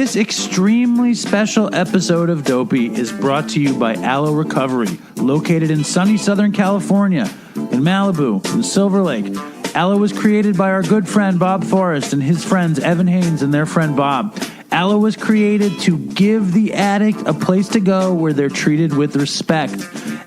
This extremely special episode of Dopey is brought to you by Aloe Recovery, located in sunny Southern California, in Malibu, in Silver Lake. Aloe was created by our good friend Bob Forrest and his friends Evan Haynes and their friend Bob. Aloe was created to give the addict a place to go where they're treated with respect.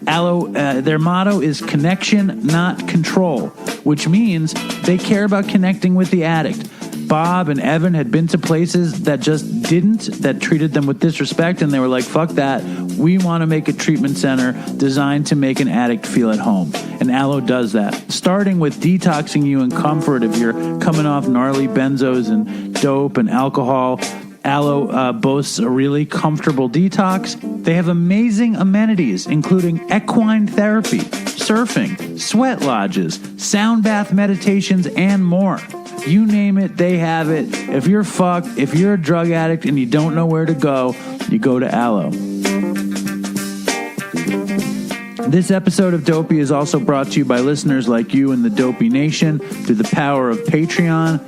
Aloe, their motto is connection, not control, which means they care about connecting with the addict. Bob and Evan had been to places that just didn't, that treated them with disrespect, and they were like, fuck that. We want to make a treatment center designed to make an addict feel at home. And Aloe does that, starting with detoxing you in comfort if you're coming off gnarly benzos and dope and alcohol. Aloe boasts a really comfortable detox. They have amazing amenities, including equine therapy, surfing, sweat lodges, sound bath meditations, and more. You name it, they have it. If you're fucked, if you're a drug addict and you don't know where to go, you go to Aloe. This episode of Dopey is also brought to you by listeners like you in the Dopey Nation through the power of Patreon.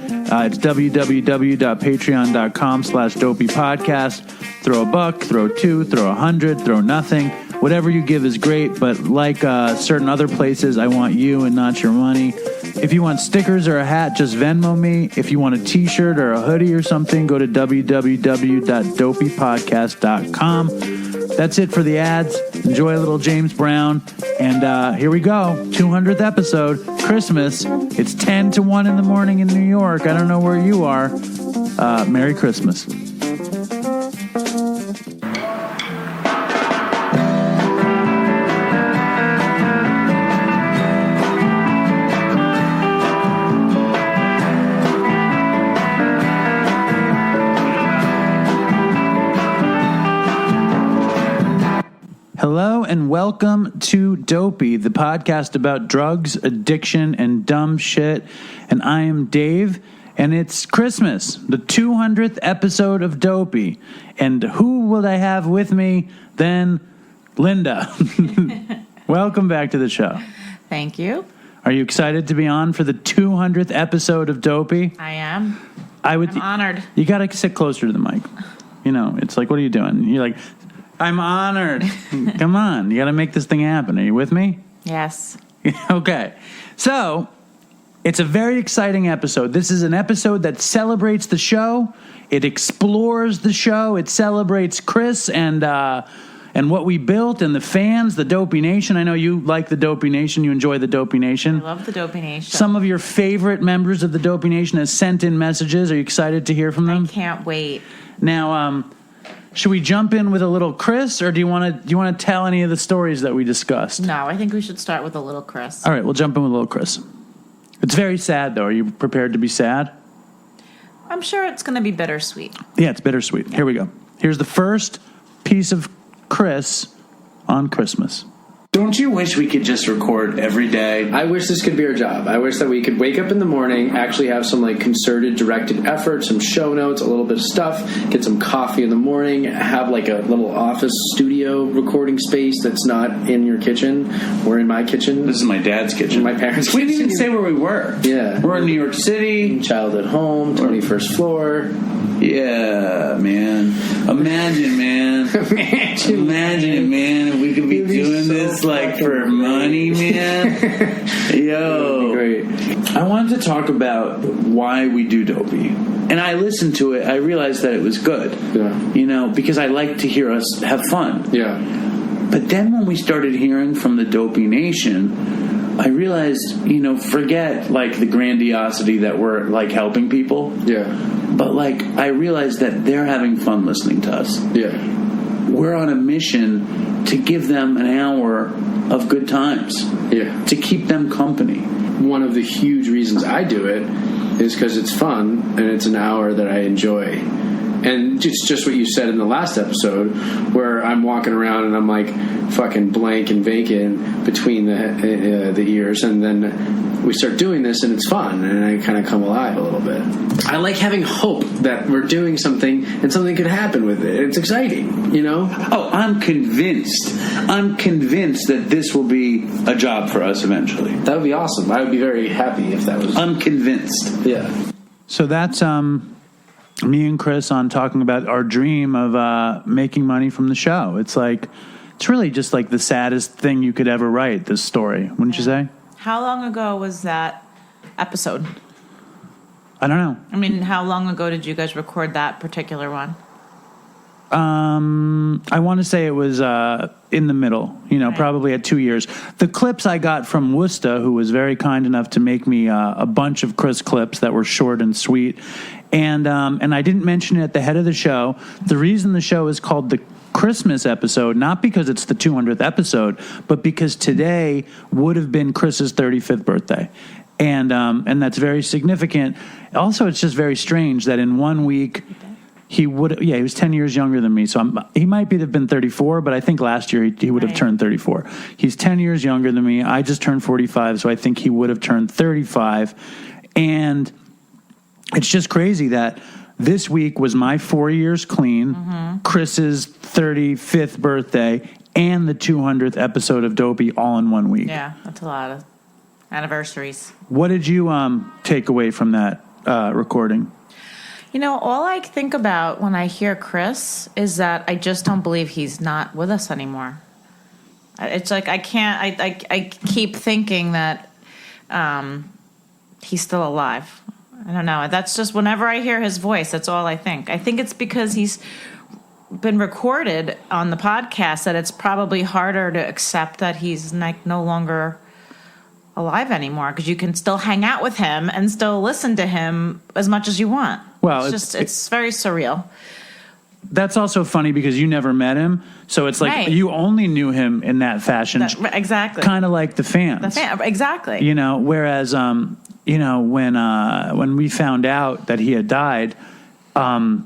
It's www.patreon.com/dopeypodcast. Throw a buck, throw two, throw 100, throw nothing. Whatever you give is great, but like certain other places, I want you and not your money. If you want stickers or a hat, just Venmo me. If you want a t-shirt or a hoodie or something, go to www.dopeypodcast.com. That's it for the ads. Enjoy a little James Brown. And here we go. 200th episode, Chrismiss. It's 10 to 1 in the morning in New York. I don't know where you are. Merry Christmas. Hello and welcome to Dopey, the podcast about drugs, addiction, and dumb shit. And I am Dave, and it's Christmas, the 200th episode of Dopey. And who will I have with me than Linda? Welcome back to the show. Thank you. Are you excited to be on for the 200th episode of Dopey? I am. I'm honored. You got to sit closer to the mic. You know, it's like, what are you doing? You're like... I'm honored. Come on. You got to make this thing happen. Are you with me? Yes. Okay. So, it's a very exciting episode. This is an episode that celebrates the show. It explores the show. It celebrates Chris and what we built and the fans, the Dopey Nation. I know you like the Dopey Nation. You enjoy the Dopey Nation. I love the Dopey Nation. Some of your favorite members of the Dopey Nation have sent in messages. Are you excited to hear from them? I can't wait. Now, should we jump in with a little Chris, or do you want to tell any of the stories that we discussed? No, I think we should start with a little Chris. All right, we'll jump in with a little Chris. It's very sad, though. Are you prepared to be sad? I'm sure it's going to be bittersweet. Yeah, it's bittersweet. Yeah. Here we go. Here's the first piece of Chris on Christmas. Don't you wish we could just record every day? I wish this could be our job. I wish that we could wake up in the morning, actually have some like concerted, directed effort, some show notes, a little bit of stuff, get some coffee in the morning, have like a little office studio recording space that's not in your kitchen or in my kitchen. This is my dad's kitchen. My parents' kitchen. We didn't even say where we were. Yeah. We're in New York City. Childhood home, 21st floor. Yeah, man. Imagine, man. Imagine, man, if we could be doing this like for money, man. Yo. Great. I wanted to talk about why we do Dopey. And I listened to it. I realized that it was good. Yeah. You know, because I like to hear us have fun. Yeah. But then when we started hearing from the Dopey Nation, I realized, you know, forget like the grandiosity that we're like helping people. Yeah. But like I realized that they're having fun listening to us. Yeah. We're on a mission to give them an hour of good times. Yeah. To keep them company. One of the huge reasons I do it is because it's fun and it's an hour that I enjoy. And it's just what you said in the last episode, where I'm walking around and I'm like fucking blank and vacant between the ears, and then we start doing this and it's fun, and I kind of come alive a little bit. I like having hope that we're doing something and something could happen with it. It's exciting, you know? Oh, I'm convinced that this will be a job for us eventually. That would be awesome. I would be very happy if that was... I'm convinced. Yeah. So that's me and Chris on talking about our dream of making money from the show. It's like, it's really just like the saddest thing you could ever write, this story, wouldn't you say? How long ago was that episode? I don't know. I mean, how long ago did you guys record that particular one? I want to say it was in the middle, Right. probably at 2 years. The clips I got from Worcester, who was very kind enough to make me a bunch of Chris clips that were short and sweet. And I didn't mention it at the head of the show. The reason the show is called the Chrismiss episode, not because it's the 200th episode, but because today would have been Chris's 35th birthday. And that's very significant. Also, it's just very strange that in 1 week... he was 10 years younger than me, so he might have been 34, but I think last year he would have turned 34. He's 10 years younger than me. I just turned 45, so I think he would have turned 35. And it's just crazy that this week was my 4 years clean, Chris's 35th birthday, and the 200th episode of Dopey all in 1 week. Yeah, that's a lot of anniversaries. What did you take away from that recording? All I think about when I hear Chris is that I just don't believe he's not with us anymore. It's like I can't. I keep thinking that he's still alive. I don't know. That's just whenever I hear his voice, that's all I think. I think it's because he's been recorded on the podcast that it's probably harder to accept that he's no longer alive anymore, because you can still hang out with him and still listen to him as much as you want. Well, it's very surreal. That's also funny because you never met him, so it's like you only knew him in that fashion. Exactly. Kind of like the fans. Exactly. Whereas when we found out that he had died, I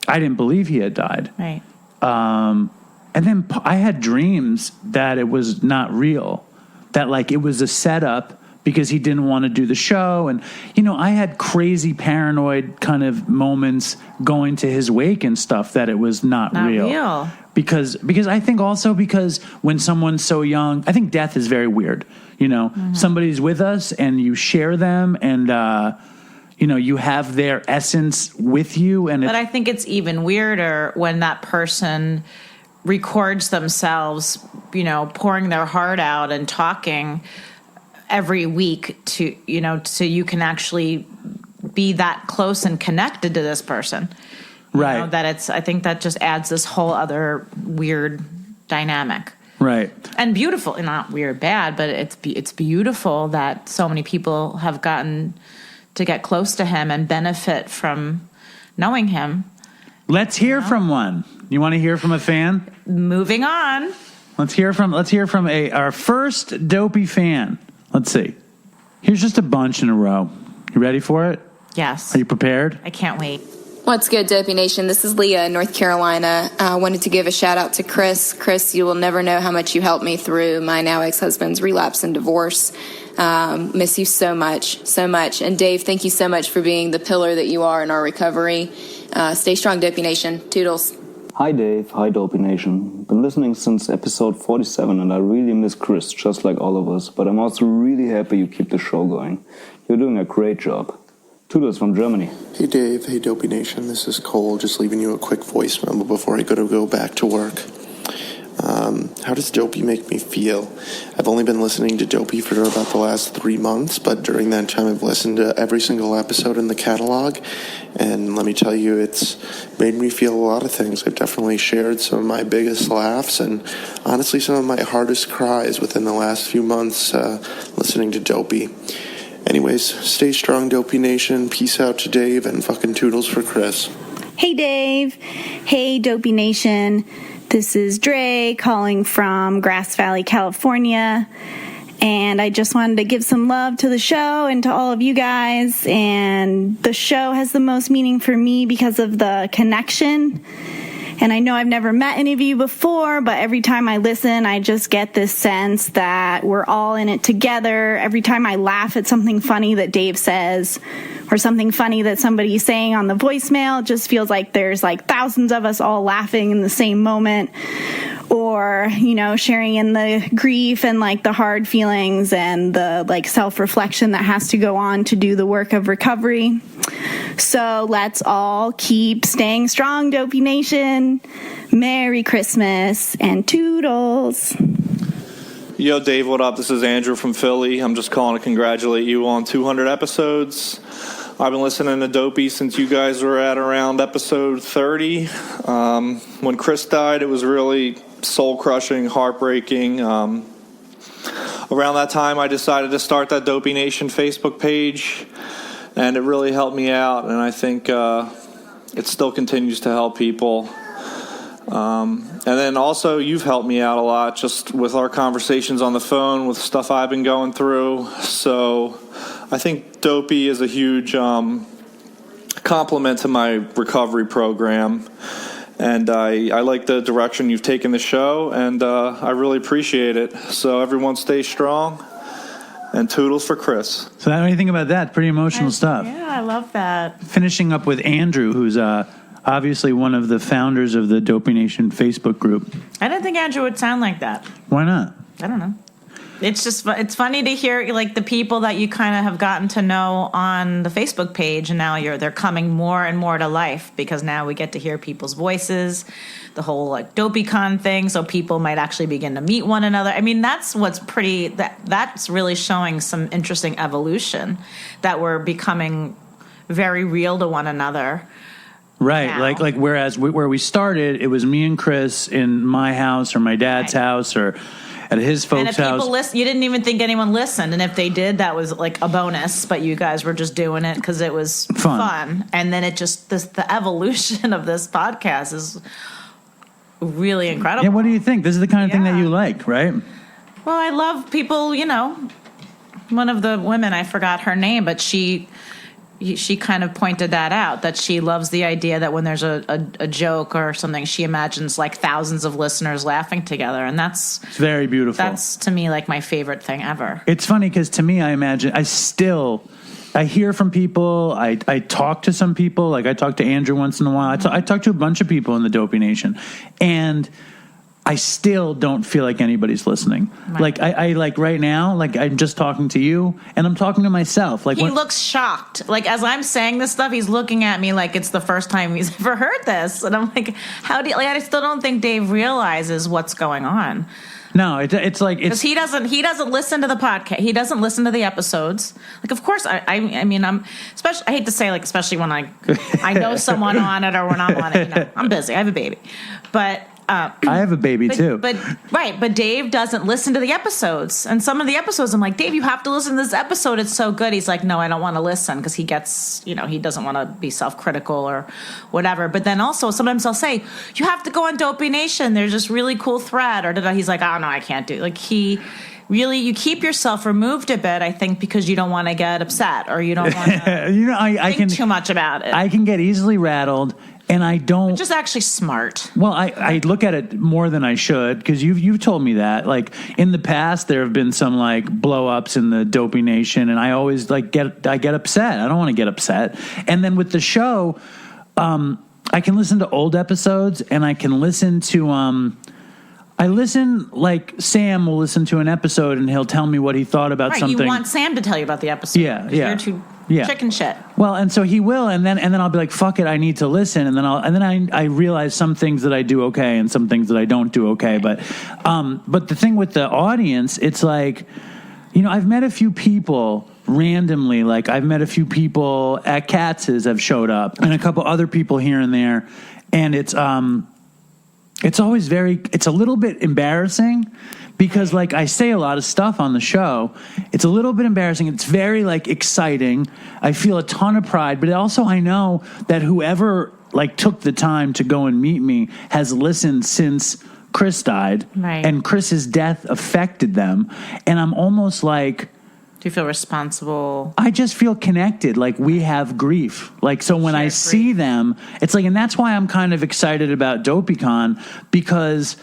didn't believe he had died. Right. And then I had dreams that it was not real, that like it was a setup because he didn't want to do the show. And, I had crazy paranoid kind of moments going to his wake and stuff that it was not real. Because I think also because when someone's so young, I think death is very weird. Somebody's with us and you share them and, you have their essence with you. But I think it's even weirder when that person records themselves, pouring their heart out and talking every week to, so you can actually be that close and connected to this person. Right. I think that just adds this whole other weird dynamic. Right. And beautiful, not weird, bad, but it's beautiful that so many people have gotten to get close to him and benefit from knowing him. Let's hear from one. You want to hear from a fan? Moving on. Let's hear from our first Dopey fan. Let's see. Here's just a bunch in a row. You ready for it? Yes. Are you prepared? I can't wait. What's good, Dopey Nation? This is Leah in North Carolina. I wanted to give a shout out to Chris. Chris, you will never know how much you helped me through my now ex-husband's relapse and divorce. Miss you so much, so much. And Dave, thank you so much for being the pillar that you are in our recovery. Stay strong, Dopey Nation. Toodles. Hi Dave, hi Dopey Nation. Been listening since episode 47 and I really miss Chris, just like all of us, but I'm also really happy you keep the show going. You're doing a great job. Toodles from Germany. Hey Dave, hey Dopey Nation, this is Cole, just leaving you a quick voice memo before I go back to work. How does Dopey make me feel? I've only been listening to Dopey for about the last 3 months, but during that time I've listened to every single episode in the catalog, and let me tell you, it's made me feel a lot of things. I've definitely shared some of my biggest laughs and honestly some of my hardest cries within the last few months listening to Dopey. Anyways, stay strong, Dopey Nation. Peace out to Dave, and fucking toodles for Chris. Hey, Dave. Hey, Dopey Nation. This is Dre calling from Grass Valley, California. And I just wanted to give some love to the show and to all of you guys. And the show has the most meaning for me because of the connection. And I know I've never met any of you before, but every time I listen, I just get this sense that we're all in it together. Every time I laugh at something funny that Dave says or something funny that somebody's saying on the voicemail, it just feels like there's like thousands of us all laughing in the same moment. or, sharing in the grief and like the hard feelings and the like self-reflection that has to go on to do the work of recovery. So let's all keep staying strong, Dopey Nation. Merry Christmas and toodles. Yo, Dave, what up? This is Andrew from Philly. I'm just calling to congratulate you on 200 episodes. I've been listening to Dopey since you guys were at around episode 30. When Chris died, it was really soul-crushing, heartbreaking. Around that time, I decided to start that Dopey Nation Facebook page, and it really helped me out, and I think it still continues to help people. And then also, you've helped me out a lot just with our conversations on the phone, with stuff I've been going through. So I think Dopey is a huge compliment to my recovery program. And I like the direction you've taken the show, and I really appreciate it. So everyone stay strong, and toodles for Chris. So what do you think about that? Pretty emotional stuff. Yeah, I love that. Finishing up with Andrew, who's obviously one of the founders of the Dopey Nation Facebook group. I didn't think Andrew would sound like that. Why not? I don't know. It's just, it's funny to hear like the people that you kind of have gotten to know on the Facebook page, and now they're coming more and more to life, because now we get to hear people's voices, the whole like DopeyCon thing, so people might actually begin to meet one another. I mean, that's what's that's really showing some interesting evolution, that we're becoming very real to one another. Right, now. like whereas where we started, it was me and Chris in my house or my dad's house or at his folks' and if house. people listen, you didn't even think anyone listened, and if they did, that was like a bonus. But you guys were just doing it because it was fun. And then the evolution of this podcast is really incredible. Yeah, what do you think? This is the kind of thing that you like, right? Well, I love people. One of the women, I forgot her name, but she kind of pointed that out, that she loves the idea that when there's a joke or something, she imagines like thousands of listeners laughing together. And it's very beautiful. That's to me like my favorite thing ever. It's funny because to me, I hear from people. I talk to some people. Like I talk to Andrew once in a while. I talk to a bunch of people in the Dopey Nation, and I still don't feel like anybody's listening. Right. Like I like right now, like I'm just talking to you and I'm talking to myself. Like he looks shocked. Like as I'm saying this stuff, he's looking at me like it's the first time he's ever heard this. And I'm like, I still don't think Dave realizes what's going on. No, it's like because he doesn't listen to the podcast. He doesn't listen to the episodes. Like, of course, I mean, I hate to say, like, especially when I know someone on it or when I'm on it. I'm busy. I have a baby, but. I have a baby too. But Dave doesn't listen to the episodes. And some of the episodes, I'm like, Dave, you have to listen to this episode. It's so good. He's like, no, I don't want to listen, because he gets, he doesn't want to be self-critical or whatever. But then also sometimes I'll say, you have to go on Dopey Nation. There's this really cool thread. Or he's like, oh, no, I can't do it. Like you keep yourself removed a bit, I think, because you don't want to get upset or you don't want to I think too much about it. I can get easily rattled. And I don't. Which is actually smart. Well, I look at it more than I should, because you've told me that. Like in the past, there have been some like blow ups in the Dopey Nation, and I always I get upset. I don't want to get upset. And then with the show, I can listen to old episodes, and I can listen to I listen, like Sam will listen to an episode, and he'll tell me what he thought about something. You want Sam to tell you about the episode. Yeah. You're too chicken shit. Well, and so he will, and then I'll be like, fuck it, I need to listen, and then I realize some things that I do okay and some things that I don't do okay. But the thing with the audience, it's like, I've met a few people randomly. Like I've met a few people at Katz's have showed up, and a couple other people here and there, and it's always it's a little bit embarrassing. Because, like, I say a lot of stuff on the show. It's a little bit embarrassing. It's very, like, exciting. I feel a ton of pride. But also I know that whoever, like, took the time to go and meet me has listened since Chris died. Right. And Chris's death affected them. And I'm almost like... Do you feel responsible? I just feel connected. Like, we have grief. Like, so when I see them, it's like... And that's why I'm kind of excited about DopeyCon. Because...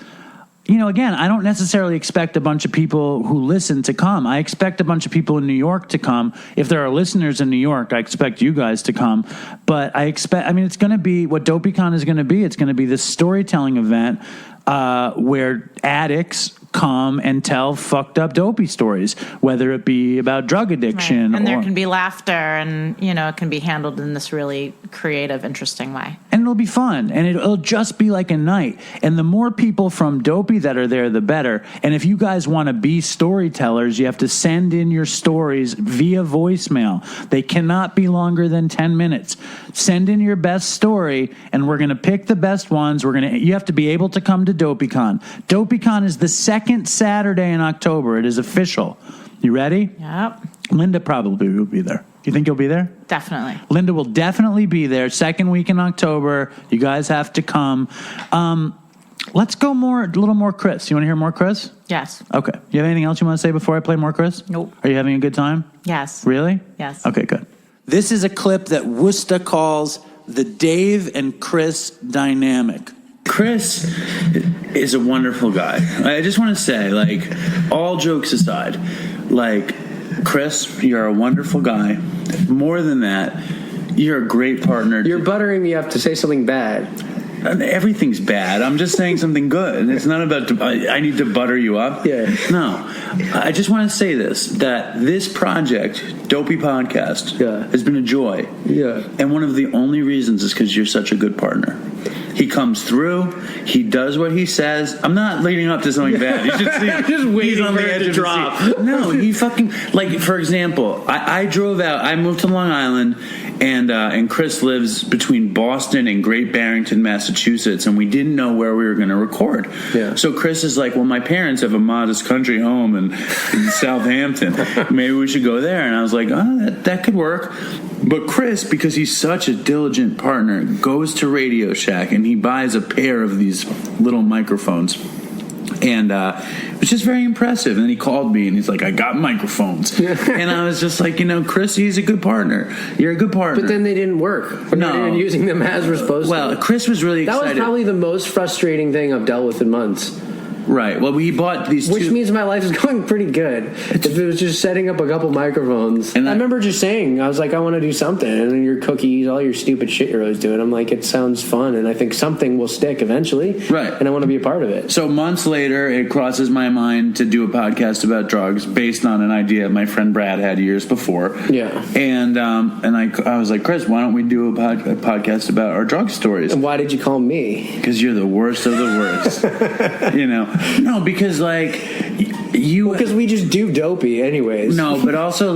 again, I don't necessarily expect a bunch of people who listen to come. I expect a bunch of people in New York to come. If there are listeners in New York, I expect you guys to come. But it's going to be what DopeyCon is going to be. It's going to be this storytelling event where addicts come and tell fucked up dopey stories, whether it be about drug addiction. Right. And there can be laughter, and, it can be handled in this really creative, interesting way. And it'll be fun, and it'll just be like a night. And the more people from Dopey that are there, the better. And if you guys want to be storytellers, you have to send in your stories via voicemail. They cannot be longer than 10 minutes. Send in your best story, and we're going to pick the best ones. You have to be able to come to DopeyCon. DopeyCon is the second Saturday in October. It is official. You ready? Yep. Linda probably will be there. You think you'll be there? Definitely. Linda will definitely be there. Second week in October. You guys have to come. Let's go a little more Chris. You want to hear more Chris? Yes. Okay. You have anything else you want to say before I play more Chris? Nope. Are you having a good time? Yes. Really? Yes. Okay, good. This is a clip that Worcester calls the Dave and Chris dynamic. Chris is a wonderful guy. I just want to say, all jokes aside, Chris, you're a wonderful guy. More than that, you're a great partner. You're buttering me up to say something bad. Everything's bad. I'm just saying something good. It's not about I need to butter you up. Yeah. No. I just want to say that this project, Dopey Podcast, has been a joy. Yeah. And one of the only reasons is because you're such a good partner. He comes through. He does what he says. I'm not leading up to something bad. You should see. Just waiting on for the it edge to of drop. the seat. No, he fucking for example, I drove out. I moved to Long Island, and Chris lives between Boston and Great Barrington, Massachusetts, and we didn't know where we were going to record. Yeah. So Chris is like, "Well, my parents have a modest country home in Southampton. Maybe we should go there." And I was like, "Oh, that could work." But Chris, because he's such a diligent partner, goes to Radio Shack and he buys a pair of these little microphones. And it was just very impressive. And then he called me and he's like, "I got microphones." And I was just like, Chris, he's a good partner. You're a good partner. But then they didn't work. We're not even using them as we're supposed to. Well, Chris was really excited. That was probably the most frustrating thing I've dealt with in months. Right. Well, we bought these Which means my life is going pretty good. If it was just setting up a couple microphones. And I remember just saying, I was like, I want to do something. And then your cookies, all your stupid shit you're always doing. I'm like, it sounds fun. And I think something will stick eventually. Right. And I want to be a part of it. So months later, it crosses my mind to do a podcast about drugs based on an idea my friend Brad had years before. Yeah. And I was like, Chris, why don't we do a podcast about our drug stories? And why did you call me? Because you're the worst of the worst. No, because you. Because we just do Dopey, anyways. No, but also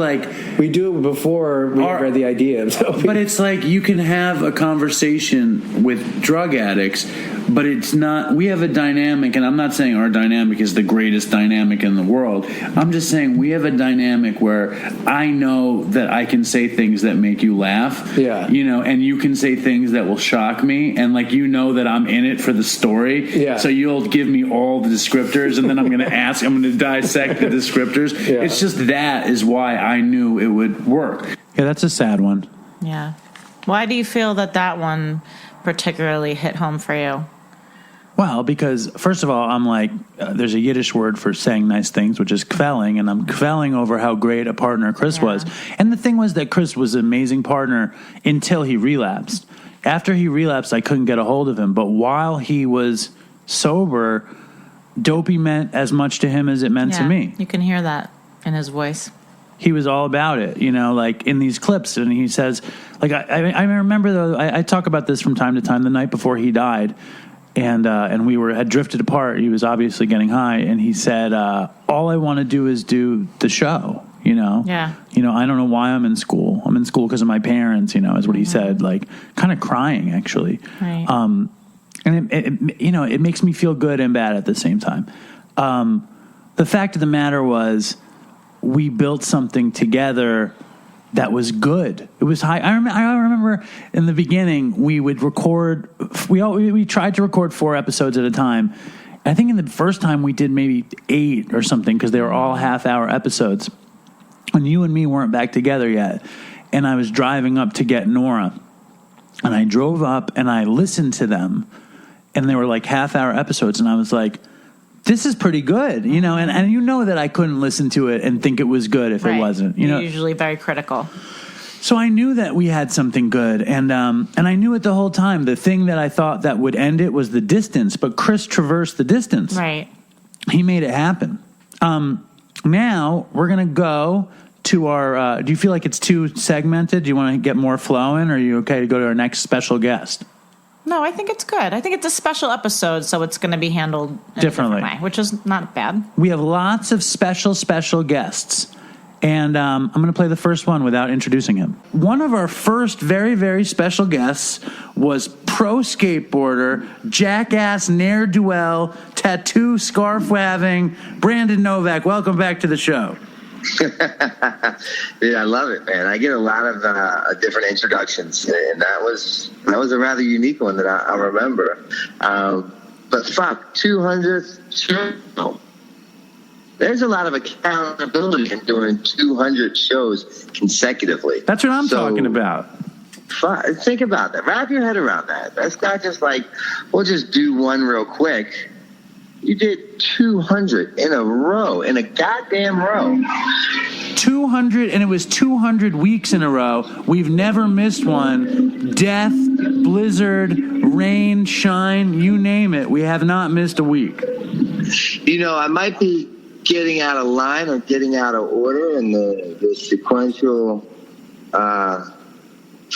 we do it before we ever the idea of Dopey. But it's you can have a conversation with drug addicts, but it's not. We have a dynamic, and I'm not saying our dynamic is the greatest dynamic in the world. I'm just saying we have a dynamic where I know that I can say things that make you laugh. Yeah. And you can say things that will shock me, and that I'm in it for the story. Yeah. So you'll give me all the descriptors, and then I'm going to dissect the descriptors. Yeah. It's just that is why I knew it would work. Yeah, that's a sad one. Yeah. Why do you feel that one particularly hit home for you? Well, because first of all, I'm there's a Yiddish word for saying nice things, which is kvelling, and I'm kvelling over how great a partner Chris was. And the thing was that Chris was an amazing partner until he relapsed. After he relapsed, I couldn't get a hold of him. But while he was sober, Dopey meant as much to him as it meant to me. You can hear that in his voice. He was all about it, in these clips. And he says, I remember, though, I talk about this from time to time, the night before he died. And we had drifted apart. He was obviously getting high. And he said, all I want to do is do the show, Yeah. I don't know why I'm in school. I'm in school because of my parents, is what he said, kind of crying, actually. Right. And it makes me feel good and bad at the same time. The fact of the matter was, we built something together that was good. It was high. I remember in the beginning we would record. We tried to record 4 episodes at a time. I think in the first time we did maybe 8 or something because they were all half-hour episodes. And you and me weren't back together yet. And I was driving up to get Nora. And I drove up and I listened to them. And they were half-hour episodes. And I was like, this is pretty good, you know, and you know that I couldn't listen to it and think it was good if it wasn't, you know. You're usually very critical. So I knew that we had something good, and I knew it the whole time. The thing that I thought that would end it was the distance, but Chris traversed the distance. Right. He made it happen. Now we're going to go to our, do you feel like it's too segmented? Do you want to get more flow in, or are you okay to go to our next special guest? No, I think it's good. I think it's a special episode, so it's going to be handled in a Differently. different way, which is not bad. We have lots of special guests. And I'm going to play the first one without introducing him. One of our first very, very special guests was pro skateboarder, jackass, ne'er-do-well, tattoo, scarf-waving, Brandon Novak. Welcome back to the show. Dude, I love it, man. I get a lot of different introductions, and that was a rather unique one that I remember. But fuck, 200th show. There's a lot of accountability in doing 200 shows consecutively. That's what I'm talking about. Think about that. Wrap your head around that. That's not just like, we'll just do one real quick. You did 200 in a row, in a goddamn row. 200, and it was 200 weeks in a row. We've never missed one. Death, blizzard, rain, shine, you name it. We have not missed a week. You know, I might be getting out of line or getting out of order in the sequential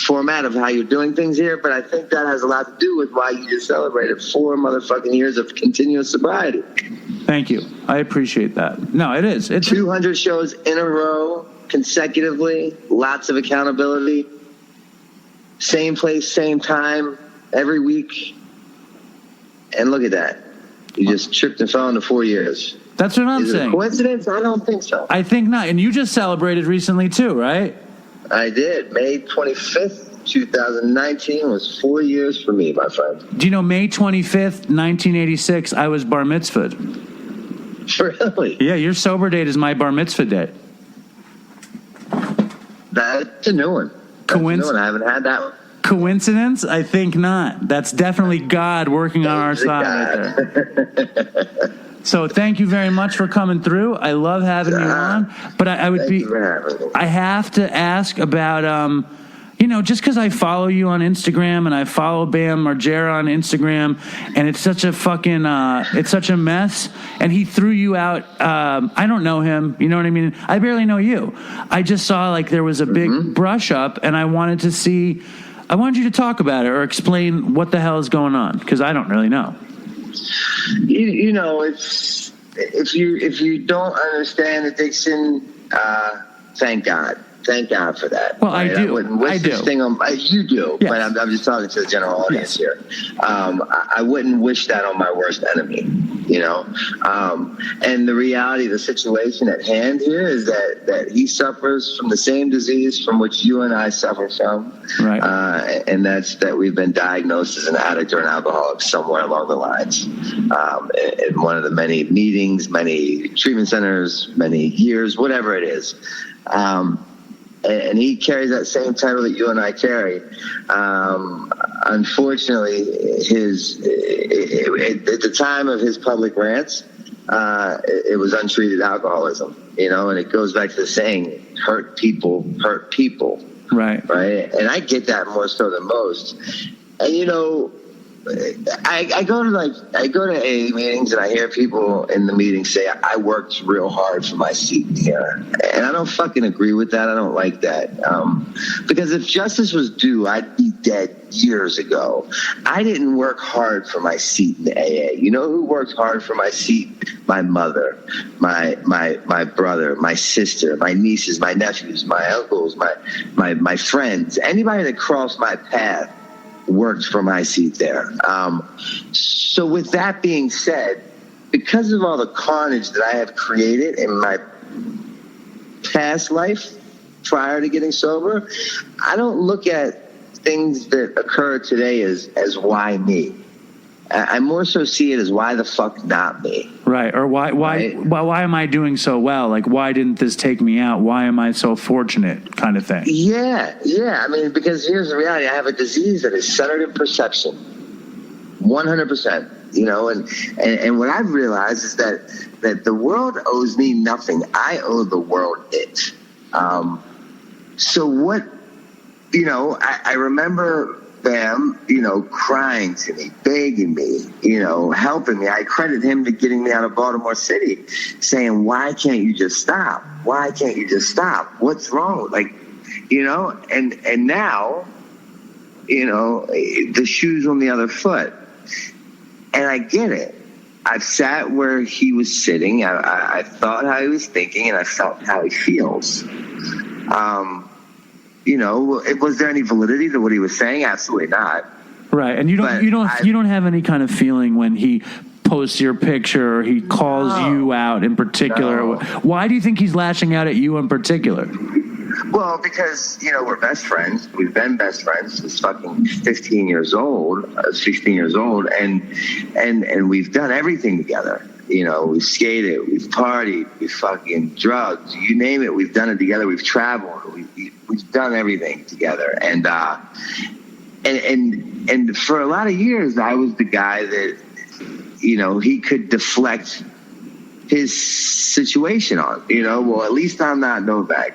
format of how you're doing things here, but I think that has a lot to do with why you just celebrated 4 motherfucking years of continuous sobriety. Thank you. I appreciate that. No, it is. It's 200 shows in a row, consecutively, lots of accountability, same place, same time, every week. And look at that. You just tripped and fell into 4 years. That's what I'm saying. Is it a coincidence? I don't think so. I think not. And you just celebrated recently too, right? I did. May 25th, 2019 was 4 years for me, my friend. Do you know May 25th, 1986, I was bar mitzvahed? Really? Yeah, your sober date is my bar mitzvah date. That's a new one. I haven't had that one. Coincidence? I think not. That's definitely God working on our side right there. So thank you very much for coming through. I love having you on. But I have to ask about, just because I follow you on Instagram and I follow Bam Margera on Instagram, and it's such a fucking, it's such a mess. And he threw you out. I don't know him. You know what I mean? I barely know you. I just saw like there was a big brush up, and I wanted you to talk about it or explain what the hell is going on, because I don't really know. You know, it's if you don't understand addiction, thank God for that. Well, right? I do. I wouldn't wish this thing on. You do, yes. But I'm just talking to the general audience here. I wouldn't wish that on my worst enemy. You know, and the reality of the situation at hand here is that he suffers from the same disease from which you and I suffer from, right? And that's that we've been diagnosed as an addict or an alcoholic somewhere along the lines. In one of the many meetings, many treatment centers, many years, whatever it is. And he carries that same title that you and I carry. Unfortunately, at the time of his public rants, it was untreated alcoholism, and it goes back to the saying, hurt people hurt people. Right. Right. And I get that more so than most. And, I go to AA meetings and I hear people in the meeting say, I worked real hard for my seat here. And I don't fucking agree with that. I don't like that. Because if justice was due, I'd be dead years ago. I didn't work hard for my seat in the AA. You know who worked hard for my seat? My mother, my brother, my sister, my nieces, my nephews, my uncles, my friends, anybody that crossed my path worked for my seat there. So with that being said, because of all the carnage that I have created in my past life prior to getting sober, I don't look at things that occur today as why me. I more so see it as why the fuck not me. Right. Or why am I doing so well? Like, why didn't this take me out? Why am I so fortunate, kind of thing? Yeah. I mean, because here's the reality. I have a disease that is centered in perception. 100%. you know, and what I've realized is that the world owes me nothing. I owe the world it. So what, you know, I remember Bam, you know, crying to me, begging me, you know, helping me. I credit him to getting me out of Baltimore City, saying, why can't you just stop? Why can't you just stop? What's wrong? Like, you know, and now, you know, the shoe's on the other foot. And I get it. I've sat where he was sitting. I thought how he was thinking, and I felt how he feels. You know, was there any validity to what he was saying? Absolutely not. Right, and you don't have any kind of feeling when he posts your picture or he calls you out in particular. No. Why do you think he's lashing out at you in particular? Well, because, you know, we're best friends. We've been best friends since fucking 16 years old, and we've done everything together. You know, we've skated, we've partied, we've fucking drugged, you name it, we've done it together. We've traveled, we've done everything together. And for a lot of years, I was the guy that, you know, he could deflect his situation on. You know, well, at least I'm not Novak.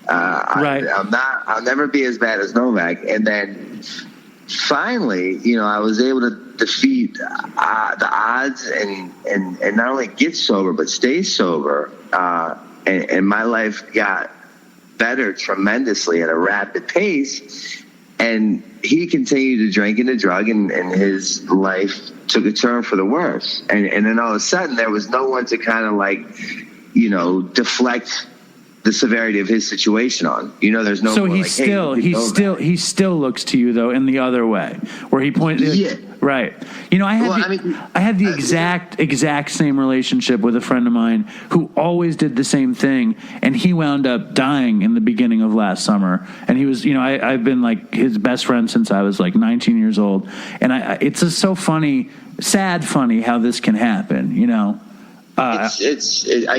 Right. I'll never be as bad as Novak. And then finally, you know, I was able to defeat the odds and not only get sober, but stay sober. And my life got better tremendously at a rapid pace. And he continued to drink and to drug, and his life took a turn for the worse. And then all of a sudden, there was no one to kind of like, you know, deflect the severity of his situation on. You know, there's no. So more he like, he still looks to you though in the other way, where he pointed. Yeah. Right. You know, I had the exact same relationship with a friend of mine who always did the same thing, and he wound up dying in the beginning of last summer. And he was, you know, I've been like his best friend since I was like 19 years old, and it's just so funny, sad funny how this can happen. You know. I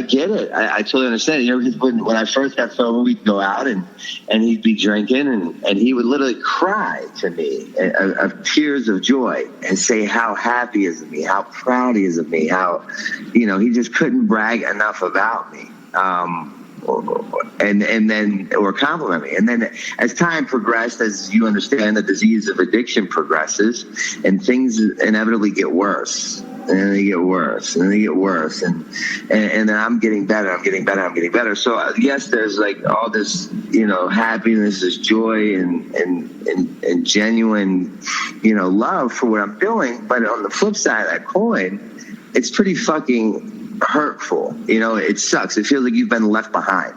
get it. I totally understand. You know, when I first got sober, we'd go out and he'd be drinking and he would literally cry to me of tears of joy and say how happy he is of me, how proud he is of me, how, you know, he just couldn't brag enough about me. And then, or compliment me. And then as time progressed, as you understand, the disease of addiction progresses and things inevitably get worse. And then they get worse, and then they get worse, and then I'm getting better. So yes, there's like all this, you know, happiness, this joy, and genuine, you know, love for what I'm doing. But on the flip side of that coin, it's pretty fucking hurtful. You know, it sucks. It feels like you've been left behind.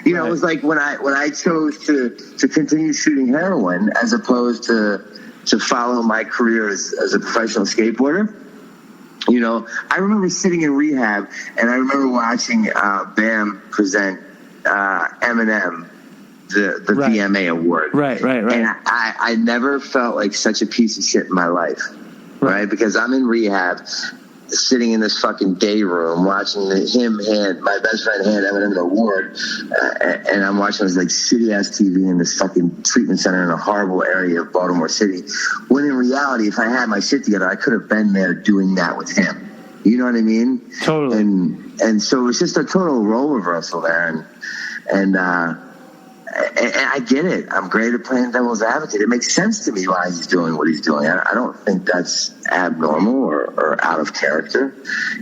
You know, it was like when I chose to continue shooting heroin as opposed to follow my career as a professional skateboarder. You know, I remember sitting in rehab, and I remember watching Bam present Eminem the VMA award. Right. And I never felt like such a piece of shit in my life, right? Because I'm in rehab, sitting in this fucking day room, watching my best friend hand Eminem the award, and I'm watching this like shitty-ass TV in this fucking treatment center in a horrible area of Baltimore City, when in reality, if I had my shit together, I could have been there doing that with him. You know what I mean? Totally. And so it's just a total role reversal there, and I get it. I'm great at playing devil's advocate. It makes sense to me why he's doing what he's doing. I don't think that's abnormal or out of character.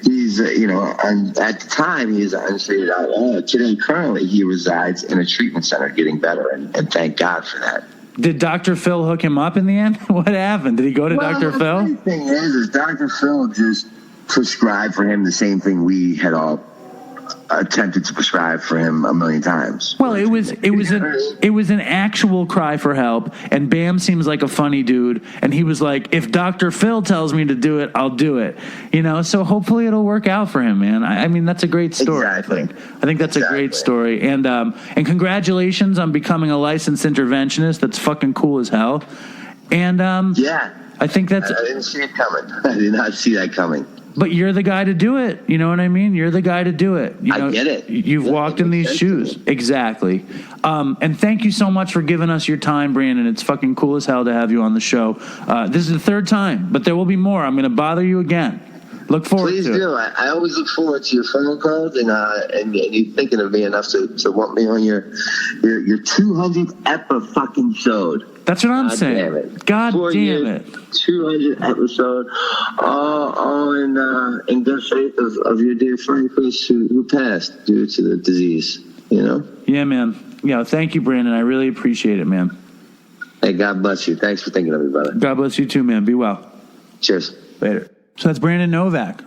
He's, you know, at the time he was an untreated outlaw. Today, currently, he resides in a treatment center getting better, and thank God for that. Did Dr. Phil hook him up in the end? What happened? Did he go to Dr. Phil? The thing is Dr. Phil just prescribed for him the same thing we had all attempted to prescribe for him a million times. Well, it was an actual cry for help, and Bam seems like a funny dude, and he was like, if Dr. Phil tells me to do it, I'll do it. You know, so hopefully it'll work out for him, man. I mean, that's a great story. Exactly. I think that's a great story, and congratulations on becoming a licensed interventionist. That's fucking cool as hell. And yeah, I think that's. I didn't see it coming. I did not see that coming. But you're the guy to do it. You know what I mean? You're the guy to do it. I get it. You've walked in these shoes. Exactly. And thank you so much for giving us your time, Brandon. It's fucking cool as hell to have you on the show. This is the third time, but there will be more. I'm going to bother you again. Look forward Please to do. it. I always look forward to your phone calls and you thinking of me enough to want me on your 200th fucking episode. That's what I'm saying. Damn it. God 4 damn years, it. 200th episode, all in good faith of your dear friend Chris who passed due to the disease, you know? Yeah, man. Yeah, thank you, Brandon. I really appreciate it, man. Hey, God bless you. Thanks for thinking of me, brother. God bless you too, man. Be well. Cheers. Later. So that's Brandon Novak.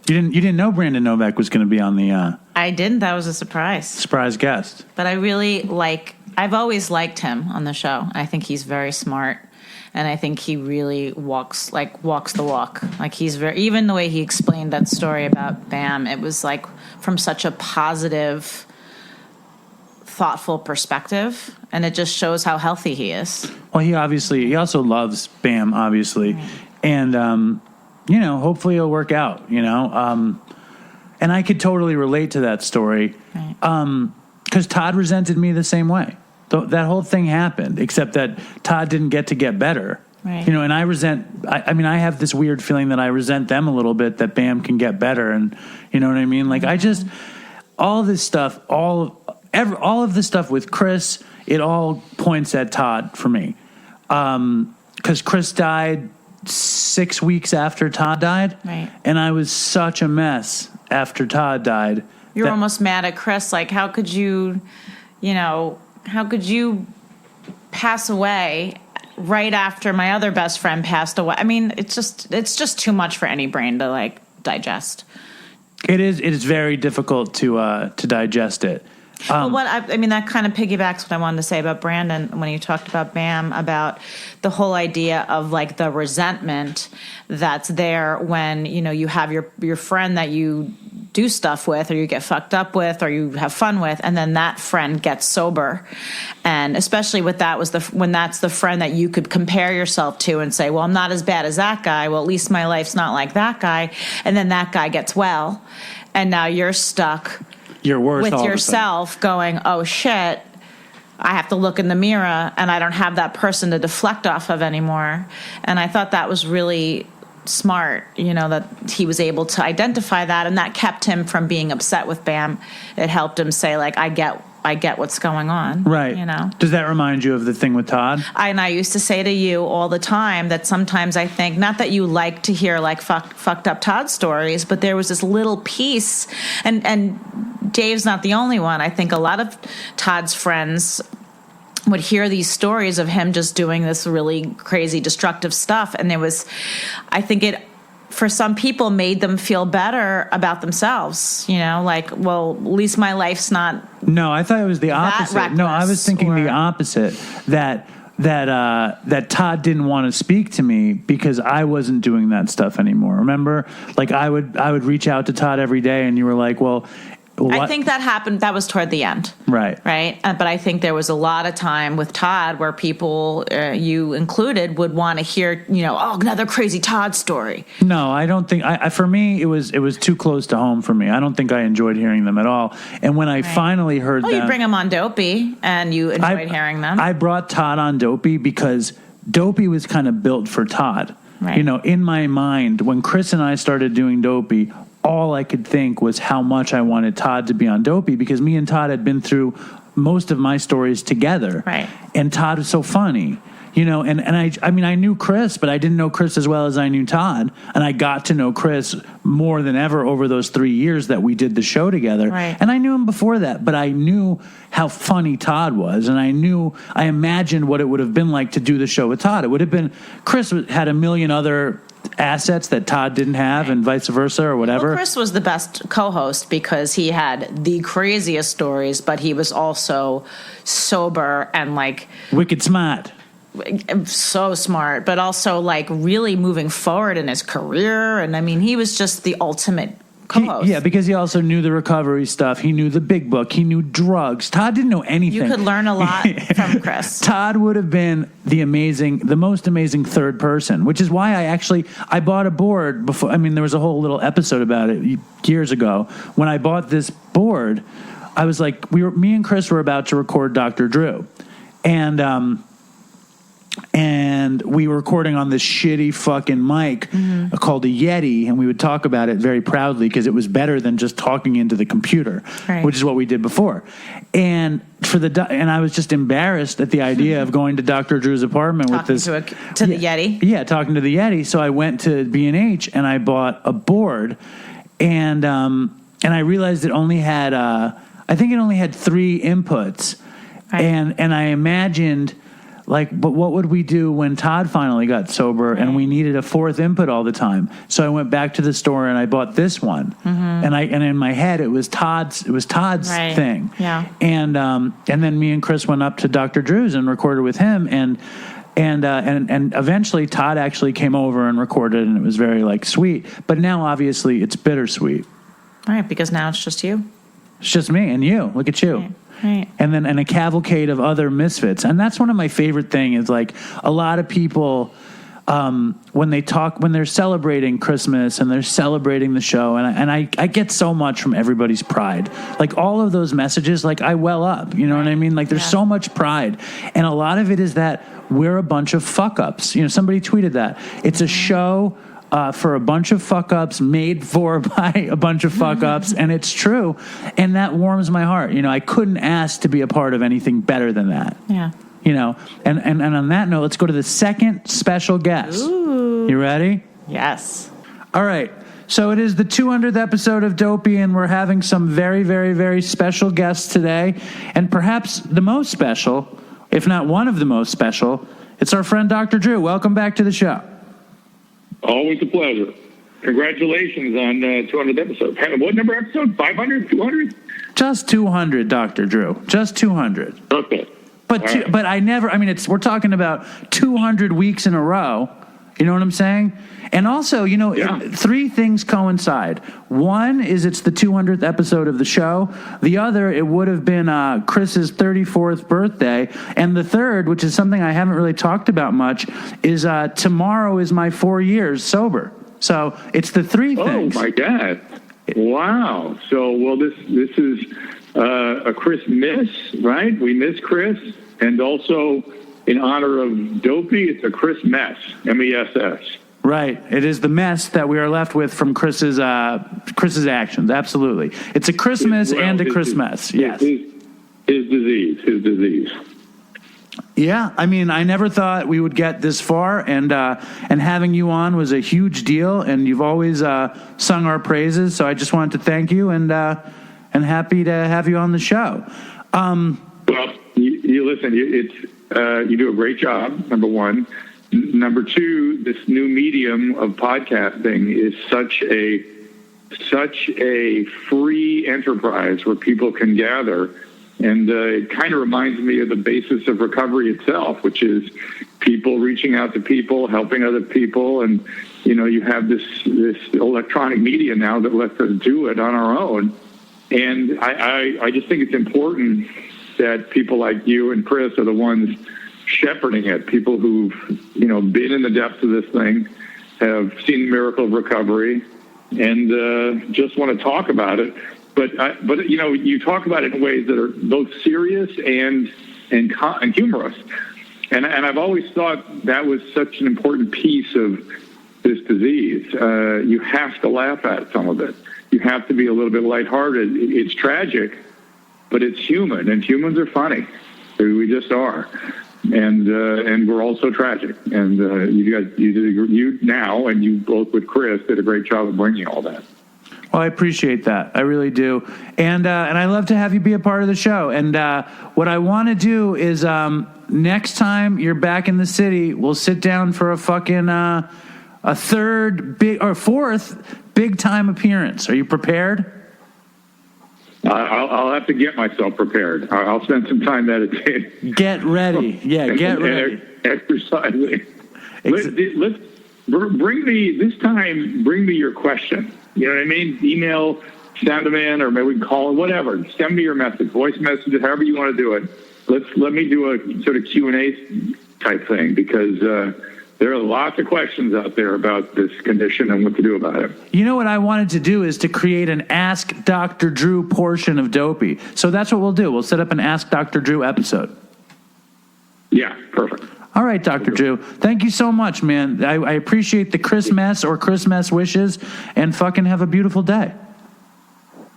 You didn't know Brandon Novak was going to be on the I didn't. That was a surprise. surprise guest. But I really I've always liked him on the show. I think he's very smart. And I think he really walks the walk. Like he's even the way he explained that story about Bam, it was like from such a positive, thoughtful perspective. And it just shows how healthy he is. Well, he also loves Bam, obviously. Right. And, hopefully it'll work out, And I could totally relate to that story. Right. 'Cause Todd resented me the same way. That whole thing happened, except that Todd didn't get better. Right. And I have this weird feeling that I resent them a little bit, that Bam can get better. And you know what I mean? Like all this stuff, all of the stuff with Chris, it all points at Todd for me. 'Cause Chris died 6 weeks after Todd died. Right. And I was such a mess after Todd died. You're almost mad at Chris. Like, how could you pass away right after my other best friend passed away? I mean, it's just too much for any brain to digest. It is very difficult to digest it. That kind of piggybacks what I wanted to say about Brandon when you talked about Bam, about the whole idea of the resentment that's there when, you have your friend that you do stuff with, or you get fucked up with, or you have fun with, and then that friend gets sober. And especially with that when that's the friend that you could compare yourself to and say, well, I'm not as bad as that guy. Well, at least my life's not like that guy. And then that guy gets well. And now you're stuck with yourself going, oh shit, I have to look in the mirror and I don't have that person to deflect off of anymore. And I thought that was really smart, that he was able to identify that, and that kept him from being upset with Bam. It helped him say, I get what's going on. Right. Does that remind you of the thing with Todd? I used to say to you all the time that sometimes I think, not that you like to hear fucked up Todd stories, but there was this little piece, and Dave's not the only one. I think a lot of Todd's friends would hear these stories of him just doing this really crazy, destructive stuff. And I think it, for some people, made them feel better about themselves. Well, at least my life's not. No, I thought it was the opposite. No, I was thinking the opposite. That Todd didn't want to speak to me because I wasn't doing that stuff anymore. Remember? I would reach out to Todd every day, and you were like, well, I think that happened. That was toward the end. Right. Right. But I think there was a lot of time with Todd where people, you included, would want to hear, another crazy Todd story. No, I don't think. For me, it was too close to home for me. I don't think I enjoyed hearing them at all. And when I finally heard them, you bring them on Dopey, and you enjoyed hearing them. I brought Todd on Dopey because Dopey was kind of built for Todd. Right. In my mind, when Chris and I started doing Dopey, all I could think was how much I wanted Todd to be on Dopey, because me and Todd had been through most of my stories together. Right. And Todd was so funny, and I knew Chris, but I didn't know Chris as well as I knew Todd. And I got to know Chris more than ever over those 3 years that we did the show together. Right. And I knew him before that, but I knew how funny Todd was. And I imagined what it would have been like to do the show with Todd. It would have been, Chris had a million other assets that Todd didn't have, and vice versa, or whatever. Well, Chris was the best co-host because he had the craziest stories, but he was also sober and wicked smart. So smart, but also really moving forward in his career. And he was just the ultimate co-host. Because he also knew the recovery stuff. He knew the big book. He knew drugs. Todd didn't know anything. You could learn a lot from Chris. Todd would have been the most amazing third person, which is why I bought a board before. I mean, there was a whole little episode about it years ago. When I bought this board, I was like, me and Chris were about to record Dr. Drew, and we were recording on this shitty fucking mic called a Yeti, and we would talk about it very proudly because it was better than just talking into the computer, which is what we did before. And and I was just embarrassed at the idea of going to Dr. Drew's apartment with this to the Yeti. Yeah, talking to the Yeti. So I went to B&H and I bought a board, and I realized it only had I think it only had 3 inputs, and I imagined. But what would we do when Todd finally got sober and we needed a 4th input all the time? So I went back to the store and I bought this one, and in my head it was Todd's thing, and then me and Chris went up to Dr. Drew's and recorded with him, and eventually Todd actually came over and recorded, and it was very sweet. But now obviously it's bittersweet, right? Because now it's just you. It's just me and you. Look at you. Right. And a cavalcade of other misfits. And that's one of my favorite things is a lot of people, when they're celebrating Christmas and they're celebrating the show, and I get so much from everybody's pride. All of those messages, I well up, you know what I mean? There's so much pride. And a lot of it is that we're a bunch of fuck-ups. Somebody tweeted that. It's a show for a bunch of fuck-ups, made by a bunch of fuck-ups, and it's true, and that warms my heart. I couldn't ask to be a part of anything better than that. Yeah. And on that note, let's go to the second special guest. Ooh. You ready? Yes. All right. So it is the 200th episode of Dopey, and we're having some very, very, very special guests today, and perhaps the most special, if not one of the most special, it's our friend Dr. Drew. Welcome back to the show. Always a pleasure. Congratulations on 200th episode. What number episode? 500? 200? Just 200, Dr. Drew. Just 200. Okay. But I never, we're talking about 200 weeks in a row. You know what I'm saying? And also, 3 things coincide. One is it's the 200th episode of the show. The other, it would have been Chris's 34th birthday. And the third, which is something I haven't really talked about much, is tomorrow is my 4 years sober. So it's the 3 things. Oh, my God. Wow. So, this is a Chrismiss, right? We miss Chris. And also, in honor of Dopey, it's a Chrismess, M-E-S-S. Right. It is the mess that we are left with from Chris's actions. Absolutely. It's a Christmas and a Christmas. Yes. His disease. Yeah. I never thought we would get this far, and having you on was a huge deal, and you've always sung our praises. So I just wanted to thank you, and happy to have you on the show. Well, you listen, you do a great job, number one. Number 2, this new medium of podcasting is such a free enterprise where people can gather, and it kind of reminds me of the basis of recovery itself, which is people reaching out to people, helping other people, and you have this electronic media now that lets us do it on our own, and I just think it's important that people like you and Chris are the ones shepherding it, people who've been in the depths of this thing, have seen the miracle of recovery, and just want to talk about it. But you talk about it in ways that are both serious and humorous, and I've always thought that was such an important piece of this disease. You have to laugh at some of it. You have to be a little bit lighthearted. It's tragic, but it's human, and humans are funny. We just are. And we're also tragic. And you now, and you both with Chris, did a great job of bringing all that. Well, I appreciate that. I really do. And I love to have you be a part of the show. And what I want to do is next time you're back in the city, we'll sit down for a fucking a 4th big time appearance. Are you prepared? I'll have to get myself prepared. I'll spend some time meditating. Get ready. Yeah, get ready. Exercising. Let's bring me your question. You know what I mean? Email, send them in, or maybe we can call them, whatever. Send me your message, voice messages, however you want to do it. Let me do a sort of Q&A type thing, because there are lots of questions out there about this condition and what to do about it. You know what I wanted to do is to create an Ask Dr. Drew portion of Dopey. So that's what we'll do. We'll set up an Ask Dr. Drew episode. Yeah, perfect. All right, Dr. Drew. Thank you so much, man. I appreciate the Chrismiss or Christmas wishes, and fucking have a beautiful day.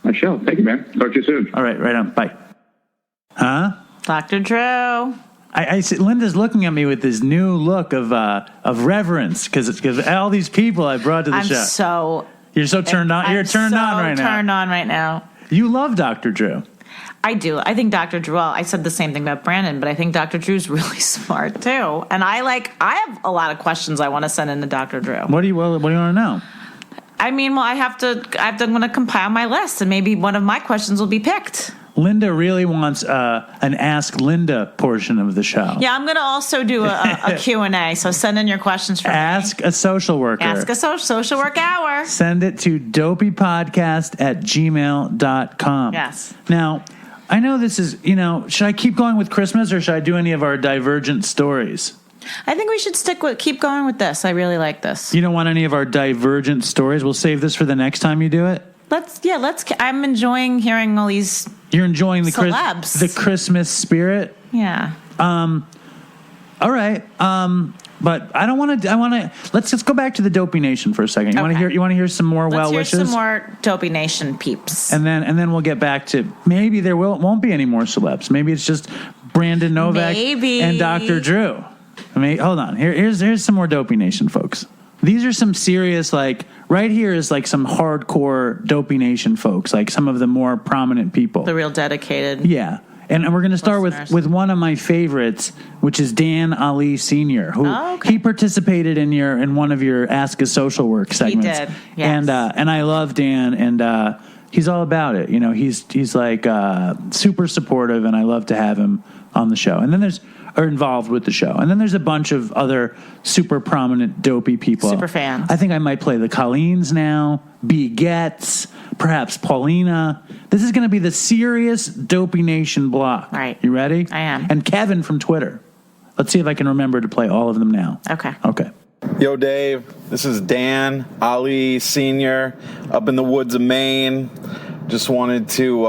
I shall. Thank you, man. Talk to you soon. All right, right on. Bye. Huh? Dr. Drew. I see Linda's looking at me with this new look of reverence because all these people I brought to the show. You're so turned on. You're turned on right now. Turned on right now. You love Dr. Drew. I do. I think Dr. Drew. Well, I said the same thing about Brandon, but I think Dr. Drew's really smart too. And I have a lot of questions I want to send into Dr. Drew. What do you want to know? I mean, well, I'm going to compile my list, and maybe one of my questions will be picked. Linda really wants an Ask Linda portion of the show. Yeah, I'm going to also do a Q&A, so send in your questions for Ask a social worker. Ask a social work hour. Send it to dopeypodcast@gmail.com. Yes. Now, I know this is, should I keep going with Christmas, or should I do any of our divergent stories? I think we should keep going with this. I really like this. You don't want any of our divergent stories? We'll save this for the next time you do it? I'm enjoying hearing all these. You're enjoying the celebs. The Christmas spirit? Yeah. All right. But I don't want to. Let's just go back to the Dopey Nation for a second. You want to hear some more well wishes? Let's hear some more Dopey Nation peeps. And then we'll get back to maybe there won't be any more celebs. Maybe it's just Brandon Novak and Dr. Drew. Hold on. Here's some more Dopey Nation folks. These are some serious, right here is some hardcore Dopey Nation folks, some of the more prominent people. The real dedicated. Yeah. And we're going to start with one of my favorites, which is Dan Ali Sr., who he participated in one of your Ask a Social Work segments. He did, yes. And I love Dan, and he's all about it. He's super supportive, and I love to have him on the show. And then are involved with the show. And then there's a bunch of other super prominent Dopey people. Super fans. I think I might play the Colleens now, B. Getz, perhaps Paulina. This is going to be the serious Dopey Nation block. Right. You ready? I am. And Kevin from Twitter. Let's see if I can remember to play all of them now. Okay. Yo, Dave. This is Dan Ali Sr. up in the woods of Maine. Just wanted to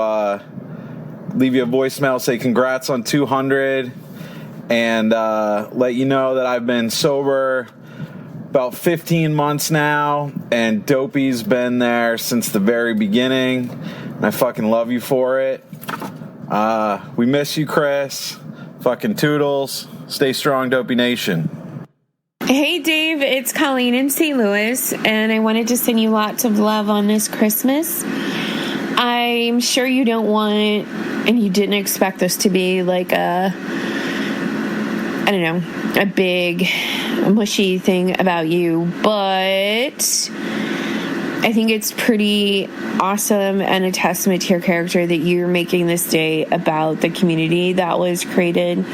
leave you a voicemail, say congrats on 200. And let you know that I've been sober about 15 months now, and Dopey's been there since the very beginning, and I fucking love you for it. We miss you, Chris. Fucking toodles. Stay strong, Dopey Nation. Hey, Dave. It's Colleen in St. Louis, and I wanted to send you lots of love on this Christmas. I'm sure you don't want, and you didn't expect this to be a big mushy thing about you, but I think it's pretty awesome and a testament to your character that you're making this day about the community that was created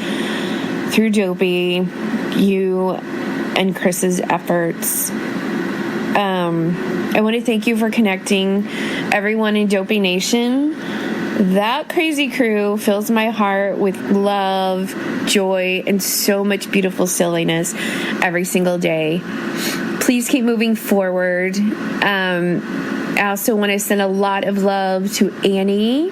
through Dopey, you and Chris's efforts. I want to thank you for connecting everyone in Dopey Nation. That crazy crew fills my heart with love, joy, and so much beautiful silliness every single day. Please keep moving forward. I also want to send a lot of love to Annie,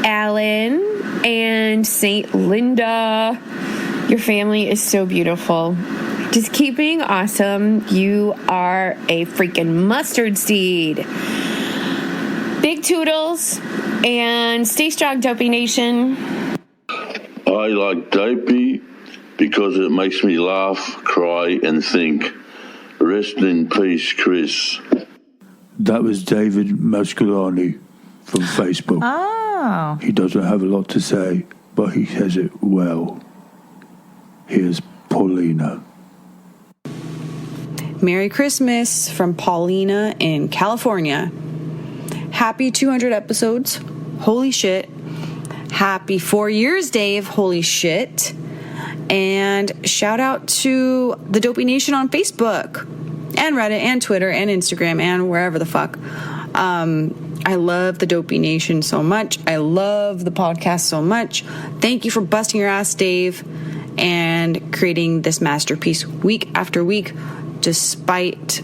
Alan, and St. Linda. Your family is so beautiful. Just keep being awesome. You are a freaking mustard seed. Big toodles, and stay strong, Dopey Nation. I like Dopey because it makes me laugh, cry, and think. Rest in peace, Chris. That was David Mascolani from Facebook. Oh. He doesn't have a lot to say, but he says it well. Here's Paulina. Merry Christmas from Paulina in California. Happy 200 episodes. Holy shit. Happy 4 years, Dave. Holy shit. And shout out to the Dopey Nation on Facebook. and Reddit and Twitter and Instagram and wherever the fuck. I love the Dopey Nation so much. I love the podcast so much. Thank you for busting your ass, Dave, and creating this masterpiece week after week, despite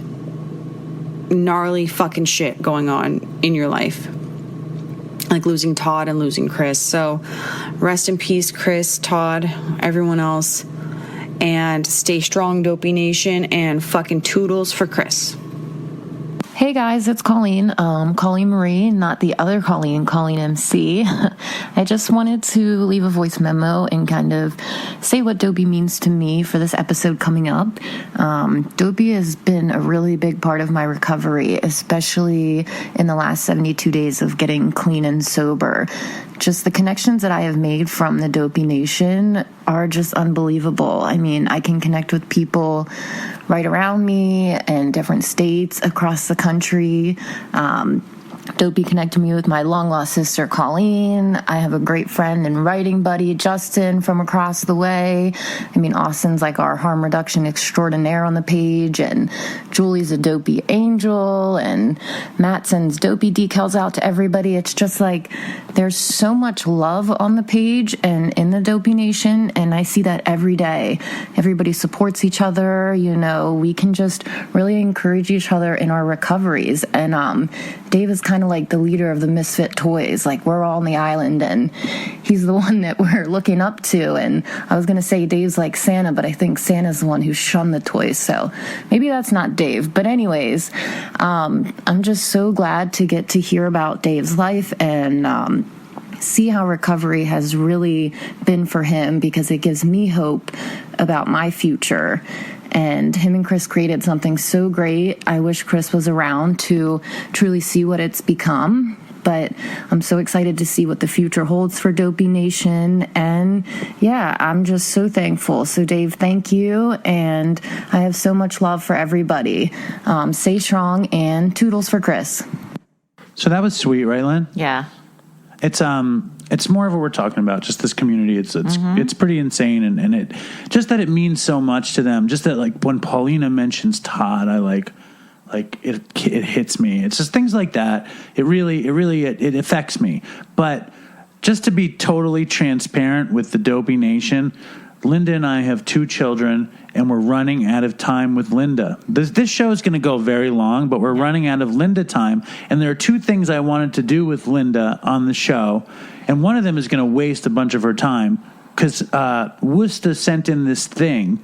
gnarly fucking shit going on in your life, like losing Todd and losing Chris. So rest in peace, Chris, Todd, everyone else, and stay strong, Dopey Nation, and fucking toodles for Chris. Hey guys, it's Colleen. Colleen Marie, not the other Colleen, Colleen MC. I just wanted to leave a voice memo and kind of say what Dopey means to me for this episode coming up. Dopey has been a really big part of my recovery, especially in the last 72 days of getting clean and sober. Just the connections that I have made from the Dopey Nation are just unbelievable. I mean, I can connect with people right around me in different states across the country. Dopey connected me with my long-lost sister, Colleen. I have a great friend and writing buddy, Justin, from across the way. I mean, Austin's like our harm reduction extraordinaire on the page, and Julie's a Dopey angel, and Matt sends Dopey decals out to everybody. It's just like there's so much love on the page and in the Dopey Nation, and I see that every day. Everybody supports each other. You know, we can just really encourage each other in our recoveries, and Dave is kind of like the leader of the misfit toys. Like, we're all on the island, and he's the one that we're looking up to. And I was going to say Dave's like Santa, but I think Santa's the one who shunned the toys. So maybe that's not Dave. But anyways, I'm just so glad to get to hear about Dave's life and see how recovery has really been for him, because it gives me hope about my future. And him and Chris created something so great. I wish Chris was around to truly see what it's become. But I'm so excited to see what the future holds for Dopey Nation. And yeah, I'm just so thankful. So Dave, thank you. And I have so much love for everybody. Stay strong, and toodles for Chris. So that was sweet, right, Lynn? Yeah. It's more of what we're talking about, just this community. It's pretty insane, and it just that it means so much to them. Just that, like, when Paulina mentions Todd, I like it hits me. It's just things like that. It really affects me. But just to be totally transparent with the Dopey Nation, Linda and I have 2 children, and we're running out of time with Linda. This show is going to go very long, but we're running out of Linda time. And there are 2 things I wanted to do with Linda on the show, and one of them is going to waste a bunch of her time, because Worcester sent in this thing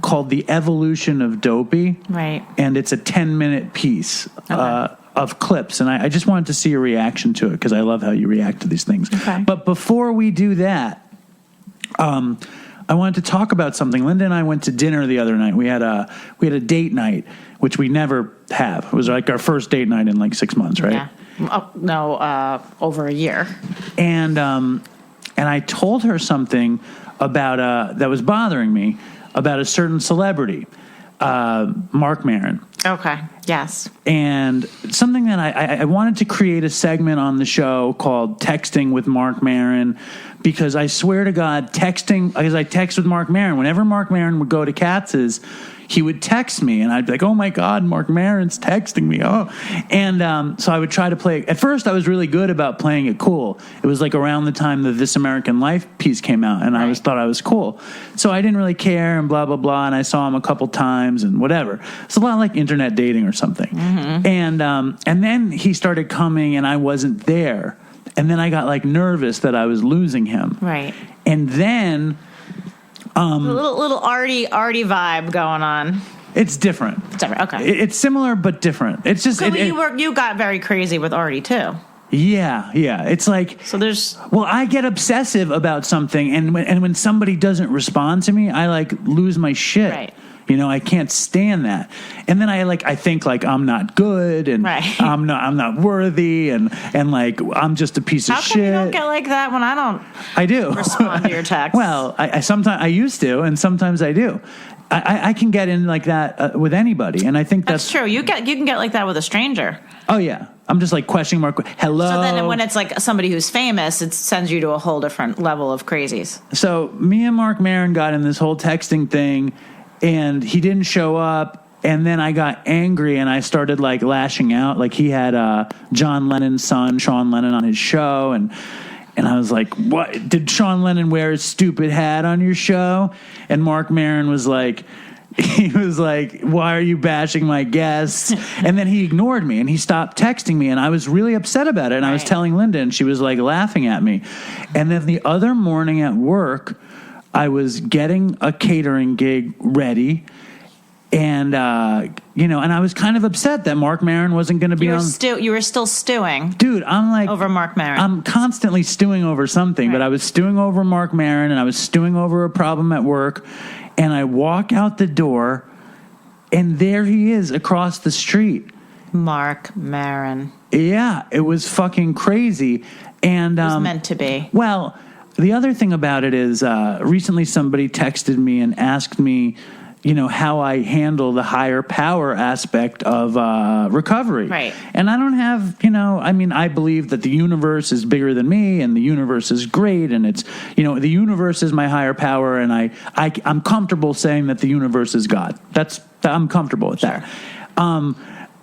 called The Evolution of Dopey. Right. And it's a 10-minute piece of clips. And I just wanted to see your reaction to it, because I love how you react to these things. Okay. But before we do that, I wanted to talk about something. Linda and I went to dinner the other night. We had a date night, which we never have. It was like our first date night in like 6 months, right? Yeah. Oh, no, over a year. And I told her something about that was bothering me about a certain celebrity, Marc Maron. Okay. Yes. And something that I wanted to create a segment on the show called Texting with Marc Maron, because I swear to God, because I text with Marc Maron. Whenever Marc Maron would go to Katz's, he would text me, and I'd be like, oh my God, Marc Maron's texting me. Oh. And so I would try to play. At first, I was really good about playing it cool. It was like around the time the This American Life piece came out, and I thought I was cool. So I didn't really care, and blah, blah, blah, and I saw him a couple times and whatever. It's a lot like internet dating or something. Mm-hmm. And then he started coming, and I wasn't there. And then I got like nervous that I was losing him. Right. And then a little arty vibe going on. It's different. It's different. Okay. It's similar but different. It's just you got very crazy with Artie too. Yeah. It's like, so there's. Well, I get obsessive about something, and when somebody doesn't respond to me, I like lose my shit. Right. You know, I can't stand that. And then I think like I'm not good, and I'm not worthy, and like I'm just a piece of shit. How come you don't get like that when I do respond to your text? Well, I sometimes I used to, and sometimes I do. I can get in like that with anybody, and I think that's true. You can get like that with a stranger. Oh yeah, I'm just like question mark. Hello. So then when it's like somebody who's famous, it sends you to a whole different level of crazies. So me and Marc Maron got in this whole texting thing, and he didn't show up. And then I got angry and I started like lashing out. Like he had John Lennon's son, Sean Lennon, on his show. And I was like, what? Did Sean Lennon wear his stupid hat on your show? And Marc Maron was like, why are you bashing my guests? And then he ignored me and he stopped texting me. And I was really upset about it. And I was telling Linda and she was like laughing at me. And then the other morning at work, I was getting a catering gig ready. And, and I was kind of upset that Marc Maron wasn't going to be on. You were still stewing. Dude, I'm like. Over Marc Maron. I'm constantly stewing over something, but I was stewing over Marc Maron and I was stewing over a problem at work. And I walk out the door and there he is across the street. Marc Maron. Yeah, it was fucking crazy. And it was meant to be. Well, the other thing about it is recently somebody texted me and asked me, how I handle the higher power aspect of recovery. Right. And I don't have, I believe that the universe is bigger than me and the universe is great and it's, the universe is my higher power and I'm comfortable saying that the universe is God. I'm comfortable with that.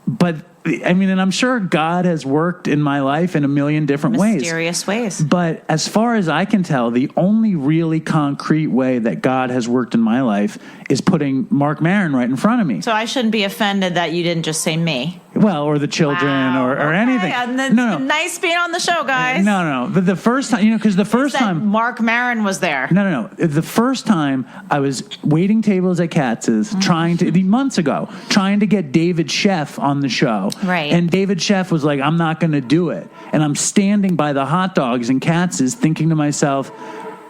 But and I'm sure God has worked in my life in a million different mysterious ways. But as far as I can tell, the only really concrete way that God has worked in my life is putting Marc Maron right in front of me. So I shouldn't be offended that you didn't just say me. Well, or the children or anything. No. Nice being on the show, guys. No. But the first time, because the first time Marc Maron was there. No. The first time I was waiting tables at Katz's, months ago, trying to get David Sheff on the show. Right. And David Sheff was like, I'm not going to do it. And I'm standing by the hot dogs in Katz's thinking to myself,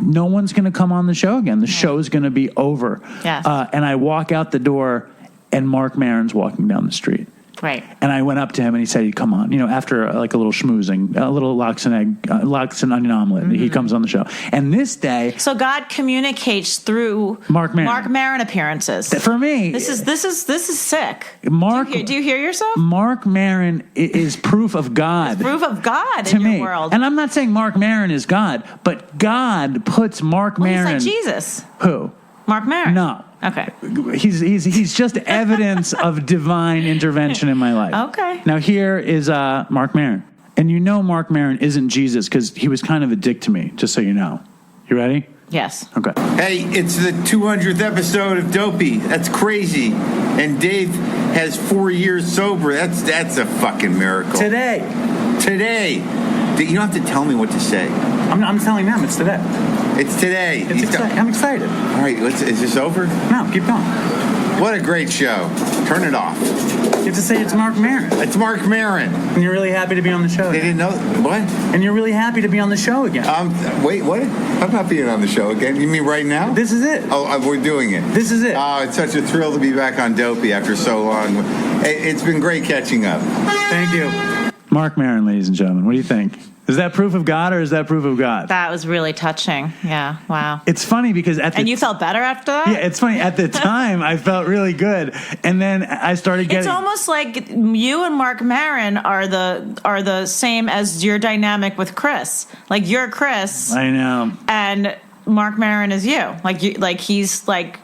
no one's going to come on the show again. The show's going to be over. Yes. And I walk out the door and Marc Maron's walking down the street. Right. And I went up to him and he said he'd come on, after like a little schmoozing, a little lox and onion omelet. Mm-hmm. He comes on the show. And this day. So God communicates through Marc Maron appearances. For me. This is sick. Do you hear yourself? Marc Maron is proof of God. It's proof of God to in me. Your world. And I'm not saying Marc Maron is God, but God puts Marc Maron. He's like Jesus. Who? Marc Maron. No. Okay. He's just evidence of divine intervention in my life. Okay. Now here is Marc Maron. And Marc Maron isn't Jesus because he was kind of a dick to me, just so you know. You ready? Yes. Okay. Hey, it's the 200th episode of Dopey. That's crazy. And Dave has 4 years sober. That's a fucking miracle. Today. You don't have to tell me what to say. I'm telling them it's today. It's today. I'm excited. All right, is this over? No, keep going. What a great show. Turn it off. You have to say it's Marc Maron. It's Marc Maron. And you're really happy to be on the show. They didn't know. What? And you're really happy to be on the show again. Wait, what? I'm not being on the show again. You mean right now? This is it. Oh, we're doing it. This is it. Oh, it's such a thrill to be back on Dopey after so long. It's been great catching up. Thank you. Marc Maron, ladies and gentlemen. What do you think? Is that proof of God or is that proof of God? That was really touching. Yeah, wow. It's funny because And you felt better after that? Yeah, it's funny. At the time, I felt really good. And then I started getting... It's almost like you and Marc Maron are the same as your dynamic with Chris. Like, you're Chris. I know. And Marc Maron is you. Like he's like...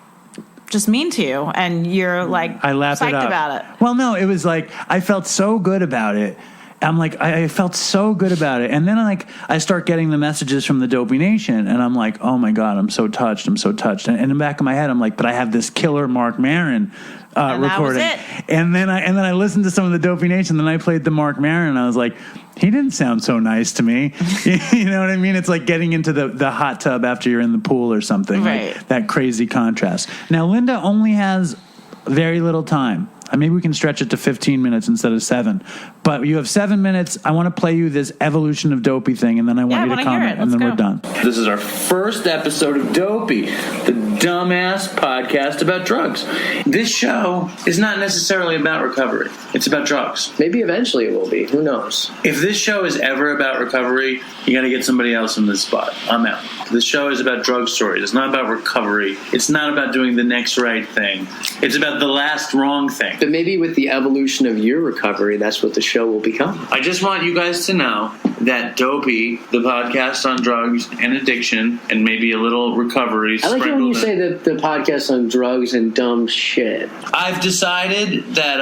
just mean to you, and you're like I laughed psyched about it. Well, no, it was like I felt so good about it. I'm like, I felt so good about it. And then I start getting the messages from the Dopey Nation, and I'm like, oh my God, I'm so touched. And in the back of my head, I'm like, but I have this killer Marc Maron recording. That was it. And then I listened to some of the Dopey Nation, then I played the Marc Maron, and I was like, he didn't sound so nice to me. You know what I mean? It's like getting into the hot tub after you're in the pool or something. Right. Like that crazy contrast. Now, Linda only has very little time. Maybe we can stretch it to 15 minutes instead of 7. But you have 7 minutes. I want to play you this evolution of Dopey thing, and then I want you to comment, and then we're done. This is our first episode of Dopey, the dumbass podcast about drugs. This show is not necessarily about recovery. It's about drugs. Maybe eventually it will be. Who knows? If this show is ever about recovery, you got to get somebody else in this spot. I'm out. The show is about drug stories. It's not about recovery. It's not about doing the next right thing. It's about the last wrong thing. But maybe with the evolution of your recovery, that's what the show will become. I just want you guys to know that Dopey, the podcast on drugs and addiction, and maybe a little recovery. I like it when you say the podcast on drugs and dumb shit. I've decided that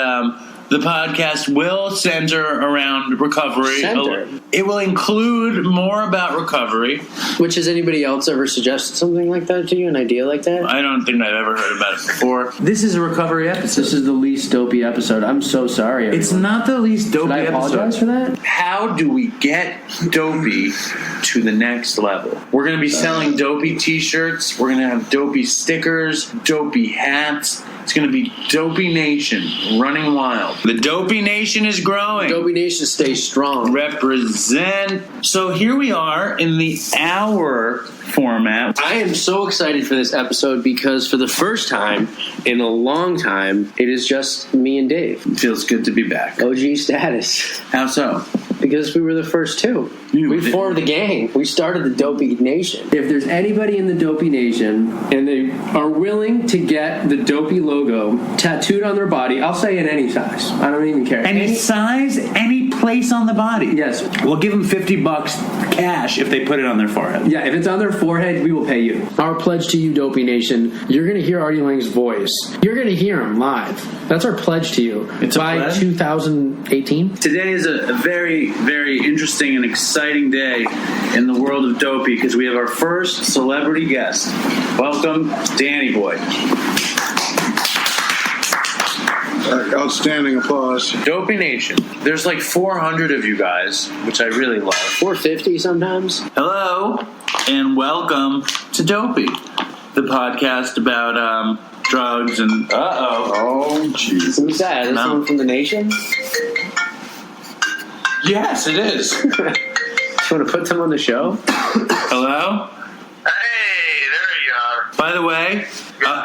the podcast will center around recovery. It will include more about recovery. Which, has anybody else ever suggested something like that to you? An idea like that? I don't think I've ever heard about it before. This is a recovery episode. This is the least dopey episode. I'm so sorry, everyone. It's not the least dopey Should I apologize for that? How do we get Dopey to the next level? We're going to be selling Dopey t-shirts. We're going to have Dopey stickers, Dopey hats. It's going to be Dopey Nation running wild. The Dopey Nation is growing. Dopey Nation stays strong. Represent. So here we are in the hour format. I am so excited for this episode because for the first time in a long time, it is just me and Dave. It feels good to be back. OG status. How so? Because we were the first two. We formed the gang. We started the Dopey Nation. If there's anybody in the Dopey Nation and they are willing to get the Dopey logo tattooed on their body, I'll say in any size. I don't even care. Any size, any place on the body. Yes. We'll give them $50 cash if they put it on their forehead. Yeah, if it's on their forehead, we will pay you. Our pledge to you, Dopey Nation, you're going to hear Artie Lang's voice. You're going to hear him live. That's our pledge to you. It's by 2018. Today is a very, very interesting and exciting day in the world of Dopey because we have our first celebrity guest. Welcome, Danny Boy. Outstanding applause. Dopey Nation. There's like 400 of you guys, which I really love. 450 sometimes. Hello, and welcome to Dopey, the podcast about drugs and... Oh, jeez. Who's that? Is that someone from the Nation? Yes, it is. You want to put them on the show? Hello? Hey, there you are. By the way,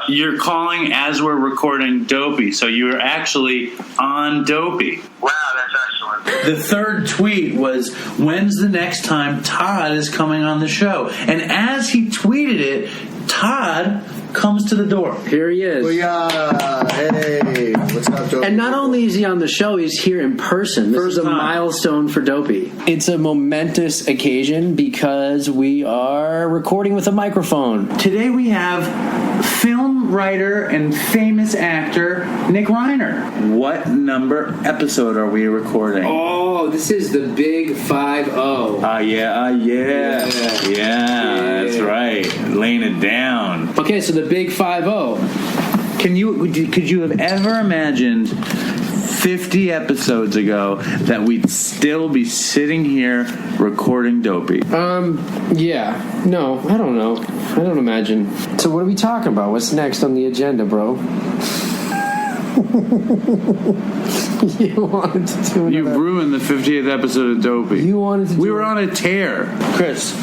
you're calling as we're recording Dopey, so you're actually on Dopey. Wow, that's excellent. The third tweet was, when's the next time Todd is coming on the show? And as he tweeted it, Todd comes to the door. Here he is. Hey, what's up, Dopey? And not only is he on the show, he's here in person. This is a milestone for Dopey. It's a momentous occasion because we are recording with a microphone. Today we have film writer and famous actor Nick Reiner. What number episode are we recording? Oh, this is the Big 5-0. Yeah, that's right. Laying it down. Okay, so the Big 5-0. Could you have ever imagined 50 episodes ago that we'd still be sitting here recording Dopey? Yeah. No, I don't know. I don't imagine. So what are we talking about? What's next on the agenda, bro? You wanted to do You ruined the 50th episode of Dopey. You wanted to do We were on a tear. Chris,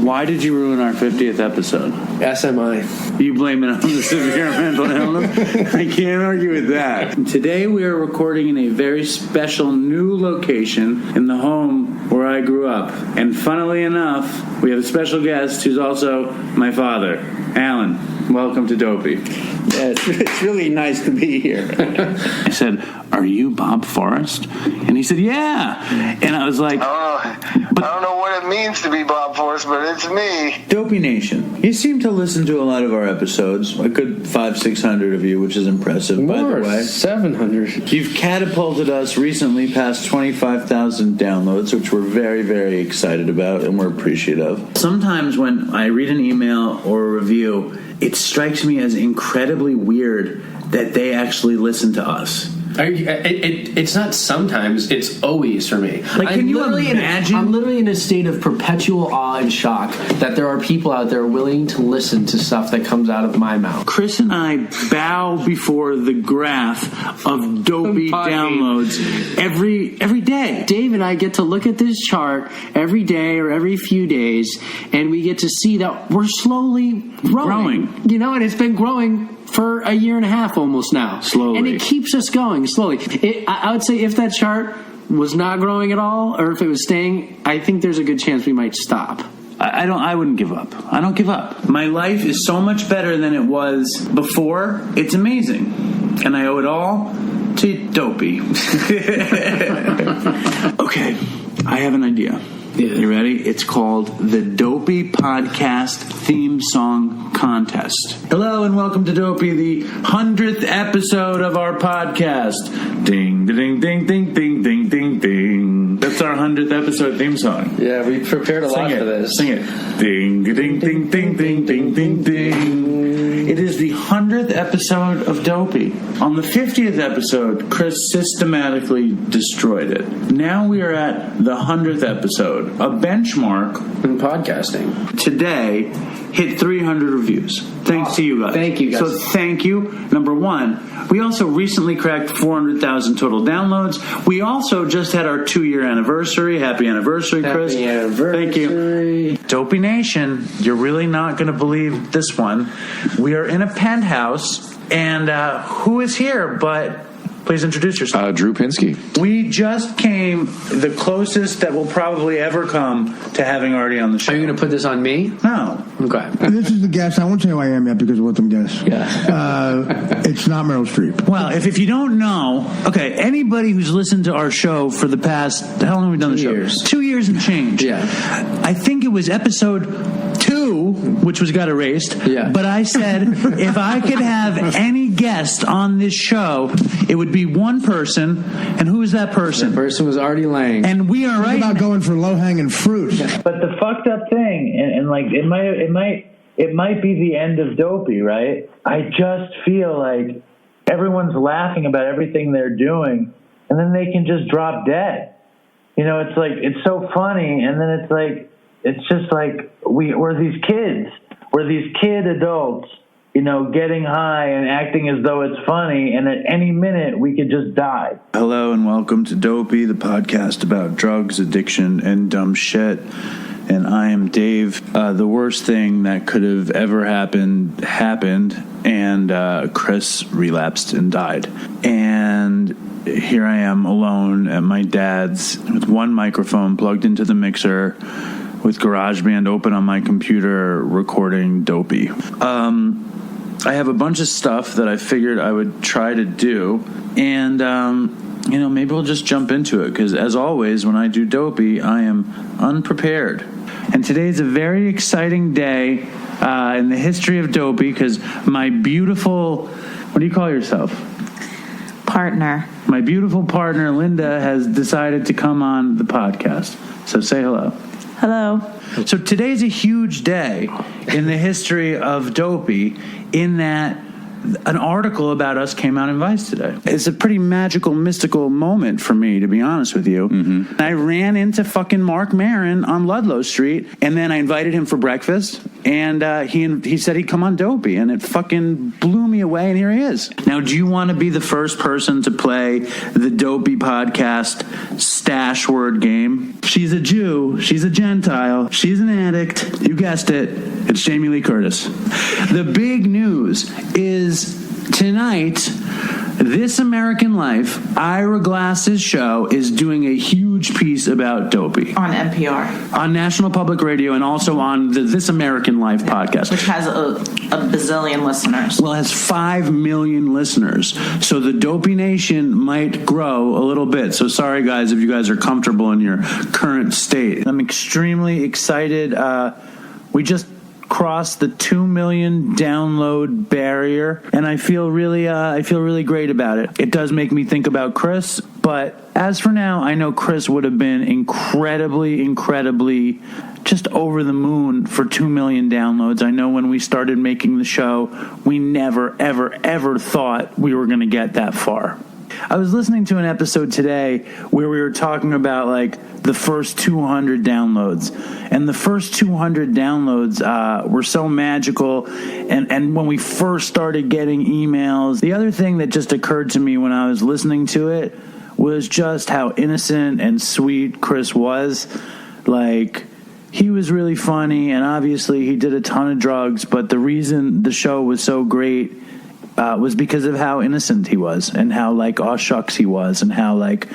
why did you ruin our 50th episode? SMI. You blame it on the severe mental illness? I can't argue with that. Today we are recording in a very special new location in the home where I grew up. And funnily enough, we have a special guest who's also my father, Alan. Welcome to Dopey. Yeah, it's really nice to be here. I said, are you Bob Forrest? And he said, yeah. And I was like, I don't know what it means to be Bob Forrest, but it's me. Dopey Nation, you seem to listen to a lot of our episodes. A good 500-600 of you, which is impressive, by the way. 700. You've catapulted us recently past 25,000 downloads, which we're very, very excited about and we're appreciative. Sometimes when I read an email or a review, it strikes me as incredibly weird that they actually listen to us. It's not sometimes, it's always for me. Like, can you imagine? I'm literally in a state of perpetual awe and shock that there are people out there willing to listen to stuff that comes out of my mouth. Chris and I bow before the graph of Dopey downloads every day. Dave and I get to look at this chart every day or every few days, and we get to see that we're slowly growing. You know, and it's been growing for a year and a half almost now. Slowly. And it keeps us going slowly. I would say if that chart was not growing at all, or if it was staying, I think there's a good chance we might stop. I wouldn't give up. I don't give up. My life is so much better than it was before. It's amazing. And I owe it all to Dopey. Okay, I have an idea. Yeah. You ready? It's called the Dopey Podcast Theme Song Contest. Hello and welcome to Dopey, the 100th episode of our podcast. Ding, ding, ding, ding, ding, ding, ding, ding. That's our 100th episode theme song. Yeah, we prepared a lot for this. Sing it. Ding, ding, ding, ding, ding, ding, ding, ding. It is the 100th episode of Dopey. On the 50th episode, Chris systematically destroyed it. Now we are at the 100th episode, a benchmark in podcasting. Today, hit 300 reviews. Thanks to you guys. Thank you guys. So thank you. Number one, we also recently cracked 400,000 total downloads. We also just had our 2-year anniversary. Happy anniversary, Chris. Happy anniversary. Thank you. Dopey Nation, you're really not going to believe this one. We are in a penthouse, and who is here but... Please introduce yourself. Drew Pinsky. We just came the closest that we'll probably ever come to having already on the show. Are you going to put this on me? No. Okay. This is the guest. I won't tell you who I am yet because we'll let them guess. Yeah. It's not Meryl Streep. Well, if you don't know, okay, anybody who's listened to our show for the past, how long have we done the show? 2 years. 2 years and change. Yeah. I think it was episode 2, which got erased. Yeah. But I said if I could have any guest on this show, it would be one person. And who is that person? The person was Artie Lang. And we are right about going for low-hanging fruit. But the fucked up thing, and like it might be the end of Dopey, right? I just feel like everyone's laughing about everything they're doing, and then they can just drop dead. You know, it's like it's so funny, and then it's just like we're these kids, we're these kid adults, you know, getting high and acting as though it's funny, and at any minute we could just die. Hello and welcome to Dopey, the podcast about drugs, addiction, and dumb shit. And I am Dave. The worst thing that could have ever happened, and Chris relapsed and died. And here I am alone at my dad's with one microphone plugged into the mixer, with GarageBand open on my computer, recording Dopey. I have a bunch of stuff that I figured I would try to do, and maybe we'll just jump into it, because as always, when I do Dopey, I am unprepared. And today's a very exciting day in the history of Dopey, because my beautiful, what do you call yourself? Partner. My beautiful partner, Linda, has decided to come on the podcast. So say hello. Hello. So today's a huge day in the history of Dopey, in that an article about us came out in Vice today. It's a pretty magical, mystical moment for me, to be honest with you. Mm-hmm. I ran into fucking Marc Maron on Ludlow Street, and then I invited him for breakfast, and he said he'd come on Dopey, and it fucking blew me away, and here he is. Now, do you want to be the first person to play the Dopey podcast stash word game? She's a Jew, she's a Gentile, she's an addict. You guessed it. It's Jamie Lee Curtis. The big news is tonight, This American Life, Ira Glass's show, is doing a huge piece about Dopey. On NPR. On National Public Radio, and also on the This American Life podcast. Which has a bazillion listeners. Well, it has 5 million listeners. So the Dopey Nation might grow a little bit. So sorry, guys, if you guys are comfortable in your current state. I'm extremely excited. We just crossed the 2 million download barrier, and I feel really great about it. It does make me think about Chris, but as for now, I know Chris would have been incredibly just over the moon for 2 million downloads. I know when we started making the show, we never, ever thought we were going to get that far. I was listening to an episode today where we were talking about like the first 200 downloads, and the first 200 downloads were so magical. And when we first started getting emails, the other thing that just occurred to me when I was listening to it was just how innocent and sweet Chris was. Like, he was really funny, and obviously he did a ton of drugs, but the reason the show was so great was because of how innocent he was, and how like aw shucks he was, and how like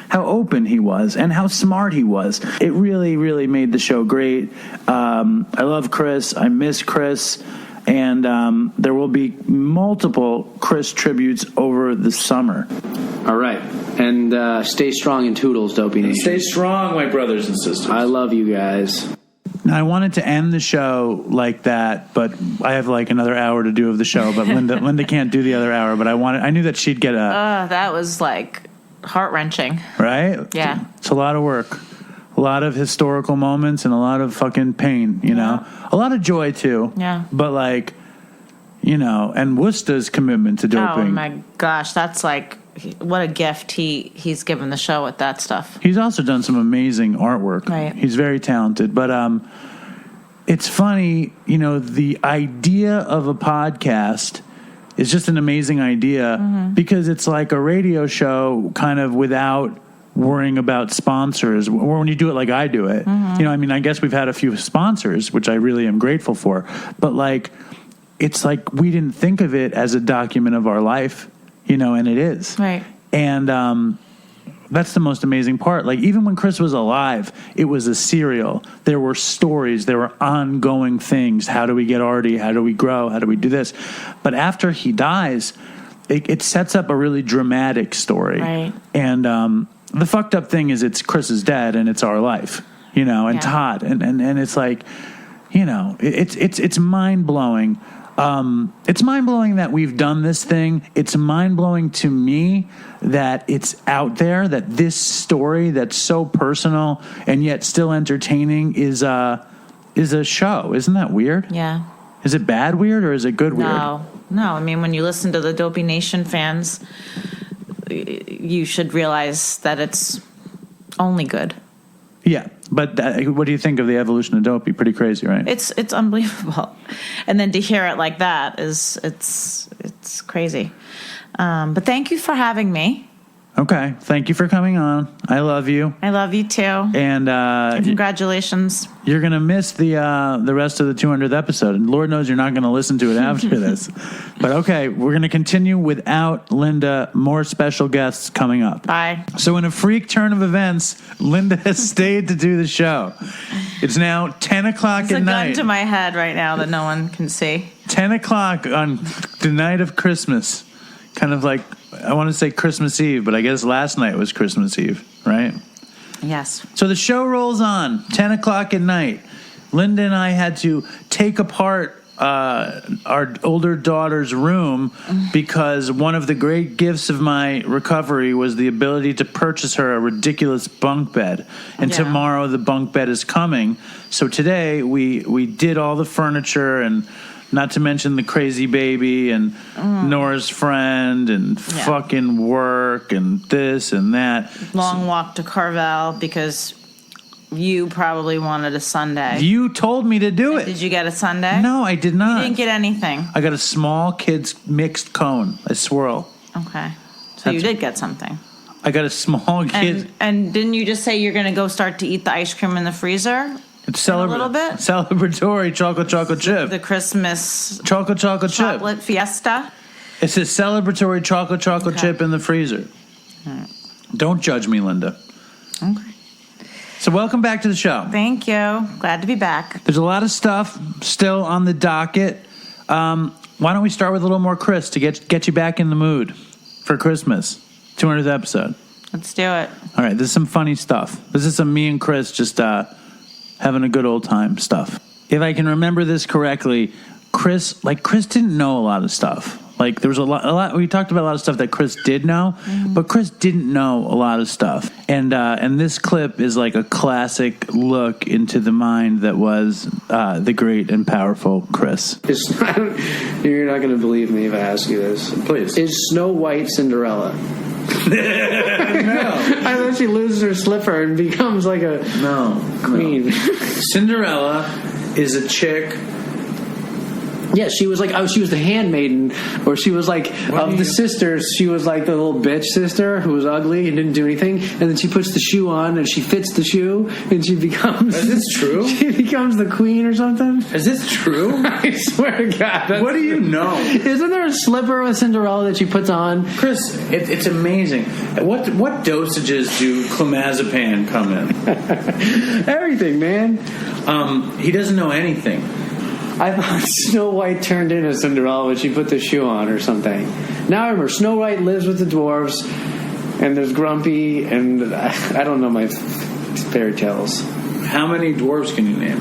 how open he was and how smart he was. It really, really made the show great. I love Chris. I miss Chris. And there will be multiple Chris tributes over the summer. All right. And stay strong in Toodles, Dopey Nation. Stay strong, my brothers and sisters. I love you guys. Now, I wanted to end the show like that, but I have like another hour to do of the show. But Linda can't do the other hour. But I knew that she'd get a. That was like heart-wrenching. Right? Yeah. It's a lot of work. A lot of historical moments and a lot of fucking pain, you know? A lot of joy, too. Yeah. But, like, you know, and Worcester's commitment to doping. Oh, my gosh. That's like, what a gift he's given the show with that stuff. He's also done some amazing artwork. Right. He's very talented. But it's funny, you know, the idea of a podcast is just an amazing idea because it's like a radio show kind of without worrying about sponsors, or when you do it like I do it. You know, I mean, I guess we've had a few sponsors, which I really am grateful for, but like, it's like we didn't think of it as a document of our life, you know, and it is. Right. And that's the most amazing part. Like, even when Chris was alive, it was a serial. There were stories. There were ongoing things. How do we get Artie? How do we grow? How do we do this? But after he dies, it sets up a really dramatic story. Right. And the fucked up thing is it's Chris is dead and it's our life, you know, and Todd. And it's like, you know, it's mind-blowing. It's mind-blowing that we've done this thing. It's mind-blowing to me that it's out there, that this story that's so personal and yet still entertaining is a show. Isn't that weird? Yeah. Is it bad weird or is it good weird? No. I mean, when you listen to the Dopey Nation fans, you should realize that it's only good. Yeah, but what do you think of the evolution of Dopey? Pretty crazy, right? It's unbelievable, and then to hear it like that is it's crazy. But thank you for having me. Okay, thank you for coming on. I love you. I love you too. And congratulations. You're gonna miss the rest of the 200th episode, and Lord knows you're not gonna listen to it after this. But okay, we're gonna continue without Linda. More special guests coming up. Bye. So in a freak turn of events, Linda has stayed to do the show. It's now 10 o'clock at night. It's a gun to my head right now that no one can see. 10 o'clock on the night of Christmas. Kind of like, I want to say Christmas Eve, but I guess last night was Christmas Eve, right? Yes. So the show rolls on, 10 o'clock at night. Linda and I had to take apart our older daughter's room because one of the great gifts of my recovery was the ability to purchase her a ridiculous bunk bed. And tomorrow the bunk bed is coming. So today we did all the furniture, and not to mention the crazy baby and Nora's friend and fucking work and this and that. Long walk to Carvel because you probably wanted a sundae. You told me to do it. Did you get a sundae? No, I did not. You didn't get anything. I got a small kid's mixed cone, a swirl. Okay. So you did get something. I got a small kid. And didn't you just say you're going to go start to eat the ice cream in the freezer? It's a little bit? Celebratory chocolate chip. The Christmas chocolate chip. Chocolate fiesta. It's a celebratory chocolate chip in the freezer. Right. Don't judge me, Linda. Okay. So welcome back to the show. Thank you. Glad to be back. There's a lot of stuff still on the docket. Why don't we start with a little more Chris to get you back in the mood for Christmas, 200th episode. Let's do it. All right, this is some funny stuff. This is some me and Chris just having a good old time stuff. If I can remember this correctly, Chris didn't know a lot of stuff. Like, there was a lot. We talked about a lot of stuff that Chris did know, but Chris didn't know a lot of stuff. And this clip is like a classic look into the mind that was the great and powerful Chris. You're not going to believe me if I ask you this. Please. Is Snow White Cinderella? No. I thought she loses her slipper and becomes like a queen. Cinderella is a chick Yeah, she was like, she was the handmaiden, or she was like, of the sisters, she was like the little bitch sister who was ugly and didn't do anything, and then she puts the shoe on, and she fits the shoe, and she becomes... Is this true? She becomes the queen or something. Is this true? I swear to God. What do you know? Isn't there a slipper with Cinderella that she puts on? Chris, it's amazing. What dosages do clonazepam come in? Everything, man. He doesn't know anything. I thought Snow White turned into Cinderella when she put the shoe on or something. Now I remember Snow White lives with the dwarves, and there's Grumpy, and I don't know my fairy tales. How many dwarves can you name?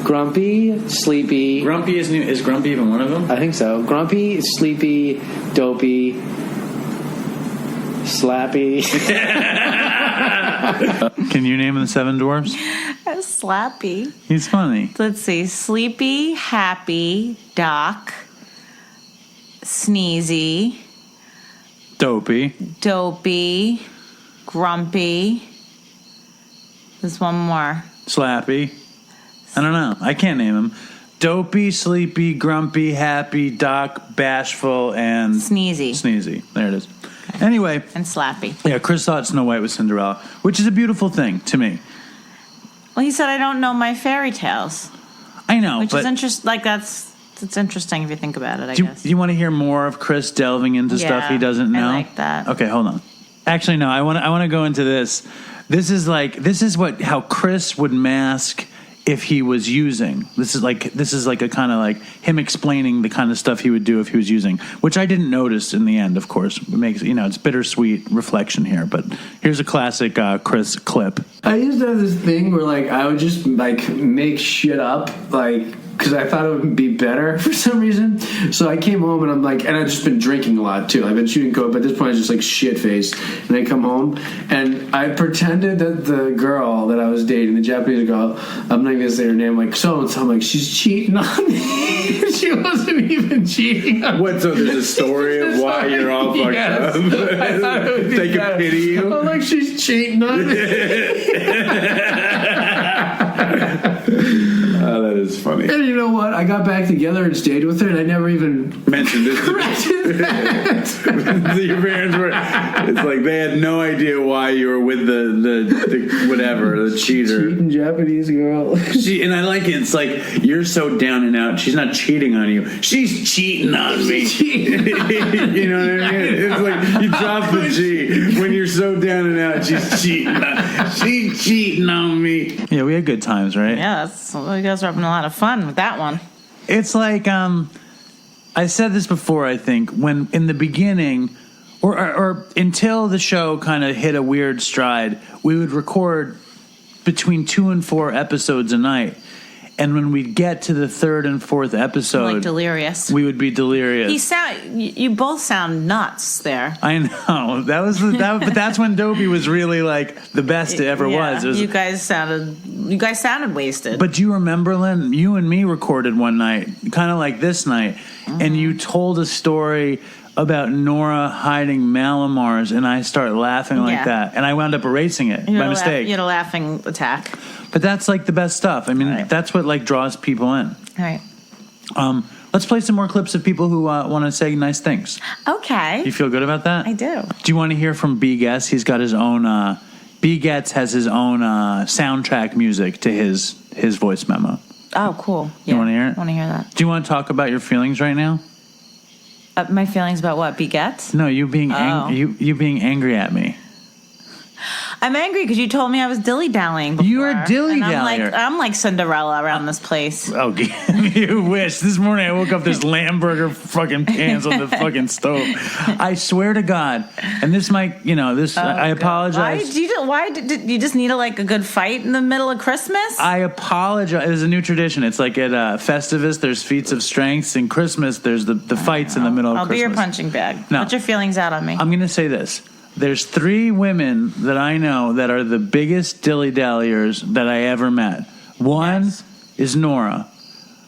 Grumpy, Sleepy. Grumpy is Grumpy even one of them? I think so. Grumpy, Sleepy, Dopey, Slappy. Can you name the 7 dwarves? Slappy. He's funny. Let's see. Sleepy, Happy, Doc, Sneezy, Dopey, Grumpy. There's one more. Slappy. I don't know. I can't name him. Dopey, Sleepy, Grumpy, Happy, Doc, Bashful, and... Sneezy. There it is. Anyway. And Slappy. Yeah, Chris thought Snow White was Cinderella, which is a beautiful thing to me. Well, he said, I don't know my fairy tales. I know, Which but... is interesting. Like, it's interesting if you think about it, I guess. Do you want to hear more of Chris delving into stuff he doesn't know? I like that. Okay, hold on. Actually, no, I want to go into this. This is how Chris would mask if he was using. This is like a kind of like him explaining the kind of stuff he would do if he was using, which I didn't notice in the end, of course. It makes, it's bittersweet reflection here, but here's a classic Chris clip. I used to have this thing where like I would just like make shit up because I thought it would be better for some reason. So I came home and I'm like, and I've just been drinking a lot too. I've been shooting coke, but at this point I was just like shit faced. And I come home and I pretended that the girl that I was dating, the Japanese girl, I'm not gonna say her name, like so and so. I'm like, she's cheating on me. She wasn't even cheating on me. What? So there's a story of why you're all fucked up. I thought it would be They can pity you. I'm like, she's cheating on me. Oh, that is funny. And you know what? I got back together and stayed with her, and I never even mentioned it. Your parents were. It's like they had no idea why you were with the whatever, the cheater, cheating Japanese girl. And I like it. It's like you're so down and out. She's not cheating on you. She's cheating on me. You know what I mean? It's like you drop the G when you're so down and out. She's cheating on me. Yeah, we had good times, right? Yeah, you guys are having a lot of fun with that one. It's like I said this before. I think when in the beginning, or until the show kind of hit a weird stride, we would record between 2 and 4 episodes a night. And when we'd get to the 3rd and 4th episode, like delirious, we would be delirious. You both sound nuts there. I know but that's when Dopey was really like the best it ever was. You guys sounded wasted. But do you remember, Lynn? You and me recorded one night, kind of like this night, and you told a story about Nora hiding Malamars, and I started laughing like that, and I wound up erasing it by mistake. You had a laughing attack. But that's like the best stuff. I mean, that's what like draws people in. All right. Let's play some more clips of people who want to say nice things. Okay. You feel good about that? I do. Do you want to hear from B. Getz? He's got his own. B. Getz has his own soundtrack music to his voice memo. Oh, cool. You want to hear it? I want to hear that. Do you want to talk about your feelings right now? My feelings about what? B. Getz? No, you being you being angry at me. I'm angry because you told me I was dilly-dallying before. You are dilly-dallier. I'm like Cinderella around this place. Oh, you wish. This morning I woke up, there's lamb burger fucking pans on the fucking stove. I swear to God. And this might, I apologize. Why did you just need a good fight in the middle of Christmas? I apologize. There's a new tradition. It's like at Festivus, there's feats of strengths. In Christmas, there's the fights in the middle of Christmas. I'll be your punching bag. No. Put your feelings out on me. I'm going to say this. There's 3 women that I know that are the biggest dilly-dalliers that I ever met. One is Nora.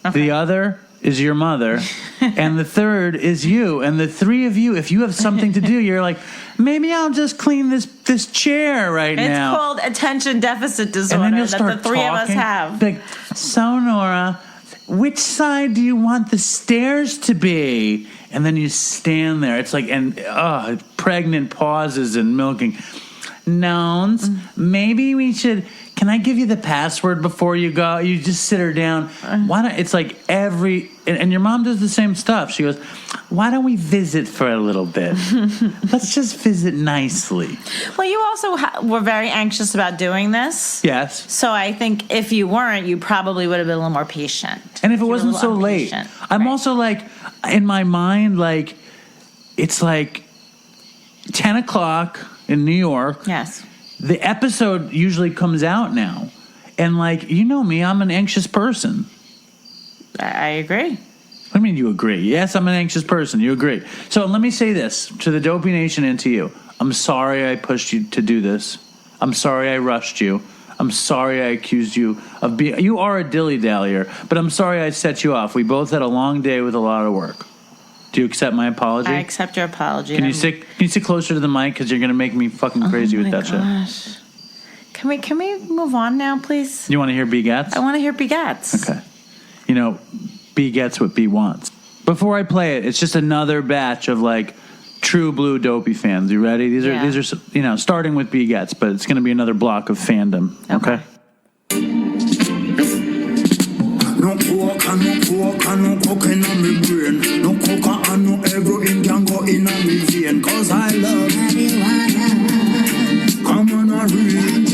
Okay. The other is your mother. And the third is you. And the 3 of you, if you have something to do, you're like, maybe I'll just clean this chair now. It's called attention deficit disorder and then you'll that start the 3 of us talking. have. Like, so Nora, which side do you want the stairs to be? And then you stand there. It's like, pregnant pauses and milking. Nones, maybe we should... Can I give you the password before you go? You just sit her down. Why don't... It's like and your mom does the same stuff. She goes, why don't we visit for a little bit? Let's just visit nicely. Well, you also were very anxious about doing this. Yes. So I think if you weren't, you probably would have been a little more patient. And if it wasn't so late. I'm also like, in my mind, like, it's like 10 o'clock in New York. Yes. The episode usually comes out now. And, like, you know me, I'm an anxious person. I agree. What do you mean you agree? Yes, I'm an anxious person. You agree. So let me say this to the Dopey Nation and to you. I'm sorry I pushed you to do this. I'm sorry I rushed you. I'm sorry I accused you of being... You are a dilly-dallyer, but I'm sorry I set you off. We both had a long day with a lot of work. Do you accept my apology? I accept your apology. Can you sit closer to the mic because you're going to make me fucking crazy with that shit. Can we move on now, please? You want to hear B gets? I want to hear B gets. Okay. You know, B gets what B wants. Before I play it, it's just another batch of like true blue Dopey fans. You ready? These are starting with B gets, but it's going to be another block of fandom. Okay. No pork and no cooking on me brain. No coca and no everything can go in on me vein. Cause I love marijuana. Come on, I read.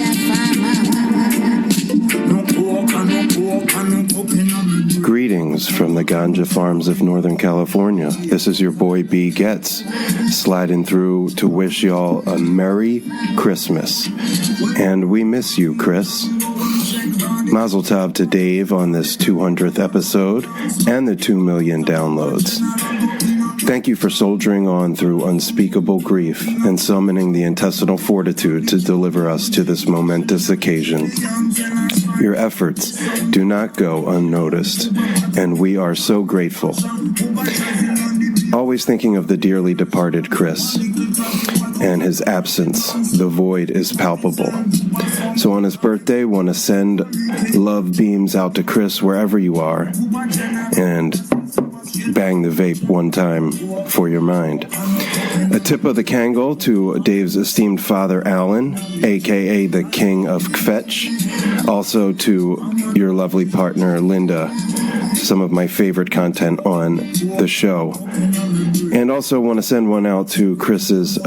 No pork and no cooking on me brain. Greetings from the ganja farms of Northern California. This is your boy B Gets, sliding through to wish y'all a Merry Christmas. And we miss you, Chris. Mazel tov to Dave on this 200th episode and the 2 million downloads. Thank you for soldiering on through unspeakable grief and summoning the intestinal fortitude to deliver us to this momentous occasion. Your efforts do not go unnoticed, and we are so grateful. Always thinking of the dearly departed Chris and his absence. The void is palpable. So on his birthday, want to send love beams out to Chris wherever you are, and bang the vape one time for your mind. A tip of the Kangol to Dave's esteemed father, Alan, a.k.a. the King of Kvetch. Also to your lovely partner, Linda. Some of my favorite content on the show. And also want to send one out to Chris's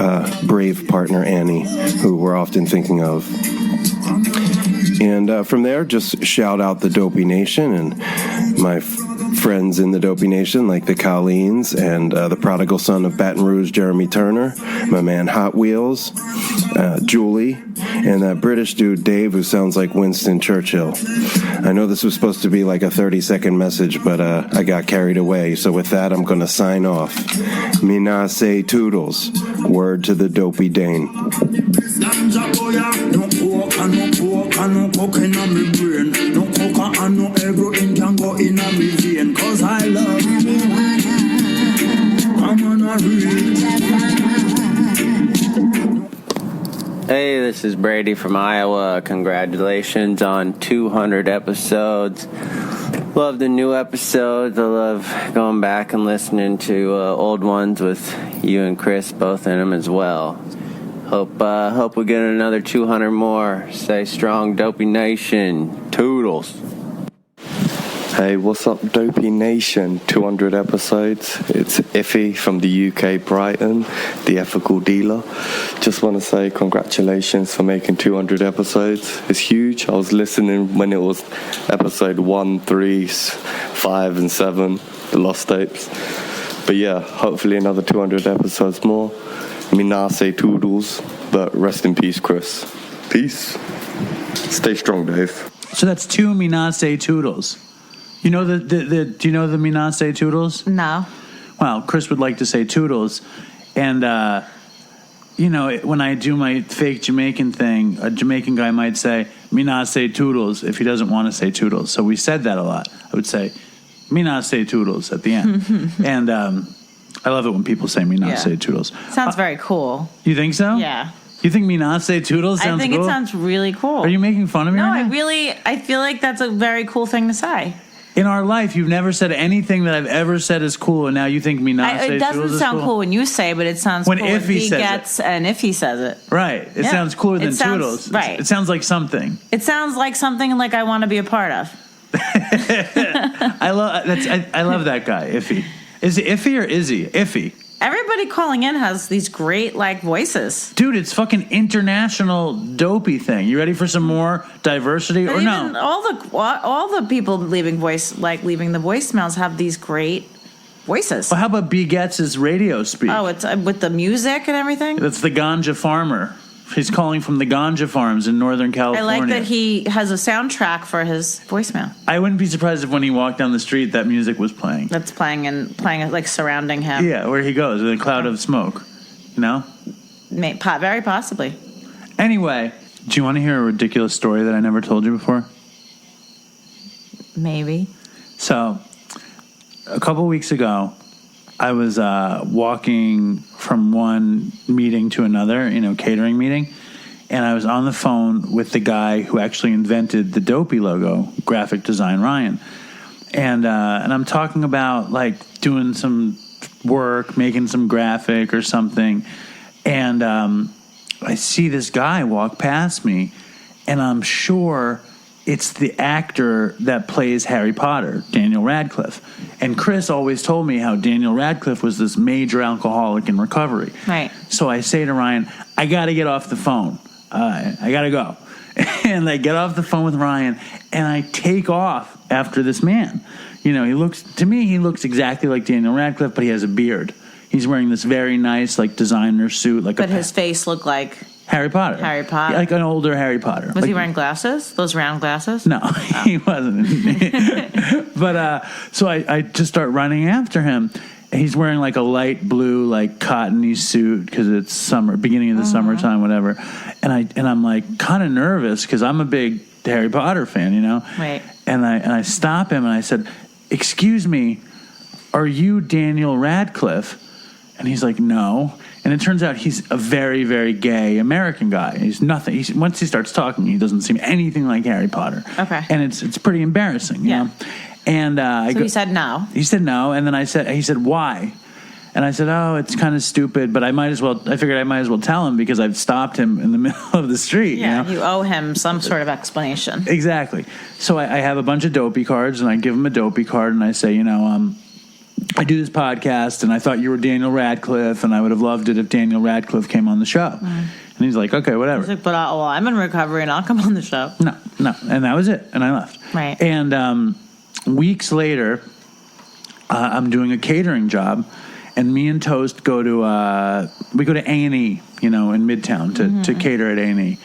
brave partner, Annie, who we're often thinking of. And from there, just shout out the Dopey Nation and my friends in the Dopey Nation, like the Colleens and the prodigal son of Baton Rouge, Jeremy Turner, my man Hot Wheels, Julie, and that British dude Dave, who sounds like Winston Churchill. I know this was supposed to be like a 30-second message, but I got carried away. So with that, I'm going to sign off. Mina say toodles. Word to the Dopey Dane. No pork and no cooking on me brain. No coca and no everything can go in on me vein. Cause I love marijuana. I'm on a read. Hey, this is Brady from Iowa. Congratulations on 200 episodes. Love the new episodes. I love going back and listening to old ones with you and Chris both in them as well. Hope we get another 200 more. Stay strong, Dopey Nation. Toodles. Hey, what's up, Dopey Nation? 200 episodes. It's Iffy from the UK, Brighton, the ethical dealer. Just want to say congratulations for making 200 episodes. It's huge. I was listening when it was episode 1, 3, 5, and 7, the lost tapes. But yeah, hopefully another 200 episodes more. Minase toodles, but rest in peace, Chris. Peace. Stay strong, Dave. So that's 2 Minase toodles. You know do you know the Minase toodles? No. Well, Chris would like to say toodles, and when I do my fake Jamaican thing, a Jamaican guy might say Minase toodles if he doesn't want to say toodles. So we said that a lot. I would say Minase toodles at the end, and I love it when people say Minase toodles. Sounds very cool. You think so? Yeah. You think Minase toodles sounds cool? I think it sounds really cool. Are you making fun of me? No, right now? I feel like that's a very cool thing to say. In our life, you've never said anything that I've ever said is cool, and now you think me not say it doesn't Toodles is sound cool when you say, but it sounds When cool Iffy when he says gets and if he says it. Right. It Yeah. sounds cooler than It sounds- Toodles. right. It sounds like something. It sounds like something like I want to be a part of. I love that guy, Iffy. Is it Iffy or Izzy? Iffy. Everybody calling in has these great voices. Dude, it's fucking international dopey thing. You ready for some more diversity But or even no? all the people leaving the voicemails have these great voices. Well, how about B. Getz's radio speak? Oh, it's with the music and everything. That's the ganja farmer. He's calling from the ganja farms in Northern I California. like that he has a soundtrack for his voicemail. I wouldn't be surprised if when he walked down the street that music was playing. That's playing like surrounding him. Yeah, where he goes in a cloud of smoke. You know? Very possibly. Anyway, do you want to hear a ridiculous story that I never told you before? Maybe. So, a couple weeks ago, I was walking from one meeting to another, catering meeting, and I was on the phone with the guy who actually invented the Dopey logo, graphic design Ryan, and I'm talking about doing some work, making some graphic or something, and I see this guy walk past me, and I'm sure it's the actor that plays Harry Potter, Daniel Radcliffe. And Chris always told me how Daniel Radcliffe was this major alcoholic in recovery. Right. So I say to Ryan, I got to get off the phone. I got to go. And I get off the phone with Ryan, and I take off after this man. He looks exactly like Daniel Radcliffe, but he has a beard. He's wearing this very nice, designer suit. But his face looked like Harry Potter. Harry Potter. Like an older Harry Potter. Was he wearing glasses? Those round glasses? No, he wasn't. But so I just start running after him. And he's wearing a light blue, cottony suit because it's summer, beginning of the summertime, whatever. And I'm kind of nervous because I'm a big Harry Potter fan, Right. And I stop him and I said, "Excuse me, are you Daniel Radcliffe?" And he's like, "No." And it turns out he's a very, very gay American guy. He's nothing. Once he starts talking, he doesn't seem anything like Harry Potter. Okay. And it's pretty embarrassing, you know? And he said no. He said no, and then he said, "Why?" And I said, "Oh, it's kind of stupid, but I figured I might as well tell him because I've stopped him in the middle of the street." Yeah, you know? you owe him some sort of explanation. Exactly. So I have a bunch of Dopey cards, and I give him a Dopey card, and I say, I do this podcast, and I thought you were Daniel Radcliffe, and I would have loved it if Daniel Radcliffe came on the show. And he's like, "Okay, whatever." He's like, "But I'm in recovery, and I'll come on the show." No. And that was it, and I left. Right. And weeks later, I'm doing a catering job, and me and Toast go to A&E, in Midtown to cater at A&E.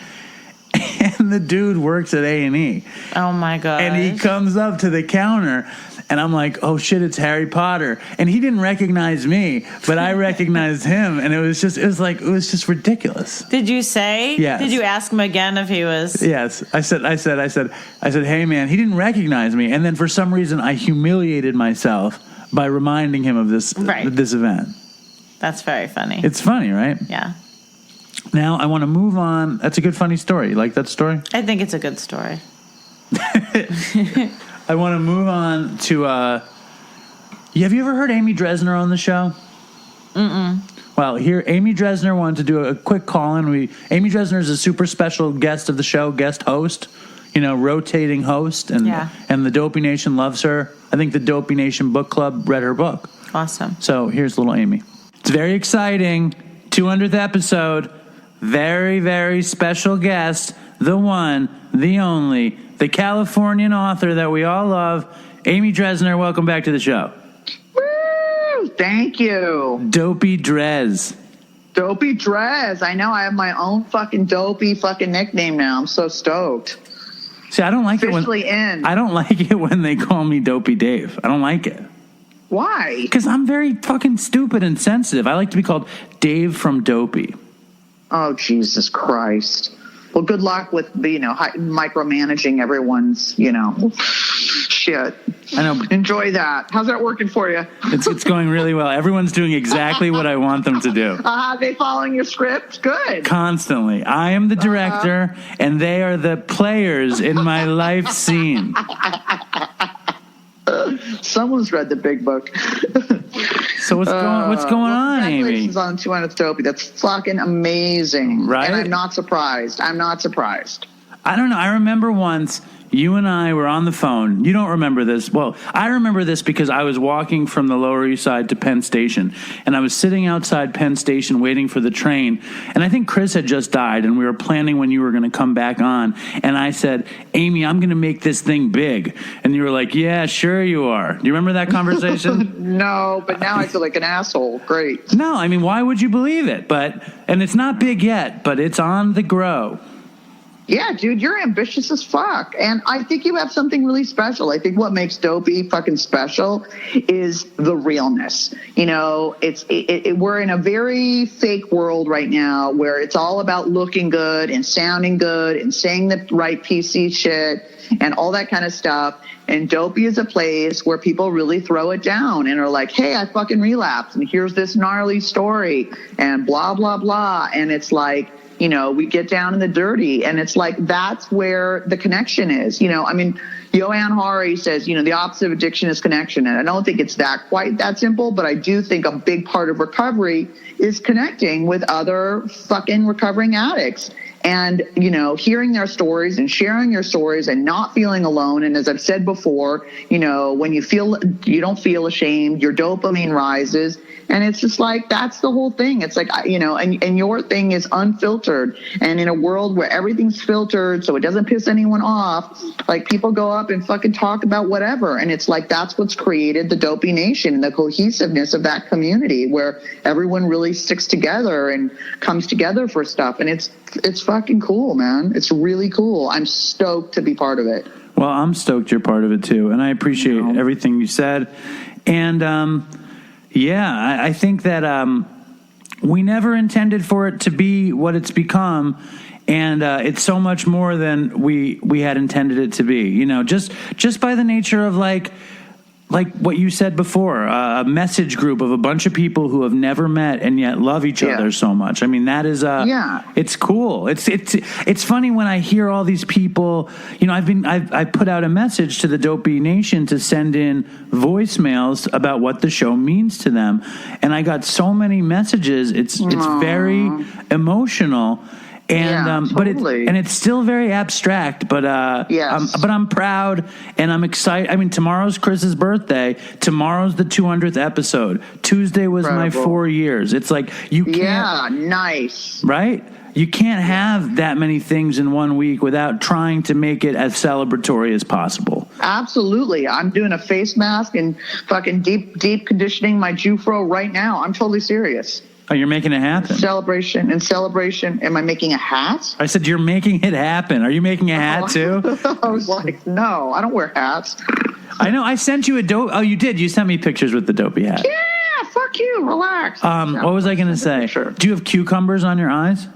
And the dude works at A&E. Oh my god! And he comes up to the counter, and I'm like, "Oh shit, it's Harry Potter!" And he didn't recognize me, but I recognized him, and it was just ridiculous. Did you say? Yes. Did you ask him again if he was? Yes, I said, "Hey man," he didn't recognize me, and then for some reason I humiliated myself by reminding him of this event. That's very funny. It's funny, right? Yeah. Now I want to move on. That's a good funny story. You like that story? I think it's a good story. I want to move on to. Have you ever heard Amy Dresner on the show? Mm-mm. Well, here Amy Dresner wanted to do a quick call-in. Amy Dresner is a super special guest of the show, guest host, rotating host, and the Dopey Nation loves her. I think the Dopey Nation book club read her book. Awesome. So here's little Amy. It's very exciting. 200th episode. Very, very special guest. The one, the only, the Californian author that we all love, Amy Dresner. Welcome back to the show. Woo! Thank you. Dopey Drez. Dopey Drez. I know I have my own fucking dopey fucking nickname now. I'm so stoked. See, I don't like Officially I don't like it when they call me Dopey Dave. I don't like it. Why? Because I'm very fucking stupid and sensitive. I like to be called Dave from Dopey. Oh, Jesus Christ. Well, good luck with, micromanaging everyone's, shit. I know. Enjoy that. How's that working for you? It's going really well. Everyone's doing exactly what I want them to do. They following your script? Good. Constantly. I am the director, and they are the players in my life scene. Someone's read the big book. So what's going on, Amy? Congratulations on 200th Dopey. That's fucking amazing. Right? And I'm not surprised. I don't know. I remember once you and I were on the phone. You don't remember this. Well, I remember this because I was walking from the Lower East Side to Penn Station, and I was sitting outside Penn Station waiting for the train, and I think Chris had just died, and we were planning when you were going to come back on, and I said, Amy, I'm going to make this thing big. And you were like, yeah, sure you are. Do you remember that conversation? No, but now I feel like an asshole. Great. No, I mean, why would you believe it? And it's not big yet, but it's on the grow. Yeah, dude, you're ambitious as fuck. And I think you have something really special. I think what makes Dopey fucking special is the realness. You know, we're in a very fake world right now where it's all about looking good and sounding good and saying the right PC shit and all that kind of stuff. And Dopey is a place where people really throw it down and are like, hey, I fucking relapsed and here's this gnarly story and blah, blah, blah. And it's like, you know, we get down in the dirty, and it's like that's where the connection is. You know, I mean, Johann Hari says, you know, the opposite of addiction is connection. And I don't think it's quite that simple, but I do think a big part of recovery is connecting with other fucking recovering addicts. And, you know, hearing their stories and sharing your stories and not feeling alone. And as I've said before, you know, when you don't feel ashamed, your dopamine rises. And it's just like, that's the whole thing. It's like, you know, and your thing is unfiltered. And in a world where everything's filtered so it doesn't piss anyone off, like people go up and fucking talk about whatever. And it's like, that's what's created the Dopey Nation and the cohesiveness of that community where everyone really sticks together and comes together for stuff. And it's fucking cool, man. It's really cool. I'm stoked to be part of it. Well, I'm stoked you're part of it too. And I appreciate everything you said. And, yeah, I think that we never intended for it to be what it's become, and it's so much more than we had intended it to be. You know, just by the nature of like what you said before, a message group of a bunch of people who have never met and yet love each other so much. I mean, that is it's cool. It's funny when I hear all these people. You know, I put out a message to the Dopey Nation to send in voicemails about what the show means to them, and I got so many messages. It's very emotional. And totally. But it's still very abstract, but I'm proud and I'm excited. I mean, tomorrow's Chris's birthday. Tomorrow's the 200th episode. Tuesday was my 4 years. It's like you can't. Yeah, nice. Right? You can't have that many things in 1 week without trying to make it as celebratory as possible. Absolutely. I'm doing a face mask and fucking deep conditioning my Jufro right now. I'm totally serious. Oh, you're making it happen. Celebration. Am I making a hat? I said you're making it happen. Are you making a hat too? I was like, no, I don't wear hats. I know. I sent you a dope. Oh, you did. You sent me pictures with the Dopey hat. Yeah, fuck you. Relax. What was I going to say? Do you have cucumbers on your eyes?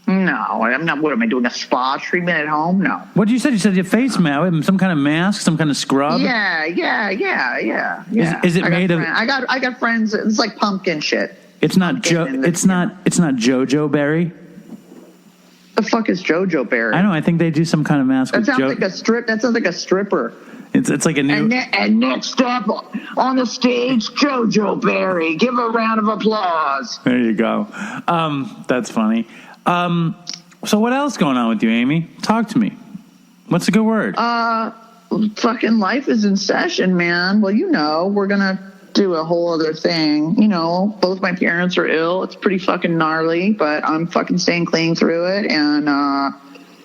No, I'm not. What am I doing? A spa treatment at home? No. What did you say? You said your face mask, some kind of mask, some kind of scrub. Yeah. Is it made of? I got friends. It's like pumpkin shit. It's not It's not Jojo Berry. The fuck is Jojo Berry? I know. I think they do some kind of mask. That sounds like a strip. That sounds like a stripper. It's like a new. And next up on the stage, Jojo Berry. Give a round of applause. There you go. That's funny. So what else going on with you, Amy? Talk to me. What's a good word? Fucking life is in session, man. Well, you know, we're gonna do a whole other thing. You know, both my parents are ill. It's pretty fucking gnarly, but I'm fucking staying clean through it. And,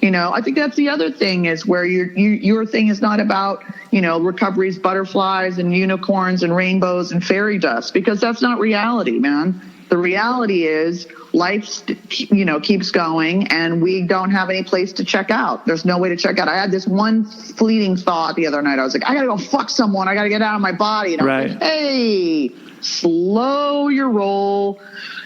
you know, I think that's the other thing is where your thing is not about, you know, recovery's butterflies and unicorns and rainbows and fairy dust, because that's not reality, man. The reality is life, you know, keeps going, and we don't have any place to check out. There's no way to check out. I had this one fleeting thought the other night. I was like, I got to go fuck someone. I got to get out of my body. And I was like, hey, slow your roll.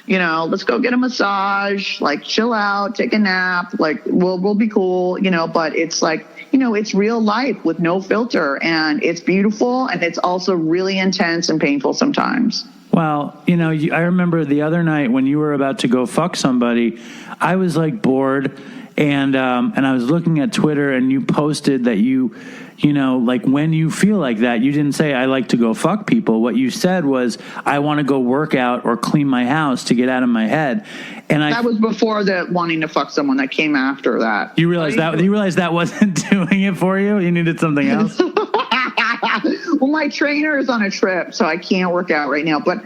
You know, let's go get a massage, like chill out, take a nap. Like we'll be cool, you know, but it's like, you know, it's real life with no filter, and it's beautiful, and it's also really intense and painful sometimes. Well, I remember the other night when you were about to go fuck somebody, I was like bored, and I was looking at Twitter, and you posted that like when you feel like that, you didn't say I like to go fuck people. What you said was I want to go work out or clean my house to get out of my head. And that was before the wanting to fuck someone. That came after that. You realized that wasn't doing it for you? You needed something else? Well, my trainer is on a trip, so I can't work out right now. But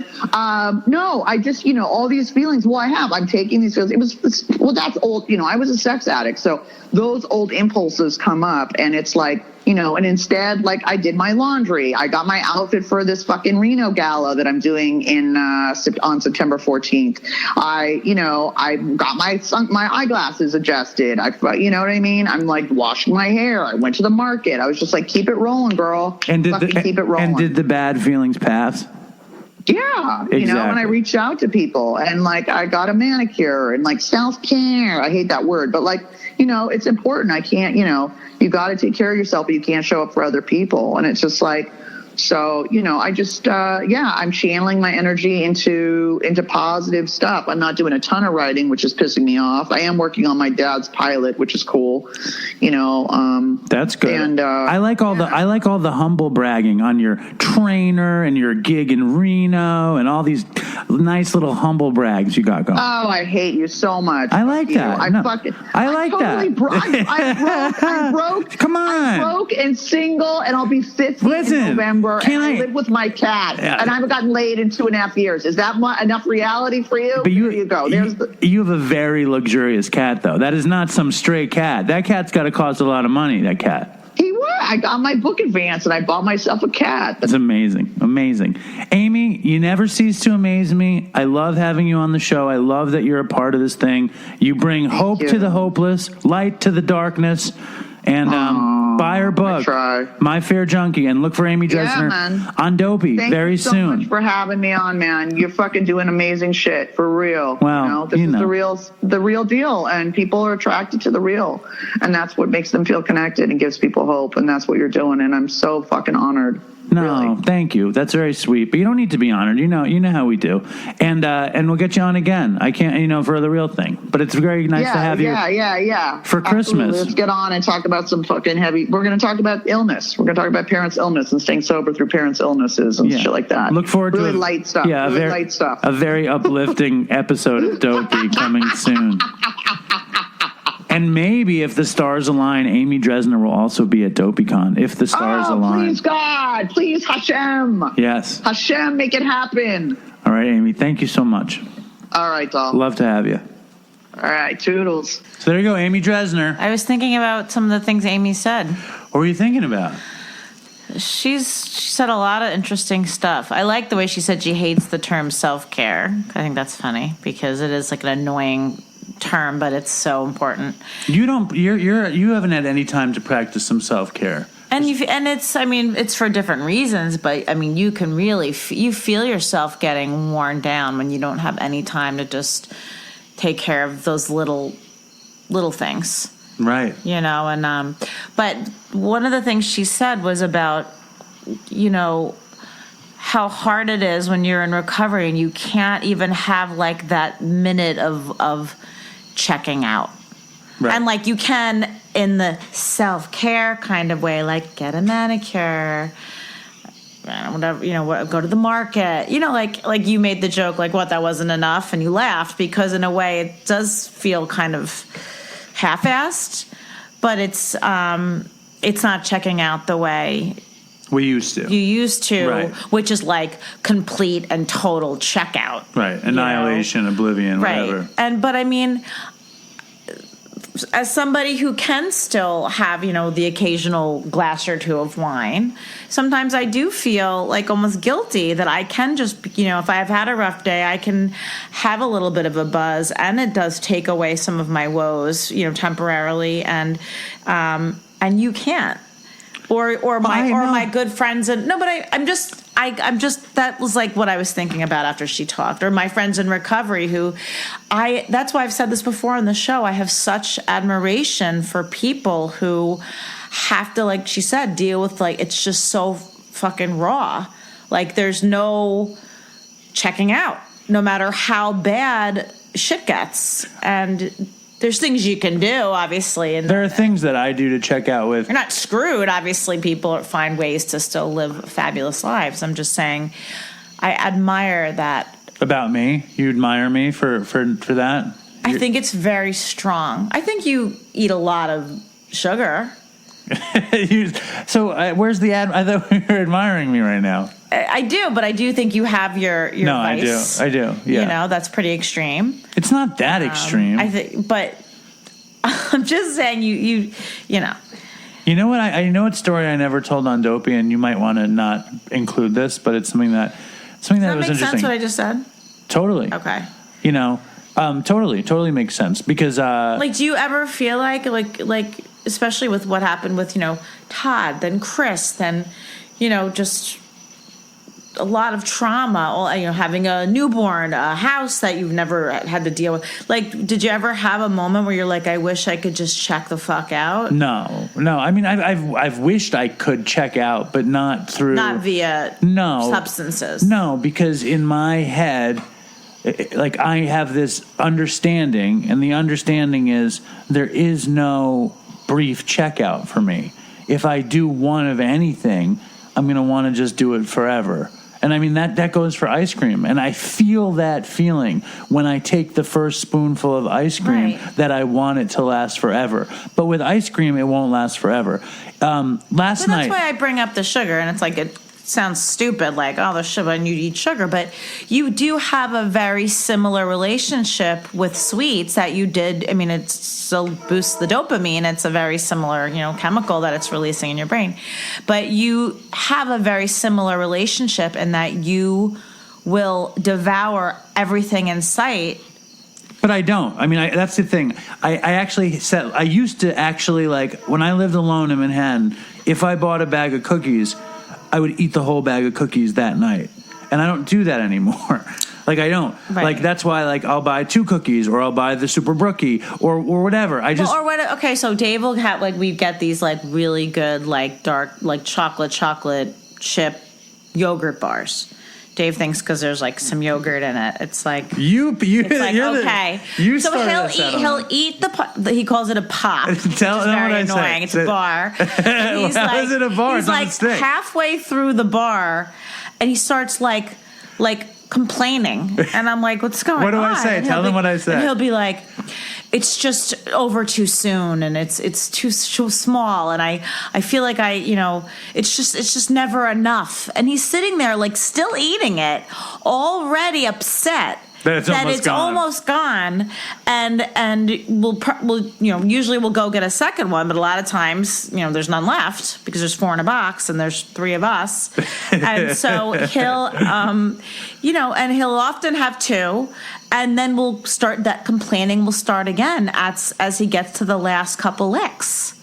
no, I just, all these feelings. Well, I'm taking these feelings. That's old. I was a sex addict, so those old impulses come up, and it's like, and instead, like, I did my laundry. I got my outfit for this fucking Reno gala that I'm doing on September 14th. I got my eyeglasses adjusted. You know what I mean? I'm like washing my hair. I went to the market. I was just like, keep it rolling, girl. And keep it rolling. And did the bad feelings pass? Yeah, exactly. And I reached out to people, and like I got a manicure, and like self-care. I hate that word, but like, it's important. I can't, you got to take care of yourself, but you can't show up for other people. And it's just like, so, I just, I'm channeling my energy into positive stuff. I'm not doing a ton of writing, which is pissing me off. I am working on my dad's pilot, which is cool. That's good. And I like all the humble bragging on your trainer and your gig in Reno and all these nice little humble brags you got going. Oh, I hate you so much. I like that. I'm broke. Come on. I'm broke and single, and I'll be 50 in November. And I live with my cat, and I haven't gotten laid in 2.5 years. Is that enough reality for you? But there you go. You have a very luxurious cat, though. That is not some stray cat. That cat's got to cost a lot of money, that cat. He was. I got my book advance, and I bought myself a cat. That's amazing. Amazing. Amy, you never cease to amaze me. I love having you on the show. I love that you're a part of this thing. You bring hope to the hopeless, light to the darkness. And buy her book, My Fair Junkie, and look for Amy Dresner on Dopey very soon. Thank you so much for having me on, man. You're fucking doing amazing shit, for real. Well, this is the real deal, and people are attracted to the real, and that's what makes them feel connected and gives people hope, and that's what you're doing, and I'm so fucking honored. No, really. Thank you. That's very sweet. But you don't need to be honored. You know how we do. And we'll get you on again. I can't, for the real thing. But it's very nice to have you. Yeah. For Christmas. Let's get on and talk about some fucking heavy. We're going to talk about illness. We're going to talk about parents' illness and staying sober through parents' illnesses and shit like that. Look forward to light stuff. Yeah, light stuff. A very uplifting episode of Dopey coming soon. And maybe if the stars align, Amy Dresner will also be at DopeyCon. If the stars align. Please, God. Please, Hashem. Yes. Hashem, make it happen. All right, Amy. Thank you so much. All right, doll. Love to have you. All right, toodles. So there you go, Amy Dresner. I was thinking about some of the things Amy said. What were you thinking about? She said a lot of interesting stuff. I like the way she said she hates the term self-care. I think that's funny because it is like an annoying term, but it's so important. You haven't had any time to practice some self-care. And it's for different reasons, but you can really you feel yourself getting worn down when you don't have any time to just take care of those little things. Right. But one of the things she said was about how hard it is when you're in recovery and you can't even have like that minute of checking out. Right. And like you can in the self-care kind of way, like get a manicure, whatever, go to the market, like you made the joke, like what, that wasn't enough, and you laughed because in a way it does feel kind of half-assed, but it's not checking out the way you used to, right. Which is like complete and total checkout, right? Annihilation, oblivion, right. Whatever. But as somebody who can still have, the occasional glass or two of wine, sometimes I do feel like almost guilty that I can just, if I've had a rough day, I can have a little bit of a buzz, and it does take away some of my woes, temporarily, and you can't. Or my good friends I'm just that was like what I was thinking about after she talked, or my friends in recovery that's why I've said this before on the show. I have such admiration for people who have to, like she said, deal with it's just so fucking raw. Like there's no checking out, no matter how bad shit gets. And there's things you can do, obviously. And there are things that I do to check out with. You're not screwed. Obviously, people find ways to still live fabulous lives. I'm just saying, I admire that. About me? You admire me for that? I think it's very strong. I think you eat a lot of sugar. So where's the ad? I thought you were admiring me right now. I do, but I do think you have your no, vice. I do. Yeah. You know, that's pretty extreme. It's not that extreme. I think, but I'm just saying you know. You know what? I know a story I never told on Dopey, and you might want to not include this, but it's something that Does that was make interesting. sense what I just said? Totally. Okay. You know, totally makes sense because like, do you ever feel like especially with what happened with, you know, Todd, then Chris, then, you know, just a lot of trauma, you know, having a newborn, a house that you've never had to deal with. Like, did you ever have a moment where you're like, I wish I could just check the fuck out? No. I mean, I've wished I could check out, but not via substances. No, because in my head, like, I have this understanding, and the understanding is there is no brief checkout for me. If I do one of anything, I'm going to want to just do it forever. And I mean, that goes for ice cream. And I feel that feeling when I take the first spoonful of ice cream, that I want it to last forever. But with ice cream, it won't last forever. Last That's night, why I bring up the sugar, and it's like, it sounds stupid, like, oh, the sugar, and you eat sugar, but you do have a very similar relationship with sweets that you did. I mean, it still boosts the dopamine. It's a very similar, you know, chemical that it's releasing in your brain. But you have a very similar relationship in that you will devour everything in sight. But I don't. I mean, that's the thing. I used to actually, like, when I lived alone in Manhattan, if I bought a bag of cookies, I would eat the whole bag of cookies that night. And I don't do that anymore. Like, I don't. Right. Like, that's why, like, I'll buy 2 cookies, or I'll buy the Super Brookie, or whatever. Okay, so Dave will have, like, we get these, like, really good, like, dark, like, chocolate chip yogurt bars. Dave thinks because there's, like, some yogurt in it. It's like it's like, okay. So he'll eat he calls it a pop. Tell him what I say. Annoying. It's a bar. He's How is it a bar? He's like halfway through the bar, and he starts like complaining, and I'm like, what's going on? What do I say? Tell him what I say. And he'll be like, it's just over too soon, and it's too small, and I feel like it's just never enough. And he's sitting there like still eating it, already upset that it's almost gone, and we'll usually we'll go get a second one, but a lot of times there's none left because there's 4 in a box and there's 3 of us, and so he'll and he'll often have 2. And then we'll start that complaining will start again as he gets to the last couple licks.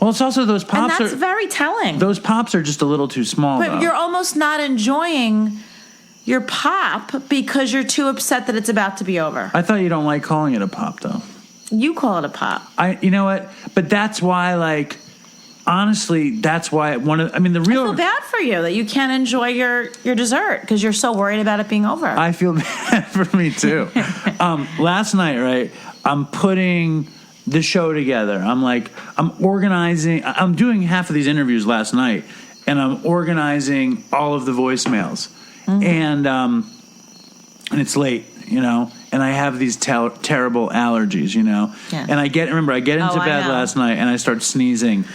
Well, it's also those pops. And that's very telling. Those pops are just a little too small. But you're almost not enjoying your pop because you're too upset that it's about to be over. I thought you don't like calling it a pop, though. You call it a pop. You know what? But that's why, like, honestly, that's why I feel bad for you that you can't enjoy your dessert because you're so worried about it being over. I feel bad for me too. Last night, right, I'm putting the show together. I'm organizing. I'm doing half of these interviews last night, and I'm organizing all of the voicemails. Mm-hmm. And it's late, and I have these terrible allergies, Yeah. And I get into bed last night and I start sneezing.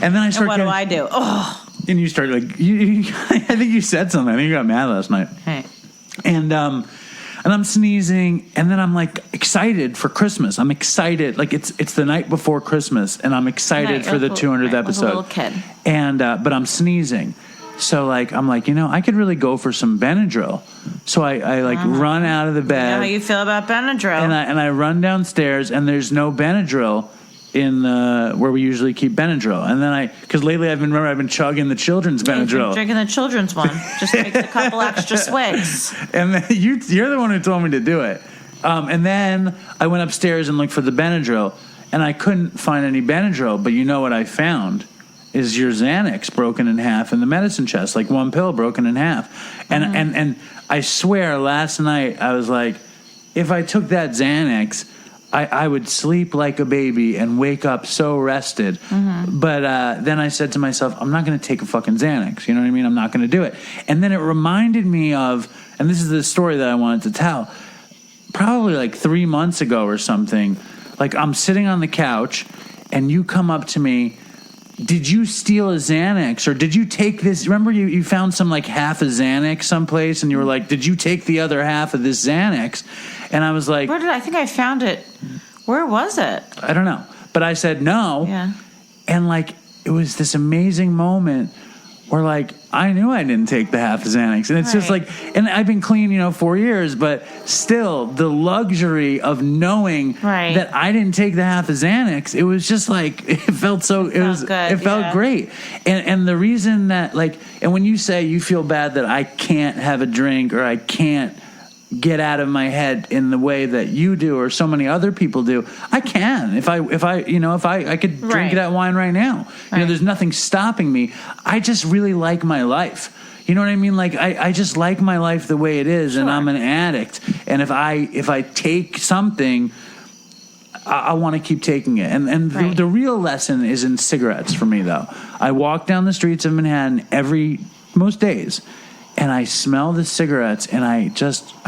And then I start. And what do I do? Oh. And you start like I think you said something. I think you got mad last night. Hey. And I'm sneezing, and then I'm like excited for Christmas. I'm excited, like it's the night before Christmas, and I'm excited for the 200th episode. A little kid. And but I'm sneezing, so I'm like I could really go for some Benadryl. So I run out of the bed. You know how you feel about Benadryl? And I run downstairs, and there's no Benadryl in where we usually keep Benadryl, and then because lately I've been chugging the children's Benadryl, drinking the children's one, just takes a couple extra swigs. And then you're the one who told me to do it, and then I went upstairs and looked for the Benadryl, and I couldn't find any Benadryl. But you know what I found? is your Xanax broken in half in the medicine chest, like one pill broken in half. And I swear last night I was like, if I took that Xanax, I would sleep like a baby and wake up so rested. But then I said to myself, I'm not going to take a fucking Xanax. You know what I mean? I'm not going to do it. And then it reminded me of, and this is the story that I wanted to tell, probably like 3 months ago or something. Like I'm sitting on the couch and you come up to me. Did you steal a Xanax, or did you take this? Remember you found some like half a Xanax someplace and you were like, did you take the other half of this Xanax? And I was like, where did I think I found it? Where was it? I don't know. But I said no. Yeah. And like, it was this amazing moment where like, I knew I didn't take the half of Xanax. And it's just like, and I've been clean, 4 years, but still the luxury of knowing that I didn't take the half of Xanax, it was just like, it felt so, it felt great. And the reason that like, and when you say you feel bad that I can't have a drink or I can't get out of my head in the way that you do or so many other people do, I can. If I could drink that wine right now. There's nothing stopping me. I just really like my life. You know what I mean? Like I just like my life the way it is, and I'm an addict. And if I take something, I want to keep taking it. And the real lesson is in cigarettes for me, though. I walk down the streets of Manhattan most days, and I smell the cigarettes, and I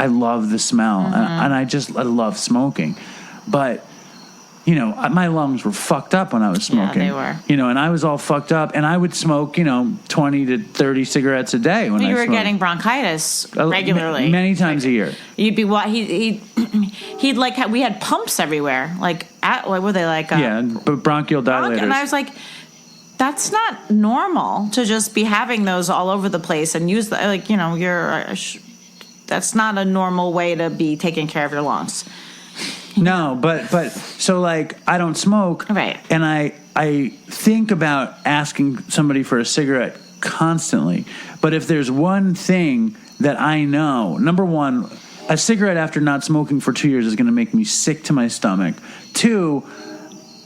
love the smell, and I love smoking. But, my lungs were fucked up when I was smoking. Yeah, they were. And I was all fucked up, and I would smoke, 20 to 30 cigarettes a day when I smoked. You were getting bronchitis regularly. Many times a year. You'd be, he'd like, we had pumps everywhere. Like, what were they like? Bronchial dilators. And I was like, that's not normal to just be having those all over the place and use that's not a normal way to be taking care of your lungs. No, but so like I don't smoke, right? And I think about asking somebody for a cigarette constantly. But if there's one thing that I know, number one, a cigarette after not smoking for 2 years is going to make me sick to my stomach. 2,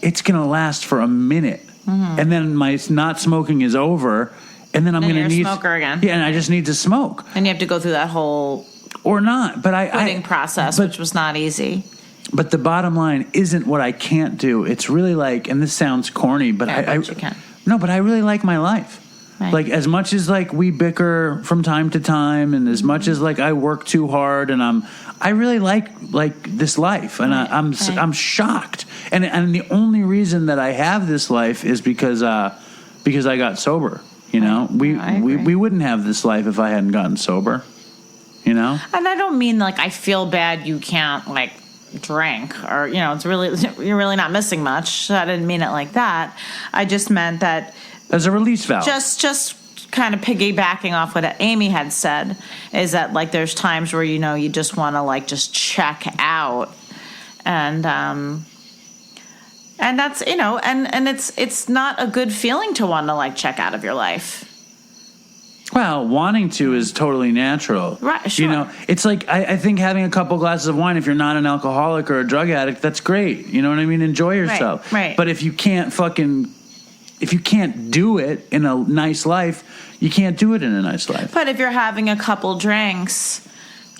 it's going to last for a minute. And then my not smoking is over, and then I'm going to need a smoker again. Yeah, and I just need to smoke. And you have to go through that whole or not, but I process, which was not easy. But the bottom line isn't what I can't do. It's really like, and this sounds corny, but you can. No, but I really like my life. Right. Like as much as like we bicker from time to time, and as much as like I work too hard, and I really like this life, and I'm shocked. And the only reason that I have this life is because I got sober. We wouldn't have this life if I hadn't gotten sober. And I don't mean like I feel bad you can't like drink or it's really you're really not missing much. I didn't mean it like that. I just meant that as a release valve. Just kind of piggybacking off what Amy had said is that like there's times where you just want to like just check out, and that's and it's not a good feeling to want to like check out of your life. Well, wanting to is totally natural. Right, sure. It's like I think having a couple glasses of wine, if you're not an alcoholic or a drug addict, that's great. You know what I mean? Enjoy yourself. Right. But if you can't do it in a nice life, you can't do it in a nice life. But if you're having a couple drinks,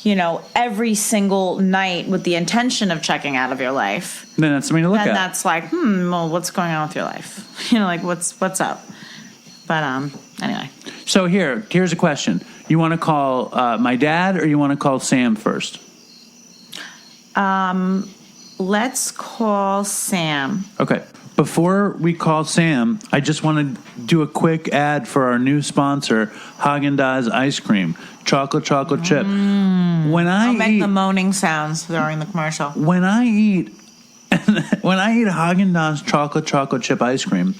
every single night with the intention of checking out of your life, then that's something to look at. Then that's like, well, what's going on with your life? Like what's up? But anyway. So here's a question. You want to call my dad or you want to call Sam first? Let's call Sam. Okay. Before we call Sam, I just want to do a quick ad for our new sponsor, Haagen-Dazs ice cream, chocolate chip. When I'll make the moaning sounds during the commercial. When I eat Haagen-Dazs chocolate chip ice cream,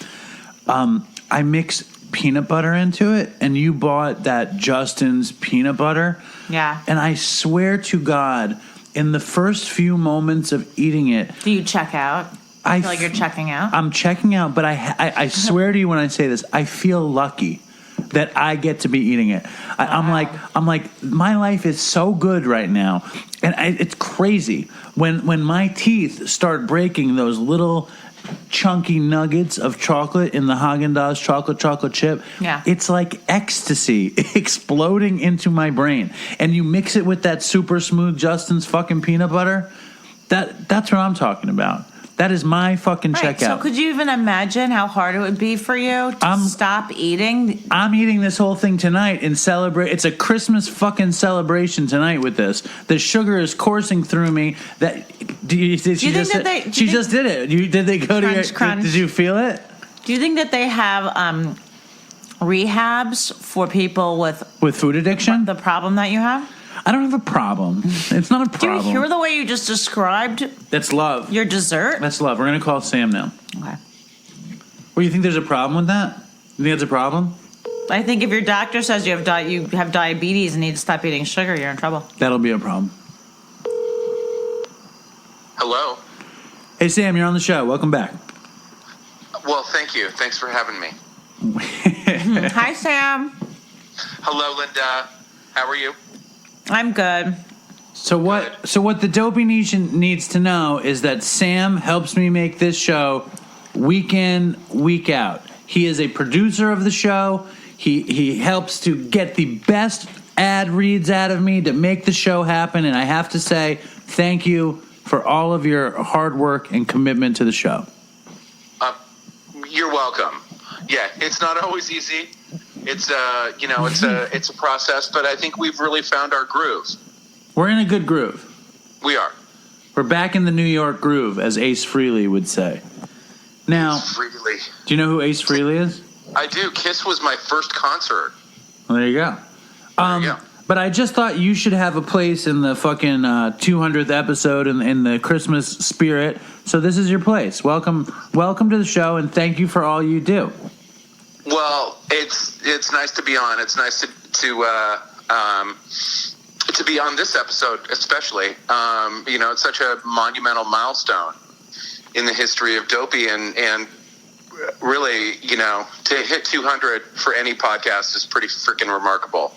I mix peanut butter into it, and you bought that Justin's peanut butter. Yeah. And I swear to God, in the first few moments of eating it, do you check out? I feel like you're checking out. I'm checking out, but I swear to you when I say this, I feel lucky. that I get to be eating it. I'm like, my life is so good right now, and it's crazy when my teeth start breaking those little chunky nuggets of chocolate in the Haagen-Dazs chocolate chip. Yeah. It's like ecstasy exploding into my brain. And you mix it with that super smooth Justin's fucking peanut butter. That's what I'm talking about. That is my fucking checkout. So could you even imagine how hard it would be for you to stop eating? I'm eating this whole thing tonight and celebrate. It's a Christmas fucking celebration tonight with this. The sugar is coursing through me. She just did it. Did they go to your? Crunch. Did you feel it? Do you think that they have rehabs for people with food addiction? The problem that you have? I don't have a problem. It's not a problem. Do you hear the way you just described? That's love. Your dessert? That's love. We're going to call Sam now. Okay. Well, you think there's a problem with that? You think that's a problem? I think if your doctor says you have diabetes and need to stop eating sugar, you're in trouble. That'll be a problem. Hello. Hey, Sam, you're on the show. Welcome back. Well, thank you. Thanks for having me. Hi, Sam. Hello, Linda. How are you? I'm good. So what the Dopey Nation needs to know is that Sam helps me make this show week in, week out. He is a producer of the show. He helps to get the best ad reads out of me to make the show happen, and I have to say thank you for all of your hard work and commitment to the show. You're welcome. Yeah, it's not always easy. It's it's a process, but I think we've really found our groove. We're in a good groove. We are. We're back in the New York groove, as Ace Frehley would say. Now, Ace Frehley. Do you know who Ace Frehley is? I do. Kiss was my first concert. Well, there you go. But I just thought you should have a place in the fucking 200th episode in the Christmas spirit. So this is your place. Welcome to the show, and thank you for all you do. Well, it's nice to be on. It's nice to be on this episode, especially. It's such a monumental milestone in the history of Dopey, and really, to hit 200 for any podcast is pretty freaking remarkable.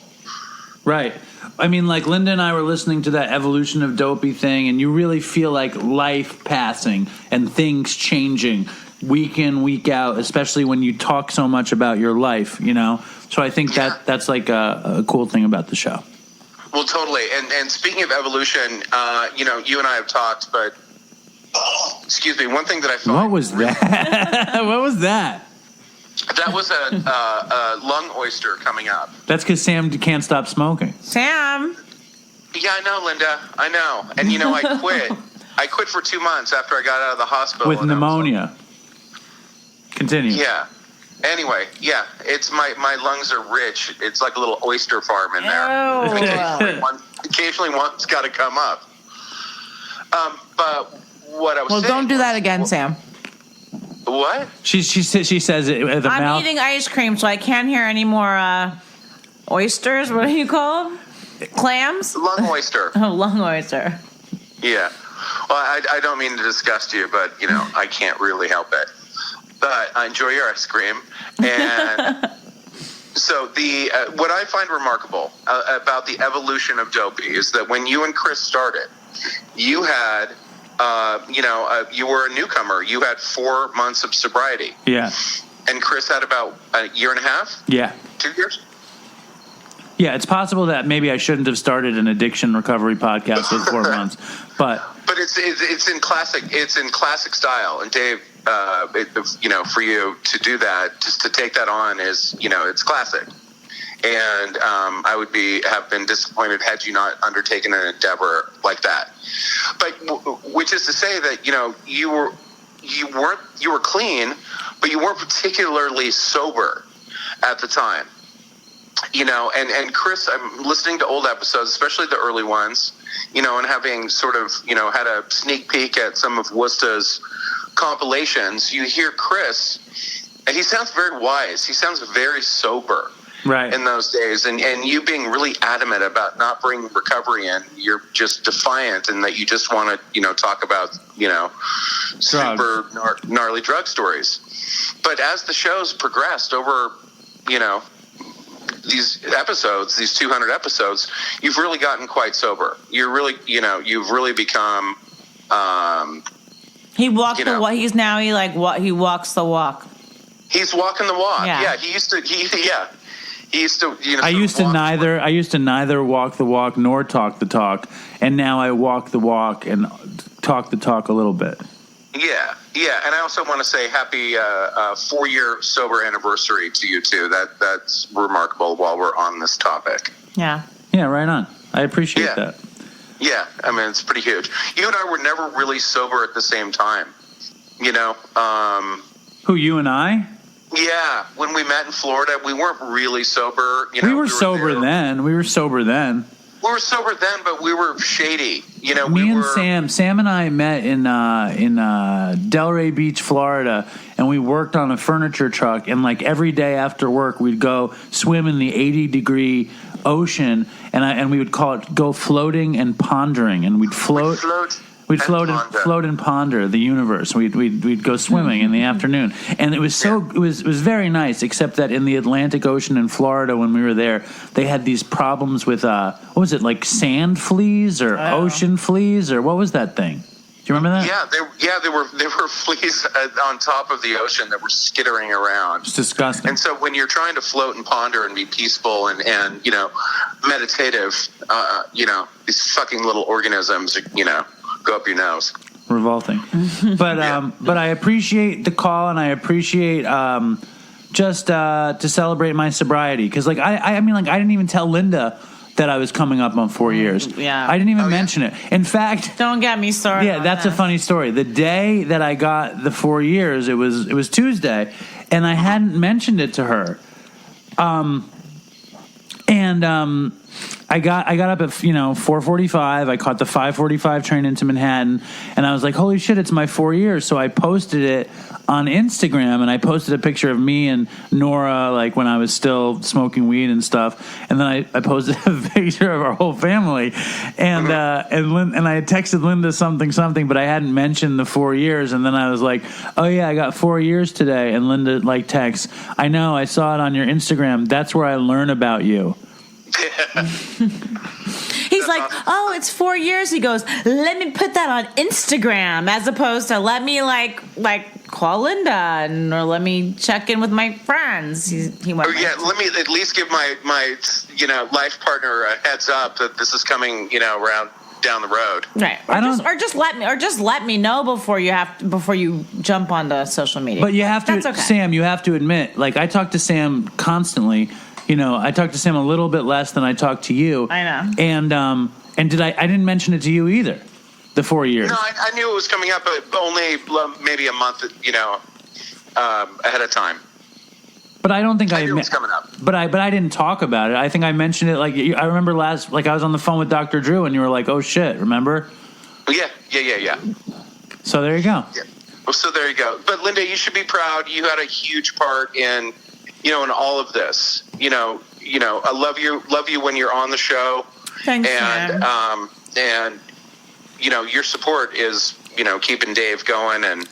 Right. I mean, like Linda and I were listening to that Evolution of Dopey thing, and you really feel like life passing and things changing week in, week out, especially when you talk so much about your life, So I think that's like a cool thing about the show. Well, totally. And speaking of evolution, you and I have talked, but excuse me, one thing that I felt. What was that? What was that? That was a lung oyster coming up. That's because Sam can't stop smoking. Sam. Yeah, I know, Linda. I know. And I quit. I quit for 2 months after I got out of the hospital with pneumonia. Continue. Yeah. Anyway, yeah, it's my lungs are rich. It's like a little oyster farm in there. Occasionally one's got to come up. But what I was saying. Well, don't do that again, Sam. What? She says it with the mouth. I'm eating ice cream, so I can't hear any more oysters. What do you call them? Clams? Lung oyster. Oh, lung oyster. Yeah. Well, I don't mean to disgust you, but I can't really help it. But I enjoy your ice cream, and so what I find remarkable about the evolution of Dopey is that when you and Chris started, you had, you were a newcomer. You had 4 months of sobriety. Yeah. And Chris had about a year and a half. Yeah. 2 years. Yeah, it's possible that maybe I shouldn't have started an addiction recovery podcast with 4 months, but it's in classic style, and Dave. For you to do that, just to take that on is, it's classic. And I would have been disappointed had you not undertaken an endeavor like that. But which is to say that, you were clean, but you weren't particularly sober at the time. And Chris, I'm listening to old episodes, especially the early ones, and having sort of, had a sneak peek at some of Worcester's compilations, you hear Chris, and he sounds very wise. He sounds very sober in those days. And you being really adamant about not bringing recovery in, you're just defiant and that you just want to, talk about, super gnarly drug stories. But as the shows progressed over, episodes, these 200 episodes, you've really gotten quite sober. You've really become. He walks the walk. He walks the walk. He's walking the walk. Yeah. He used to. I used to neither walk the walk nor talk the talk, and now I walk the walk and talk the talk a little bit. Yeah, and I also want to say happy 4-year sober anniversary to you too. That's remarkable. While we're on this topic. Yeah, right on. I appreciate that. Yeah, I mean it's pretty huge. You and I were never really sober at the same time. Who, you and I? Yeah, when we met in Florida, we weren't really sober. We were sober then. We were sober then. We were sober then, but we were shady. Sam and I met in Delray Beach, Florida, and we worked on a furniture truck. And like every day after work, we'd go swim in the 80-degree ocean, and we would call it go floating and pondering, and we'd float. We'd float and ponder the universe. We'd go swimming in the afternoon, and it was very nice. Except that in the Atlantic Ocean in Florida, when we were there, they had these problems with what was it, like sand fleas or ocean fleas, or what was that thing? Do you remember that? Yeah, there were fleas on top of the ocean that were skittering around. It's disgusting. And so when you're trying to float and ponder and be peaceful and meditative, these fucking little organisms, go up your nose. Revolting. But I appreciate the call, and I appreciate just to celebrate my sobriety, because I didn't even tell Linda that I was coming up on 4 years. Yeah. I didn't even mention it. In fact, don't get me started. Yeah, that's a funny story. The day that I got the 4 years, it was Tuesday, and I hadn't mentioned it to her. I got up at 4:45. I caught the 5:45 train into Manhattan, and I was like, "Holy shit, it's my 4 years!" So I posted it on Instagram, and I posted a picture of me and Nora, like when I was still smoking weed and stuff, and then I posted a picture of our whole family, and I had texted Linda something, but I hadn't mentioned the 4 years, and then I was like, "Oh yeah, I got 4 years today," and Linda texts, "I know, I saw it on your Instagram. That's where I learn about you." He's like, "Oh, it's 4 years." He goes, "Let me put that on Instagram," as opposed to let me like call Linda or let me check in with my friends. He went. Let me at least give my life partner a heads up that this is coming around down the road. Right. Or just let me know before you jump onto social media. But you have to, That's okay. Sam. You have to admit, I talk to Sam constantly. I talked to Sam a little bit less than I talked to you. I know. And I didn't mention it to you either, the 4 years. No, I knew it was coming up, but only maybe a month, ahead of time. But I don't think I knew it was coming up. But I didn't talk about it. I think I mentioned it. I remember I was on the phone with Dr. Drew, and you were like, "Oh shit," remember? Yeah. So there you go. Yeah. Well, so there you go. But Linda, you should be proud. You had a huge part in all of this. I love you when you're on the show. Thanks, and your support is, keeping Dave going, and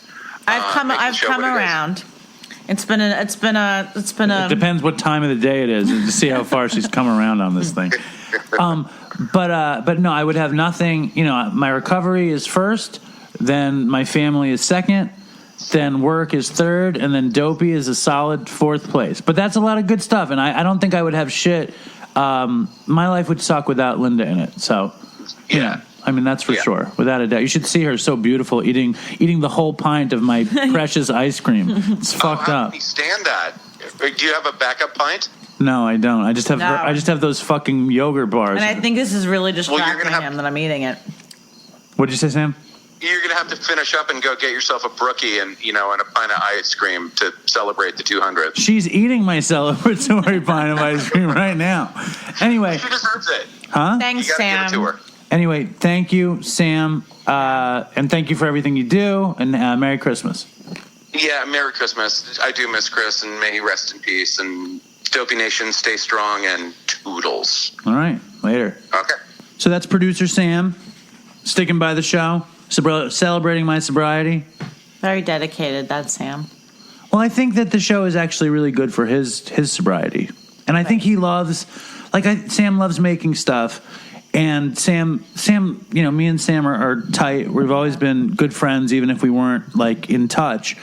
I've come around. It's been a. It depends what time of the day it is to see how far she's come around on this thing. But no, I would have nothing. My recovery is first, then my family is second, then work is third, and then Dopey is a solid fourth place. But that's a lot of good stuff, and I don't think I would have shit. My life would suck without Linda in it. So, that's for sure, without a doubt. You should see her, so beautiful, eating the whole pint of my precious ice cream. It's fucked how up. Can you stand that? Do you have a backup pint? No, I don't. I just have those fucking yogurt bars. And I think this is really distracting him that I'm eating it. What did you say, Sam? You're going to have to finish up and go get yourself a brookie and a pint of ice cream to celebrate the 200th. She's eating my celebratory pint of ice cream right now. Anyway. She deserves it. Huh? Thanks, you Sam. Give it to her. Anyway, thank you, Sam. And thank you for everything you do. And Merry Christmas. Yeah, Merry Christmas. I do miss Chris, and may he rest in peace. And Dopey Nation, stay strong, and toodles. All right. Later. Okay. So that's producer Sam, sticking by the show, celebrating my sobriety. Very dedicated, that's Sam. Well, I think that the show is actually really good for his sobriety. And I think he loves, Sam loves making stuff. And Sam, you know, me and Sam are tight. We've always been good friends, even if we weren't like in touch.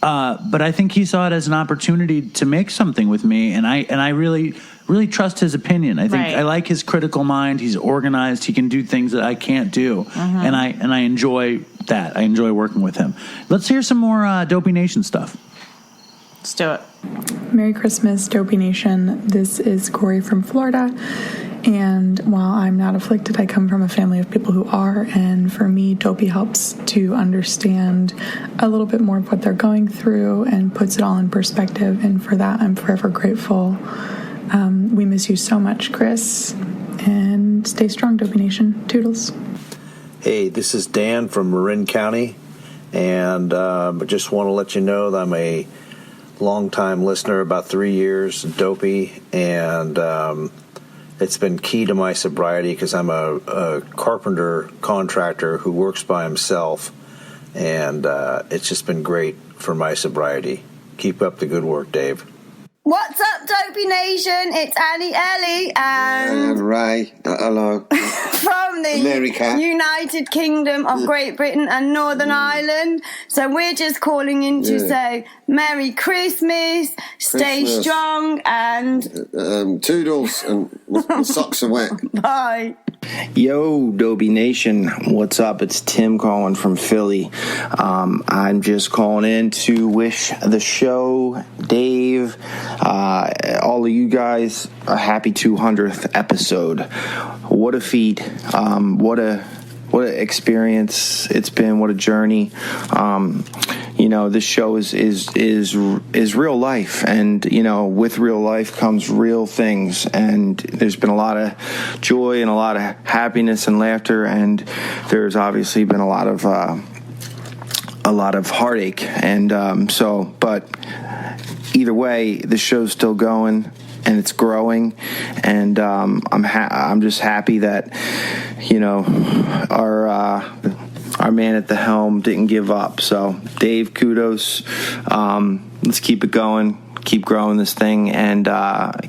But I think he saw it as an opportunity to make something with me, and I really trust his opinion. I think I like his critical mind. He's organized. He can do things that I can't do, and I enjoy that. I enjoy working with him. Let's hear some more Dopey Nation stuff. Let's do it. Merry Christmas, Dopey Nation. This is Corey from Florida. And while I'm not afflicted, I come from a family of people who are. And for me, Dopey helps to understand a little bit more of what they're going through and puts it all in perspective. And for that, I'm forever grateful. We miss you so much, Chris. And stay strong, Dopey Nation. Toodles. Hey, this is Dan from Marin County. And I just want to let you know that I'm a long-time listener, about 3 years, Dopey. And it's been key to my sobriety because I'm a carpenter contractor who works by himself, and it's just been great for my sobriety. Keep up the good work, Dave. What's up, Dopey Nation? It's Annie Ellie and Ray. Hello. From the America. United Kingdom of Great Britain and Northern Ireland. So we're just calling in to say Merry Christmas, stay strong, and toodles, and my socks are wet. Bye. Yo, Dopey Nation, what's up? It's Tim calling from Philly. I'm just calling in to wish the show, Dave, all of you guys a happy 200th episode. What a feat. What an experience it's been. What a journey. You know, this show is real life, and you know, with real life comes real things, and there's been a lot of joy and a lot of happiness and laughter, and there's obviously been a lot of heartache, and but either way, the show's still going and it's growing, and I'm just happy that, you know, our man at the helm didn't give up. So Dave, kudos. Let's keep it going, keep growing this thing, and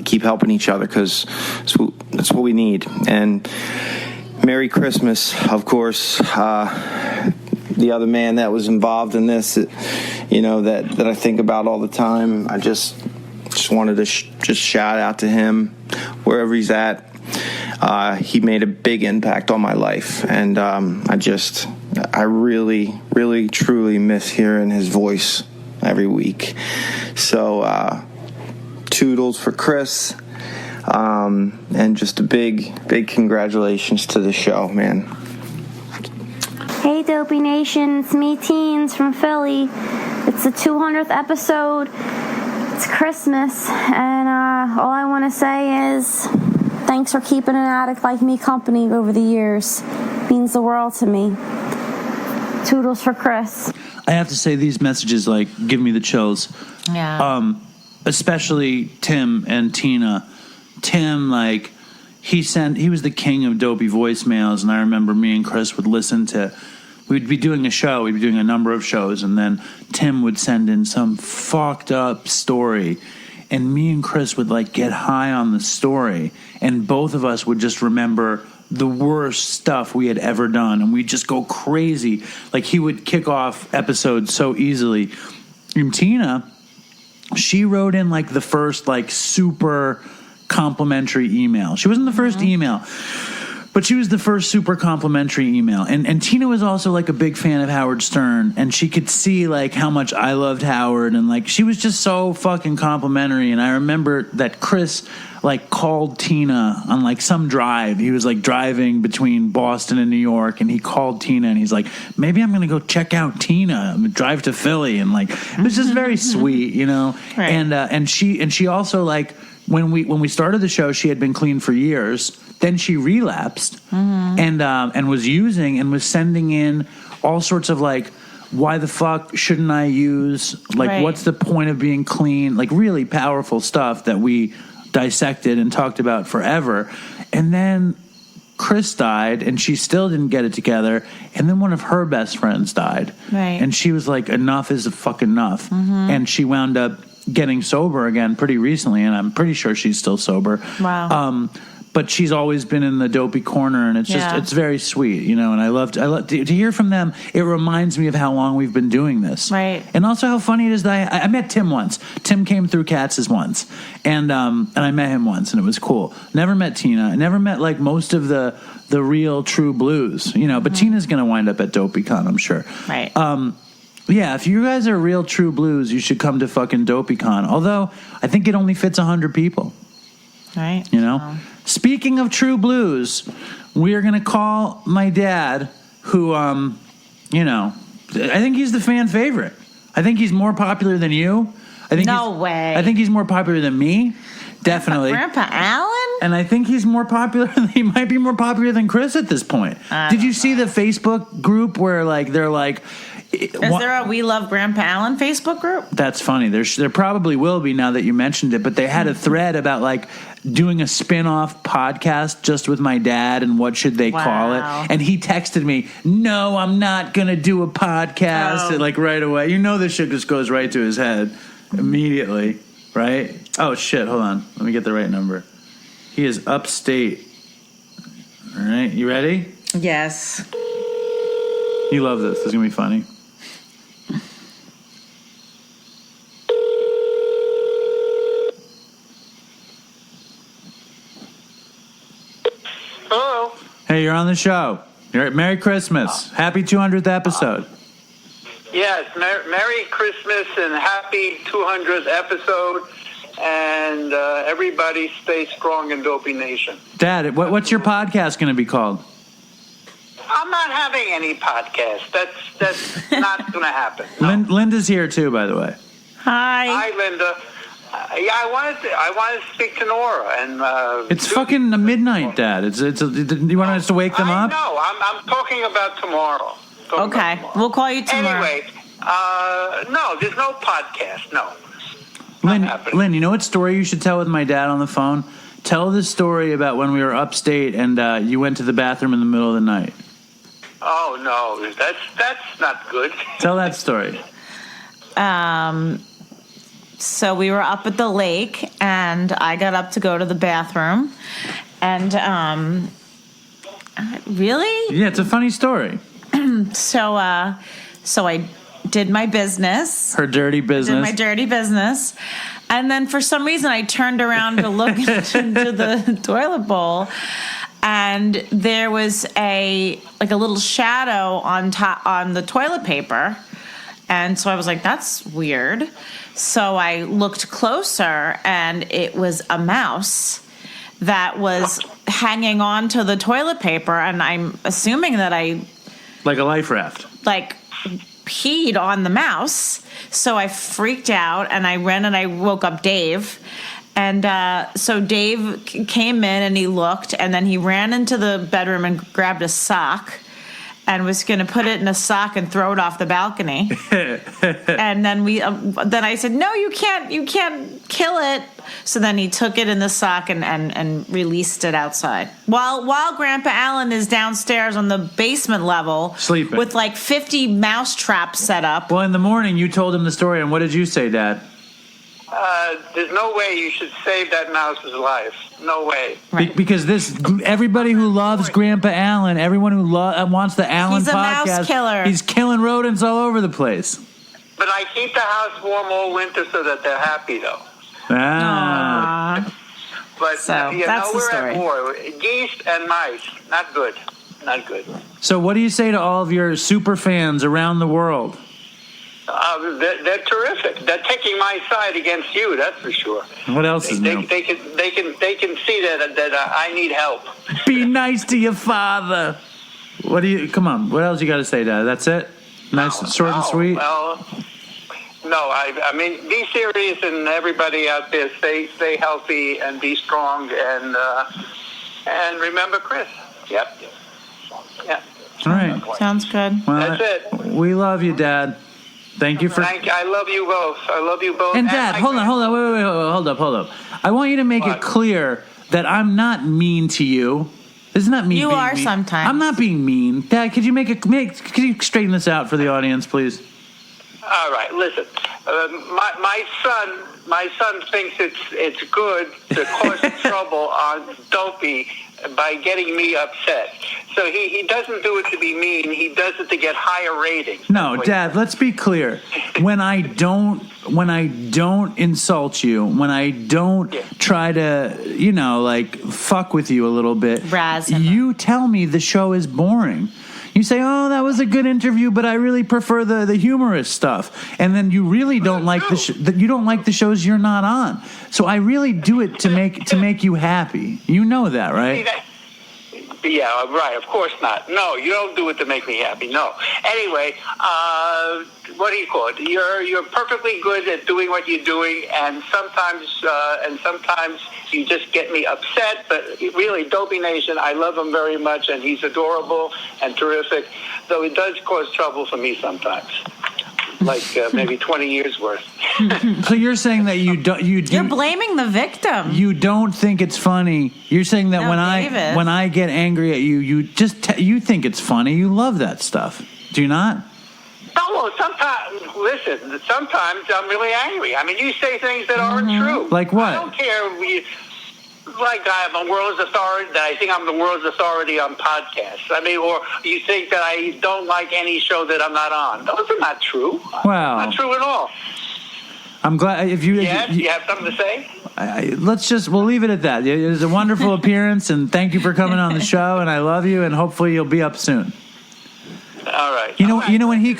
keep helping each other, because that's what we need. And Merry Christmas, of course. The other man that was involved in this, you know, that I think about all the time. I just wanted to just shout out to him wherever he's at. He made a big impact on my life, and I really, really, truly miss hearing his voice every week. So, toodles for Chris, and just a big congratulations to the show, man. Hey, Dopey Nation, it's me, Teens, from Philly. It's the 200th episode. It's Christmas, and all I want to say is thanks for keeping an addict like me company over the years. It means the world to me. Toodles for Chris. I have to say, these messages like give me the chills. Yeah. Especially Tim and Tina. Tim, like, he was the king of dopey voicemails, and I remember me and Chris would listen to. We'd be doing a number of shows, and then Tim would send in some fucked up story, and me and Chris would like get high on the story, and both of us would just remember the worst stuff we had ever done, and we'd just go crazy. Like, he would kick off episodes so easily. And Tina, she wrote in like the first like super complimentary email. She wasn't the first email, but she was the first super complimentary email. And Tina was also like a big fan of Howard Stern, and she could see like how much I loved Howard, and like she was just so fucking complimentary. And I remember that Chris like called Tina on like some drive. He was like driving between Boston and New York, and he called Tina, and he's like, maybe I'm going to go check out Tina, drive to Philly. And like, it was just very sweet, you know? Right. And she also like, when we started the show, she had been clean for years. Then she relapsed and was using and was sending in all sorts of like, why the fuck shouldn't I use? Like, what's the point of being clean? Like, really powerful stuff that we dissected and talked about forever. And then Chris died, and she still didn't get it together. And then one of her best friends died. Right. And she was like, enough is fucking enough. And she wound up getting sober again pretty recently, and I'm pretty sure she's still sober. Wow. But she's always been in the Dopey corner, and it's just it's very sweet, you know. And I love to hear from them. It reminds me of how long we've been doing this, right? And also how funny it is that I met Tim once. Tim came through Katz's once, and I met him once, and it was cool. Never met Tina. I never met like most of the real true blues, you know. But Tina's gonna wind up at DopeyCon, I'm sure. Right. Yeah, if you guys are real true blues, you should come to fucking DopeyCon. Although I think it only fits 100 people. Right. You know. Speaking of true blues, we are going to call my dad, who, you know, I think he's the fan favorite. I think he's more popular than you. No way. I think he's more popular than me. Definitely. Grandpa Alan? And I think he's more popular. He might be more popular than Chris at this point. Did you see the Facebook group where, like, they're like... Is there a We Love Grandpa Alan Facebook group? That's funny. There probably will be now that you mentioned it, but they had a thread about like doing a spin-off podcast just with my dad and what should they call it. And he texted me, "No, I'm not going to do a podcast." Like right away. You know this shit just goes right to his head immediately, right? Oh shit, hold on. Let me get the right number. He is upstate. All right, you ready? Yes. You love this. This is going to be funny. Hello. Hey, you're on the show. Merry Christmas. Happy 200th episode. Yes, Merry Christmas and happy 200th episode. And everybody stay strong in Dopey Nation. Dad, what's your podcast going to be called? I'm not having any podcast. That's not going to happen. No. Linda's here too, by the way. Hi, Linda. Yeah, I wanted to speak to Nora, and it's fucking midnight, Dad. You want us to wake them up? No, I'm talking about tomorrow. Okay, we'll call you tomorrow. Anyway, no, there's no podcast. No. Lynn, you know what story you should tell with my dad on the phone? Tell the story about when we were upstate and you went to the bathroom in the middle of the night. Oh no, that's not good. Tell that story. So we were up at the lake, and I got up to go to the bathroom, and really? Yeah, it's a funny story. So I did my business. Her dirty business. Did my dirty business. And then for some reason I turned around to look into the toilet bowl, and there was a little shadow on the toilet paper. And so I was like, that's weird. So I looked closer, and it was a mouse that was hanging on to the toilet paper, and I'm assuming that I... Like a life raft. Like... peed on the mouse. So I freaked out, and I ran and I woke up Dave. And so Dave came in and he looked, and then he ran into the bedroom and grabbed a sock and was going to put it in a sock and throw it off the balcony. And then then I said, "No, you can't kill it." So then he took it in the sock and released it outside. While Grandpa Alan is downstairs on the basement level, sleeping with like 50 mouse traps set up. Well, in the morning you told him the story, and what did you say, Dad? There's no way you should save that mouse's life. No way. Because everybody who loves Grandpa Alan, everyone who wants the Alan he's a podcast, mouse killer. He's killing rodents all over the place. But I keep the house warm all winter so that they're happy, though. Ah. But that's the we're story. at war. Geese and mice, not good. Not good. So what do you say to all of your super fans around the world? They're terrific. They're taking my side against you. That's for sure. What else is new? They can see that I need help. Be nice to your father. Come on. What else you got to say, Dad? That's it? Nice, short and sweet? Well, no, I mean, be serious, and everybody out there, stay healthy and be strong, and remember Chris. Yep. Yeah. All right. Sounds good. Well, that's it. We love you, Dad. Thank you for... I love you both. I love you both. And Dad, hold on. Wait, hold up. I want you to make it clear that I'm not mean to you. This is not me. You being are mean. sometimes. I'm not being mean. Dad, could you straighten this out for the audience, please? All right, listen. My son thinks it's good to cause trouble on Dopey by getting me upset. So he doesn't do it to be mean. He does it to get higher ratings. No, Dad, let's be clear. When I don't insult you, when I don't try to, fuck with you a little bit, you tell me the show is boring. You say, "Oh, that was a good interview, but I really prefer the humorous stuff." And then you really don't like you don't like the shows you're not on. So I really do it to make you happy. You know that, right? Yeah, right. Of course not. No, you don't do it to make me happy. No. Anyway, what do you call it? You're perfectly good at doing what you're doing, and sometimes you just get me upset. But really, Dopey Nation, I love him very much, and he's adorable and terrific. Though it does cause trouble for me sometimes, like maybe 20 years worth. So you're saying that you're blaming the victim. You don't think it's funny. You're saying that when I get angry at you, you think it's funny. You love that stuff. Do you not? No, sometimes I'm really angry. I mean, you say things that aren't true. Like what? I don't care. Like I'm a world's authority. That I think I'm the world's authority on podcasts. I mean, or you think that I don't like any show that I'm not on. Those are not true. Wow. Not true at all. I'm glad if you. Yes, you have something to say? We'll leave it at that. It was a wonderful appearance, and thank you for coming on the show. And I love you, and hopefully you'll be up soon. All right. You know when he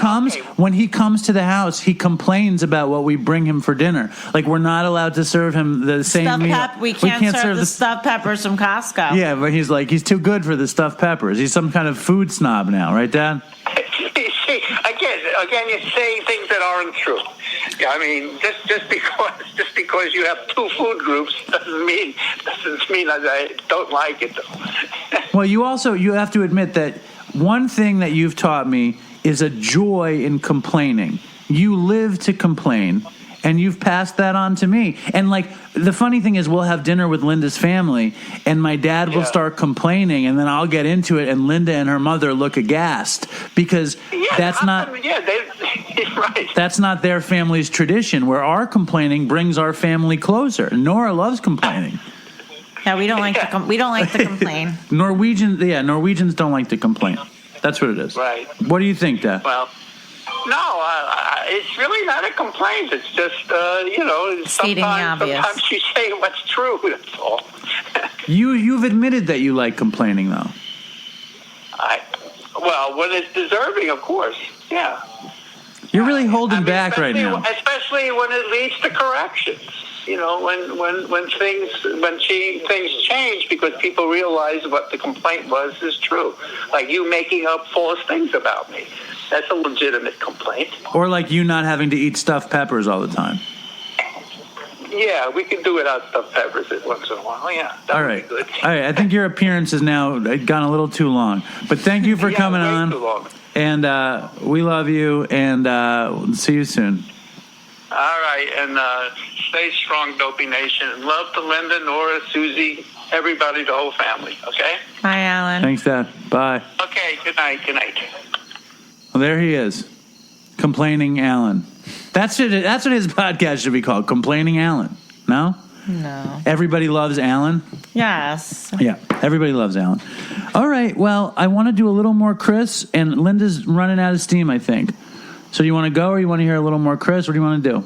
comes to the house, he complains about what we bring him for dinner. Like we're not allowed to serve him the same meal. We can't serve the stuffed peppers from Costco. Yeah, but he's too good for the stuffed peppers. He's some kind of food snob now, right, Dad? Again, you're saying things that aren't true. I mean, just because you have two food groups doesn't mean that I don't like it. Well, you have to admit that one thing that you've taught me is a joy in complaining. You live to complain, and you've passed that on to me. And like the funny thing is, we'll have dinner with Linda's family, and my dad will start complaining, and then I'll get into it, and Linda and her mother look aghast because that's not their family's tradition. Where our complaining brings our family closer. Nora loves complaining. Yeah, we don't like to complain. Norwegians don't like to complain. That's what it is. Right. What do you think, Dad? Well, no, it's really not a complaint. It's just, sometimes you say what's true, that's all. You've admitted that you like complaining, though. When it's deserving, of course, yeah. You're really holding back right now. Especially when it leads to corrections. You know, when things change because people realize what the complaint was is true. Like you making up false things about me. That's a legitimate complaint. Or like you not having to eat stuffed peppers all the time. Yeah, we can do without stuffed peppers once in a while. Yeah, that would be good. All right. I think your appearance has now gone a little too long. But thank you for coming on. Too long. And we love you, and we'll see you soon. All right, and stay strong, Dopey Nation. Love to Linda, Nora, Susie, everybody, the whole family, okay? Bye, Alan. Thanks, Dad. Bye. Okay, good night. Well, there he is. Complaining Alan. That's what his podcast should be called, Complaining Alan. No? No. Everybody loves Alan? Yes. Yeah, everybody loves Alan. All right, well, I want to do a little more Chris, and Linda's running out of steam, I think. So you want to go, or you want to hear a little more Chris? What do you want to do?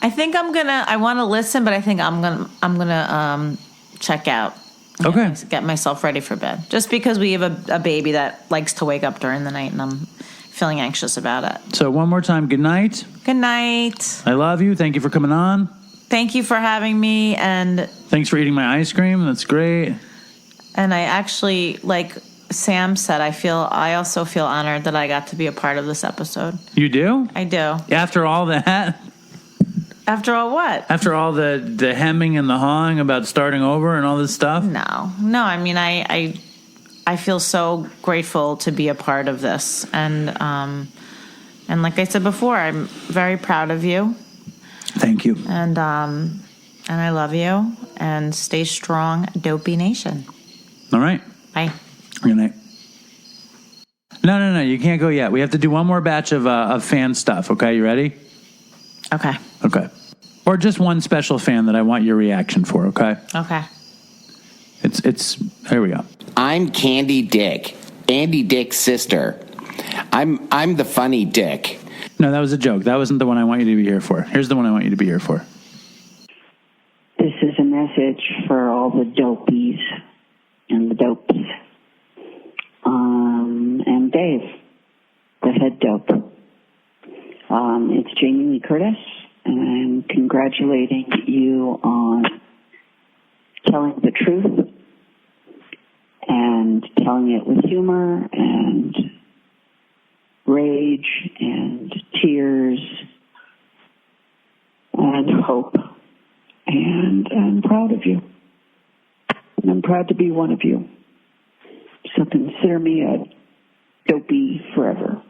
I think I want to listen, but I think I'm gonna check out. Okay. Get myself ready for bed. Just because we have a baby that likes to wake up during the night, and I'm feeling anxious about it. So one more time, good night. Good night. I love you. Thank you for coming on. Thank you for having me, and thanks for eating my ice cream. That's great. And I actually, like Sam said, I also feel honored that I got to be a part of this episode. You do? I do. After all that? After all what? After all the hemming and the hawing about starting over and all this stuff? No. I mean, I feel so grateful to be a part of this, and like I said before, I'm very proud of you. Thank you. And I love you. And stay strong, Dopey Nation. All right. Bye. Good night. No. You can't go yet. We have to do one more batch of fan stuff. Okay, you ready? Okay. Okay. Or just one special fan that I want your reaction for. Okay. Okay. It's. Here we go. I'm Candy Dick, Andy Dick's sister. I'm the funny Dick. No, that was a joke. That wasn't the one I want you to be here for. Here's the one I want you to be here for. This is a message for all the dopies and the dopes. And Dave, the head dope. It's Jamie Lee Curtis, and I'm congratulating you on telling the truth and telling it with humor and rage and tears and hope. And I'm proud of you. And I'm proud to be one of you. So consider me a dopey forever.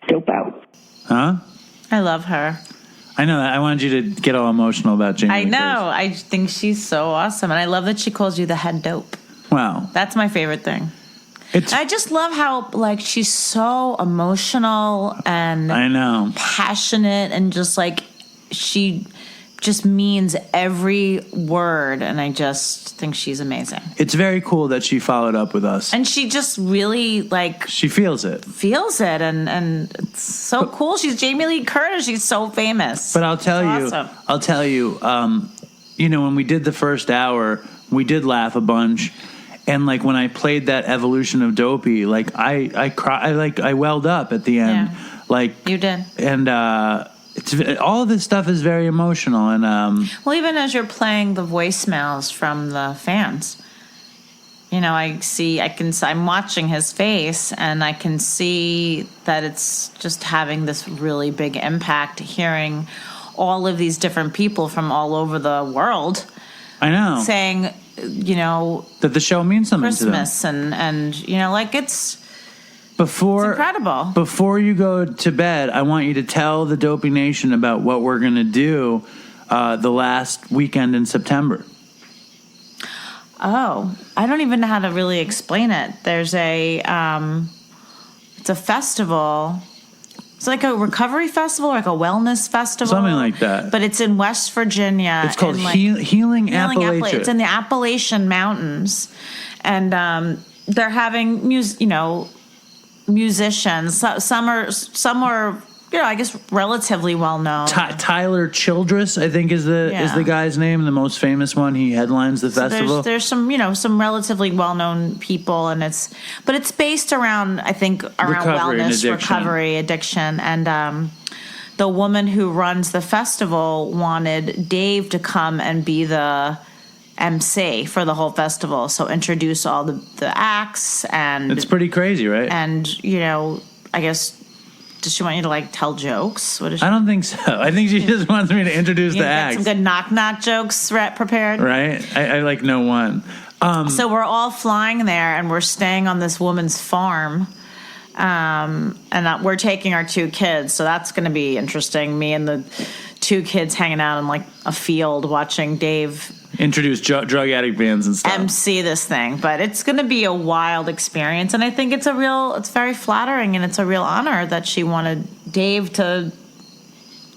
Dope out. Huh? I love her. I know that. I wanted you to get all emotional about Jamie. I know. I think she's so awesome. And I love that she calls you the head dope. Wow. That's my favorite thing. I just love how, like, she's so emotional and I know, passionate, and just, like, she just means every word, and I just think she's amazing. It's very cool that she followed up with us. And she just really, like... She feels it. And it's so cool. She's Jamie Lee Curtis. She's so famous. But I'll tell you, when we did the first hour, we did laugh a bunch. And, like, when I played that evolution of Dopey, like, I welled up at the end. Yeah. Like... You did. And, all of this stuff is very emotional, and well, even as you're playing the voicemails from the fans, I'm watching his face, and I can see that it's just having this really big impact. Hearing all of these different people from all over the world, I know, saying, that the show means something Chrismiss, to them. and like it's. It's incredible. Before you go to bed, I want you to tell the Dopey Nation about what we're going to do the last weekend in September. Oh, I don't even know how to really explain it. There's it's a festival. It's like a recovery festival, like a wellness festival. Something like that. But it's in West Virginia. It's called Healing Appalachia. It's in the Appalachian Mountains. And they're having musicians. Some are I guess relatively well known. Tyler Childress, I think, is the guy's name, the most famous one. He headlines the festival. There's some relatively well known people, and it's based around, I think, around wellness, recovery, addiction, and the woman who runs the festival wanted Dave to come and be the MC for the whole festival, so introduce all the acts, and it's pretty crazy, right? And I guess, does she want you to like tell jokes? What is she? I don't think so. I think she just wants me to introduce the acts. Some good knock jokes prepared, right? I like know one. So we're all flying there, and we're staying on this woman's farm. And we're taking our 2 kids, so that's going to be interesting. Me and the 2 kids hanging out in like a field watching Dave introduce drug addict bands and stuff. MC this thing, but it's going to be a wild experience, and I think it's very flattering, and it's a real honor that she wanted Dave to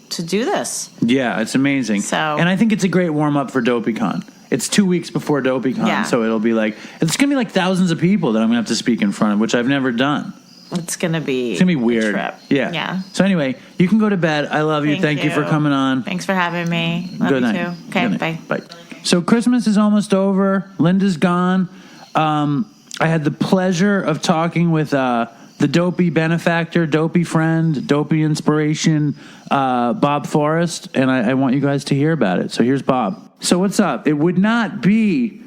do this. Yeah, it's amazing. And I think it's a great warm up for DopeyCon. It's 2 weeks before DopeyCon, so it'll be like it's going to be like thousands of people that I'm going to have to speak in front of, which I've never done. It's going to be weird. A trip. Yeah. So anyway, you can go to bed. I love you. Thank you for coming on. Thanks for having me. Love Good you night. too. Okay, Good night. bye. So Christmas is almost over. Linda's gone. I had the pleasure of talking with the Dopey benefactor, Dopey friend, Dopey inspiration, Bob Forrest, and I want you guys to hear about it. So here's Bob. So what's up? It would not be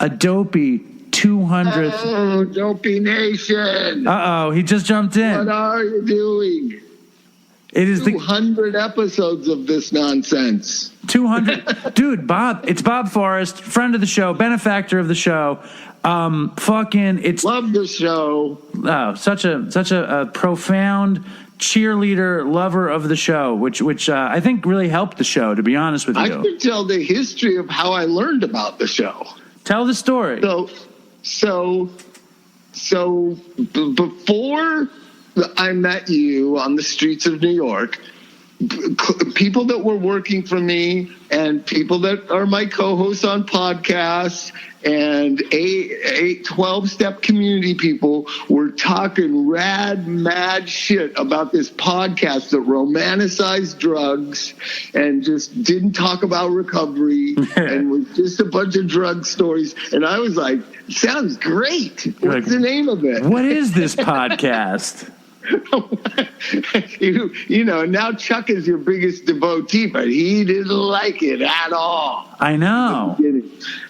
a Dopey 200th. Oh, Dopey Nation. Uh-oh, he just jumped in. What are you doing? It is 200 episodes of this nonsense. 200. Dude, Bob, it's Bob Forrest, friend of the show, benefactor of the show. Love the show. Oh, such a profound cheerleader, lover of the show, which I think really helped the show, to be honest with you. I could tell the history of how I learned about the show. Tell the story. So before I met you on the streets of New York, people that were working for me and people that are my co-hosts on podcasts and 12-step community people were talking mad shit about this podcast that romanticized drugs and just didn't talk about recovery and was just a bunch of drug stories. And I was like, sounds great. What's the name of it? What is this podcast? You know, now Chuck is your biggest devotee, but he didn't like it at all. I know.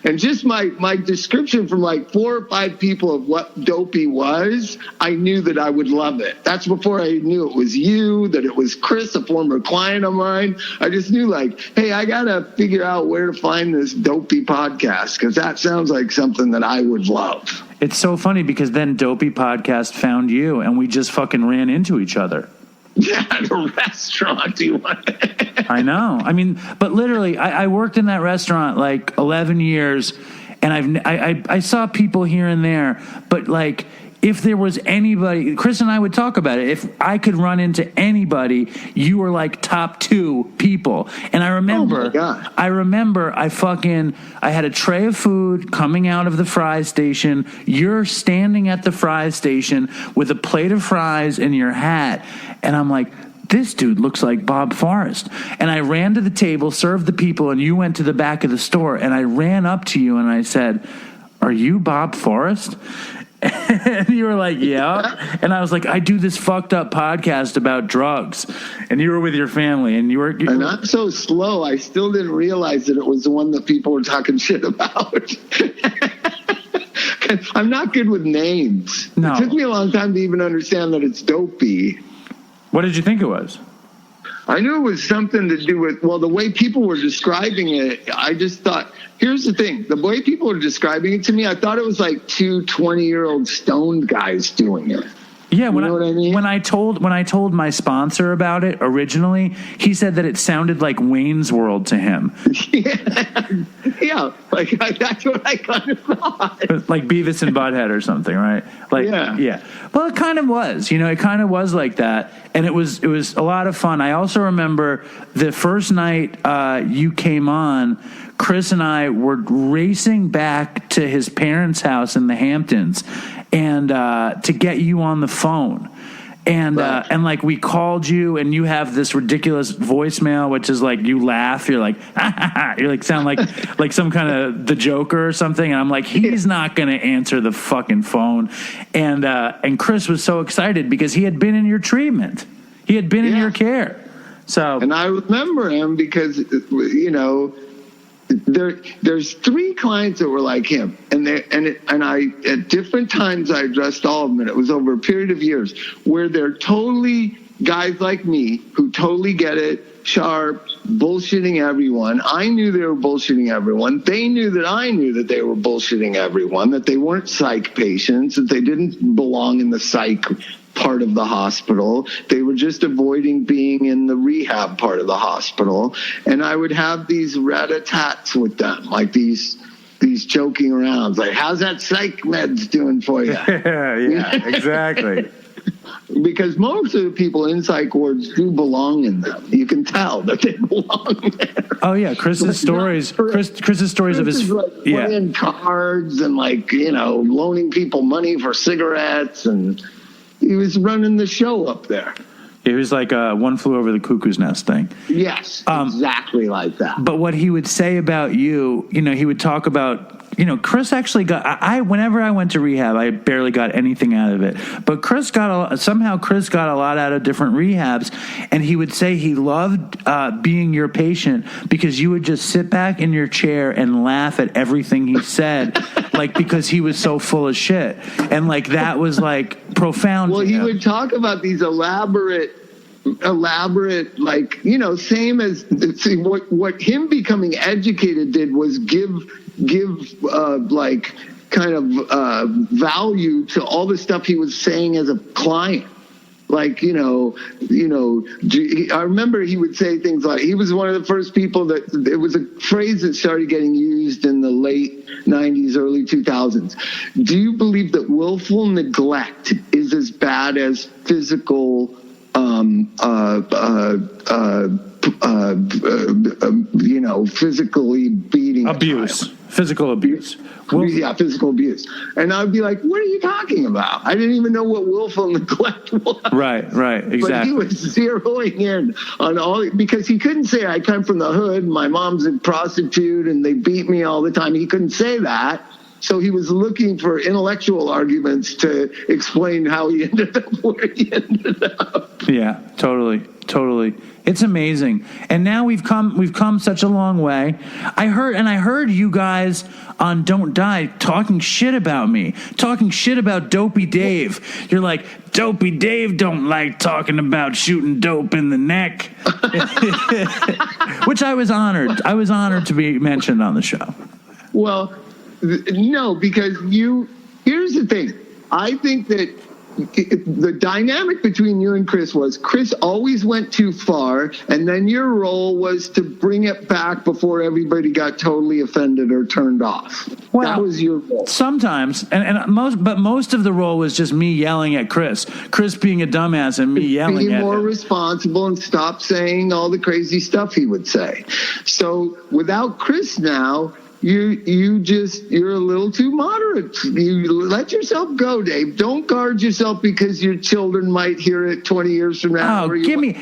And just my description from like 4 or 5 people of what Dopey was, I knew that I would love it. That's before I knew it was you, that it was Chris, a former client of mine. I just knew like, hey, I got to figure out where to find this Dopey podcast because that sounds like something that I would love. It's so funny because then Dopey Podcast found you and we just fucking ran into each other. Yeah, at a restaurant. I know. I mean, but literally, I worked in that restaurant like 11 years, and I saw people here and there, but like, if there was anybody, Chris and I would talk about it. If I could run into anybody, you were like top 2 people. And I remember, I had a tray of food coming out of the fry station. You're standing at the fry station with a plate of fries in your hat. And I'm like, this dude looks like Bob Forrest. And I ran to the table, served the people, and you went to the back of the store. And I ran up to you and I said, are you Bob Forrest? And you were like, yeah. And I was like, I do this fucked up podcast about drugs. And you were with your family. And you were. And I'm so slow, I still didn't realize that it was the one that people were talking shit about. I'm not good with names. No. It took me a long time to even understand that it's Dopey. What did you think it was? I knew it was something to do with, well, the way people were describing it, I just thought, here's the thing. The way people were describing it to me, I thought it was like 2 20-year-old stoned guys doing it. Yeah, when I told my sponsor about it originally, he said that it sounded like Wayne's World to him. Yeah, like that's what I kind of thought. Like Beavis and Butthead or something, right? Like, yeah. Well, it kind of was. It kind of was like that, and it was a lot of fun. I also remember the first night you came on. Chris and I were racing back to his parents' house in the Hamptons, and to get you on the phone. And and like we called you, and you have this ridiculous voicemail, which is like you laugh, you're like, ha, ha, ha. You're like sound like some kind of the Joker or something. And I'm like, he's not going to answer the fucking phone. And Chris was so excited because he had been in your treatment, he had been in your care. So and I remember him because there's 3 clients that were like him, and I at different times I addressed all of them, and it was over a period of years where they're totally guys like me who totally get it, sharp, bullshitting everyone. I knew they were bullshitting everyone. They knew that I knew that they were bullshitting everyone, that they weren't psych patients, that they didn't belong in the psych part of the hospital. They were just avoiding being in the rehab part of the hospital. And I would have these rat-a-tats with them, like these joking arounds, like, how's that psych meds doing for you? Yeah, exactly. Because most of the people in psych wards do belong in them. You can tell that they belong there. Oh yeah, Chris's stories of his playing cards and loaning people money for cigarettes, and he was running the show up there. It was like One Flew Over the Cuckoo's Nest thing. Yes, exactly like that. But what he would say about you, he would talk about, Chris actually got, whenever I went to rehab, I barely got anything out of it. But Chris got a lot out of different rehabs. And he would say he loved being your patient because you would just sit back in your chair and laugh at everything he said, because he was so full of shit. And that was profound. Well, he would talk about these elaborate, same as, see, what him becoming educated did was give value to all the stuff he was saying as a client. Like, I remember he would say things like, he was one of the first people that, it was a phrase that started getting used in the late 90s, early 2000s. Do you believe that willful neglect is as bad as physical, physically beating abuse? Physical abuse. Physical abuse. And I'd be like, what are you talking about? I didn't even know what willful neglect was. Right, exactly. But he was zeroing in on all, because he couldn't say, I come from the hood, my mom's a prostitute, and they beat me all the time. He couldn't say that. So he was looking for intellectual arguments to explain how he ended up where he ended up. Yeah, totally. It's amazing. And now we've come such a long way. I heard you guys on Don't Die talking shit about me, talking shit about Dopey Dave. You're like, Dopey Dave don't like talking about shooting dope in the neck. Which I was honored. I was honored to be mentioned on the show. Well, no, because here's the thing. I think that the dynamic between you and Chris was Chris always went too far, and then your role was to bring it back before everybody got totally offended or turned off. Well, that was your role. Sometimes, but most of the role was just me yelling at Chris being a dumbass and me yelling at him. Be more responsible and stop saying all the crazy stuff he would say. So without Chris now, you're a little too moderate. You let yourself go, Dave. Don't guard yourself because your children might hear it 20 years from now. Oh, give me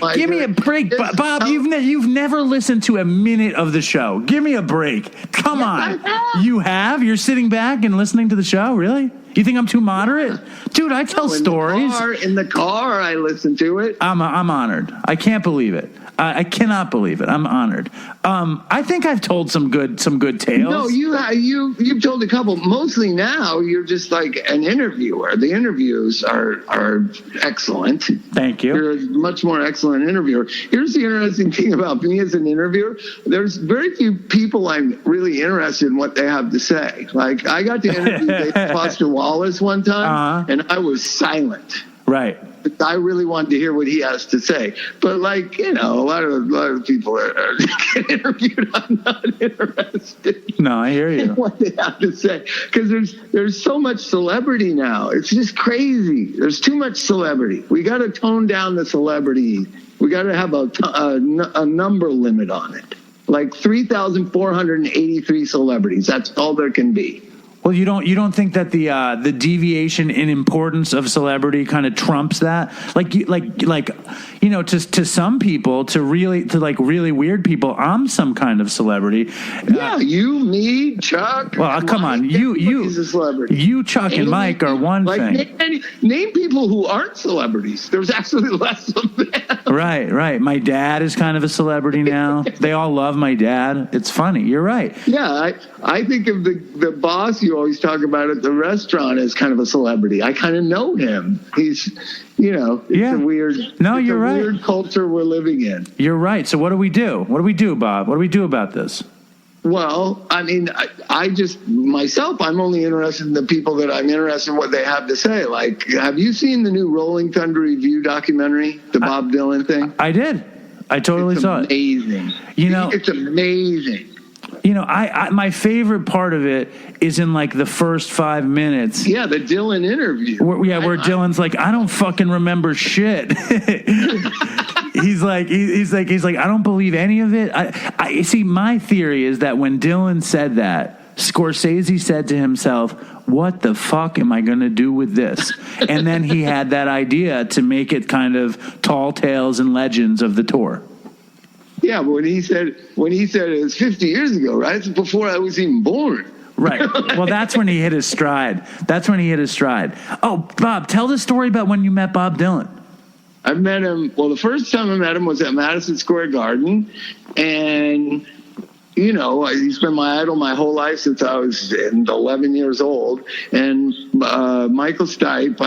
a break, Bob. You've never listened to a minute of the show. Give me a break. Come on. You have? You're sitting back and listening to the show? Really? You think I'm too moderate? Dude, I tell stories. In the car, I listen to it. I'm honored. I can't believe it. I cannot believe it. I'm honored. I think I've told some good tales. No, you've told a couple. Mostly now, you're just like an interviewer. The interviews are excellent. Thank you. You're a much more excellent interviewer. Here's the interesting thing about me as an interviewer. There's very few people I'm really interested in what they have to say. Like, I got to interview David Foster Wallace one time, and I was silent. Right. I really wanted to hear what he has to say. But, like, a lot of people are getting interviewed. I'm not interested. No, I hear you. In what they have to say. Because there's so much celebrity now. It's just crazy. There's too much celebrity. We got to tone down the celebrity. We got to have a number limit on it. Like 3,483 celebrities. That's all there can be. Well, you don't think that the deviation in importance of celebrity kind of trumps that? To some people, to really weird people, I'm some kind of celebrity. Yeah, you, me, Chuck. Well, come on, he's a celebrity. You, Chuck, and Mike are one thing. Name people who aren't celebrities. There's actually less of them. Right. My dad is kind of a celebrity now. They all love my dad. It's funny. You're right. Yeah, I think of the boss you always talk about at the restaurant as kind of a celebrity. I kind of know him. He's, it's a weird. No, you're right. Weird culture we're living in. You're right. So what do we do? What do we do, Bob? What do we do about this? Well, I mean, I just, myself, I'm only interested in the people that I'm interested in what they have to say. Like, have you seen the new Rolling Thunder Review documentary, the Bob Dylan thing? I did. I totally saw it. Amazing. It's amazing. I my favorite part of it is in like the first 5 minutes. Yeah, the Dylan interview. Where Dylan's like, I don't fucking remember shit. He's like, I don't believe any of it. I see. My theory is that when Dylan said that, Scorsese said to himself, what the fuck am I going to do with this? And then he had that idea to make it kind of tall tales and legends of the tour. Yeah, but when he said it was 50 years ago, right? It's before I was even born. Right. Well, that's when he hit his stride. Oh, Bob, tell the story about when you met Bob Dylan. I met him. Well, the first time I met him was at Madison Square Garden, and he's been my idol my whole life since I was 11 years old. And Michael Stipe,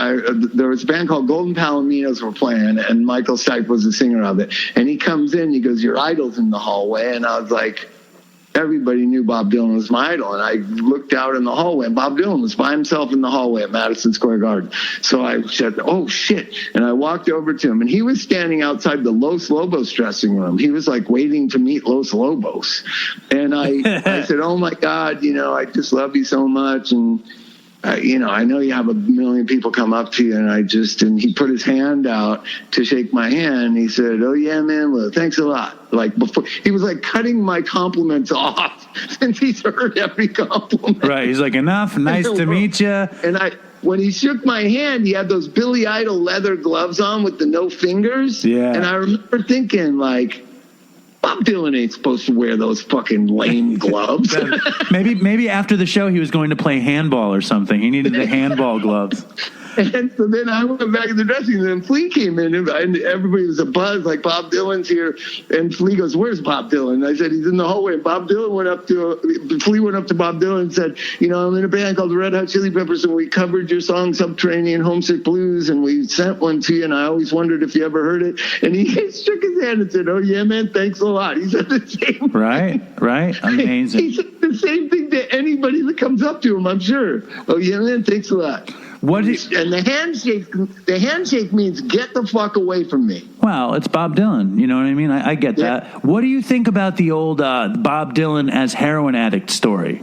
there was a band called Golden Palominos were playing, and Michael Stipe was the singer of it. And he comes in, he goes, your idol's in the hallway. And I was like, everybody knew Bob Dylan was my idol. And I looked out in the hallway, and Bob Dylan was by himself in the hallway at Madison Square Garden. So I said, oh, shit. And I walked over to him, and he was standing outside the Los Lobos dressing room. He was like waiting to meet Los Lobos. And I said, oh, my God, I just love you so much. And I know you have a million people come up to you, and he put his hand out to shake my hand. He said, oh, yeah, man, well, thanks a lot. Like before, he was like cutting my compliments off since he's heard every compliment. Right. He's like, enough. Nice to meet you. And when he shook my hand, he had those Billy Idol leather gloves on with the no fingers. Yeah. And I remember thinking, like, Bob Dylan ain't supposed to wear those fucking lame gloves. maybe after the show he was going to play handball or something. He needed the handball gloves. And so then I went back in the dressing room, and Flea came in, and everybody was a buzz, like, Bob Dylan's here. And Flea goes, where's Bob Dylan? And I said, he's in the hallway. And Flea went up to Bob Dylan and said, I'm in a band called the Red Hot Chili Peppers, and we covered your song Subterranean Homesick Blues, and we sent one to you, and I always wondered if you ever heard it. And he shook his hand and said, oh, yeah, man, thanks a lot. He said the same Right. Amazing. He said the same thing to anybody that comes up to him, I'm sure. Oh, yeah, man, thanks a lot. And the handshake means get the fuck away from me. Well, it's Bob Dylan. You know what I mean? I get that. What do you think about the old Bob Dylan as heroin addict story?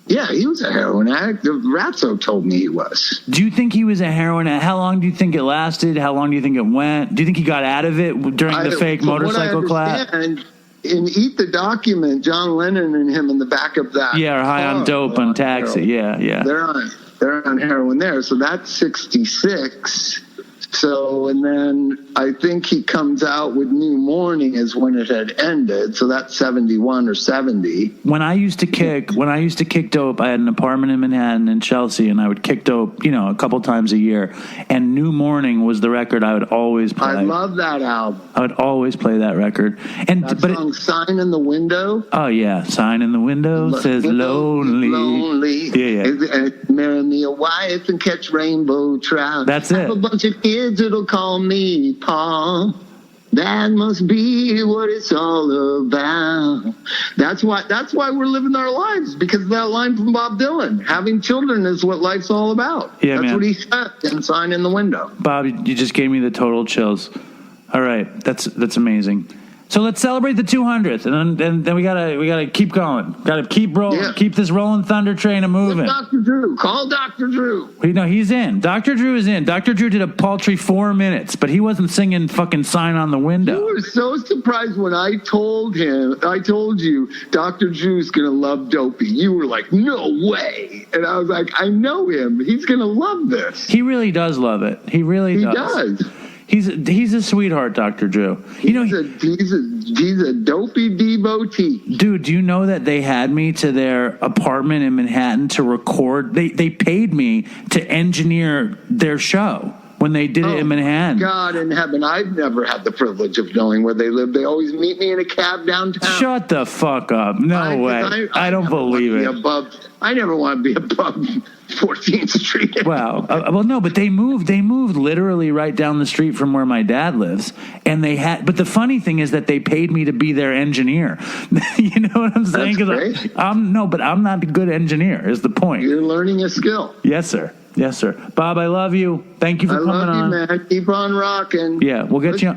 Yeah, he was a heroin addict. Ratso told me he was. Do you think he was a heroin addict? How long do you think it lasted? How long do you think it went? Do you think he got out of it during the fake motorcycle clap? In Eat the Document, John Lennon and him in the back of that. Yeah, or High on Dope on Taxi. Yeah. They're on heroin there. So that's 66. So, and then I think he comes out with New Morning is when it had ended. So that's 71 or 70. When I used to kick dope, I had an apartment in Manhattan and Chelsea, and I would kick dope, a couple times a year. And New Morning was the record I would always play. I love that album. I would always play that record. And that song, Sign in the Window. Oh yeah, Sign in the Window says lonely. Lonely. Yeah. Marry me a wife and catch rainbow trout. That's it. Have a bunch of kids that'll call me Paul. That must be what it's all about. That's why we're living our lives, because of that line from Bob Dylan. Having children is what life's all about. Yeah, that's man. what he said in Sign in the Window. Bob, you just gave me the total chills. All right, that's amazing. So let's celebrate the 200th, and then we gotta keep going. Gotta keep rolling. Yeah. Keep this rolling thunder train moving. Dr. Drew, call Dr. Drew. No, he's in. Dr. Drew is in. Dr. Drew did a paltry 4 minutes, but he wasn't singing fucking Sign on the Window. You were so surprised when I told you Dr. Drew's gonna love Dopey. You were like, no way. And I was like, I know him. He's gonna love this. He really does love it. He really does. He's a sweetheart, Dr. Drew. He's a Dopey devotee. Dude, do you know that they had me to their apartment in Manhattan to record? They paid me to engineer their show when they did it in Manhattan. God in heaven, I've never had the privilege of knowing where they live. They always meet me in a cab downtown. Shut the fuck up. No way. I don't believe it. I never want to be above 14th Street. Wow. Well, no, but they moved literally right down the street from where my dad lives. And but the funny thing is that they paid me to be their engineer. You know what I'm saying? That's great. I'm not a good engineer is the point. You're learning a skill. Yes, sir. Bob, I love you. Thank you for coming on. I love you, man. Keep on rocking. Yeah, we'll get you.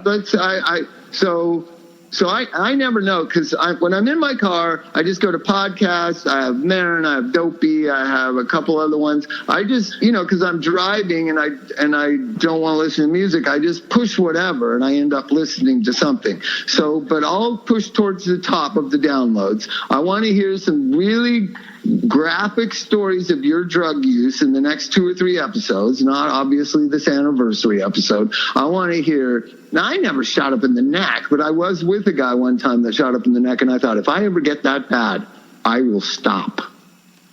So I never know, because when I'm in my car, I just go to podcasts. I have Maron, I have Dopey, I have a couple other ones. I just, because I'm driving and I don't want to listen to music, I just push whatever and I end up listening to something. So, but I'll push towards the top of the downloads. I want to hear some really graphic stories of your drug use in the next 2 or 3 episodes, not obviously this anniversary episode. I want to hear. Now, I never shot up in the neck, but I was with a guy one time that shot up in the neck, and I thought, if I ever get that bad, I will stop.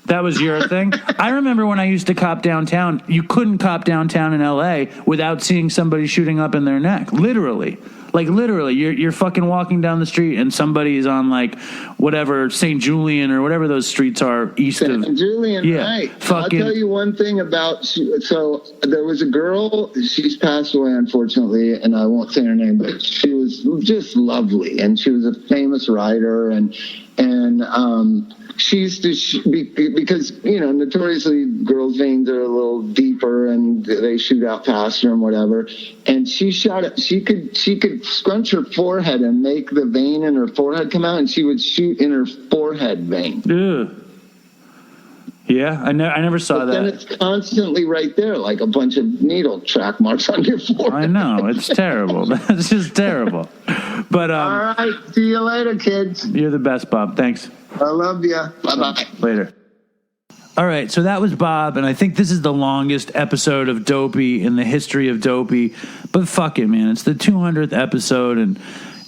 That was your thing? I remember when I used to cop downtown, you couldn't cop downtown in L.A. without seeing somebody shooting up in their neck, literally. Like, literally, you're fucking walking down the street and somebody is on, like, whatever, St. Julian or whatever those streets are east of... St. Julian, right. Fucking... I'll tell you one thing about... So, there was a girl, she's passed away, unfortunately, and I won't say her name, but she was just lovely, and she was a famous writer, and she used to, because, notoriously girls' veins are a little deeper and they shoot out faster and whatever. And she could scrunch her forehead and make the vein in her forehead come out, and she would shoot in her forehead vein. Ugh. Yeah, I never saw that. Then it's constantly right there, like a bunch of needle track marks on your forehead. I know, it's terrible. That's just terrible. But all right, see you later, kids. You're the best, Bob. Thanks. I love you. Bye-bye. Later. All right, so that was Bob, and I think this is the longest episode of Dopey in the history of Dopey. But fuck it, man. It's the 200th episode, and,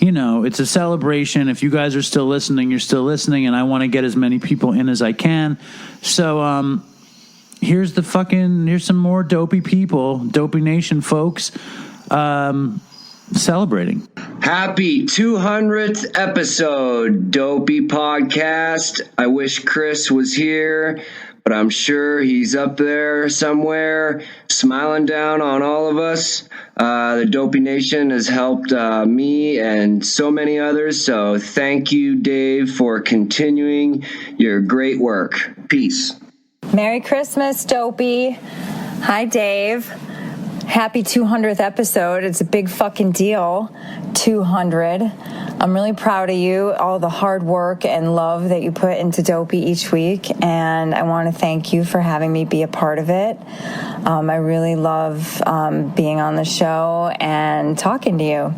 it's a celebration. If you guys are still listening, you're still listening, and I want to get as many people in as I can. So here's some more Dopey people, Dopey Nation folks, celebrating. Happy 200th episode, Dopey Podcast. I wish Chris was here, but I'm sure he's up there somewhere smiling down on all of us. The Dopey Nation has helped me and so many others, so thank you, Dave, for continuing your great work. Peace. Merry Christmas, Dopey. Hi, Dave. Happy 200th episode. It's a big fucking deal. 200. I'm really proud of you, all the hard work and love that you put into Dopey each week, and I want to thank you for having me be a part of it. I really love being on the show and talking to you.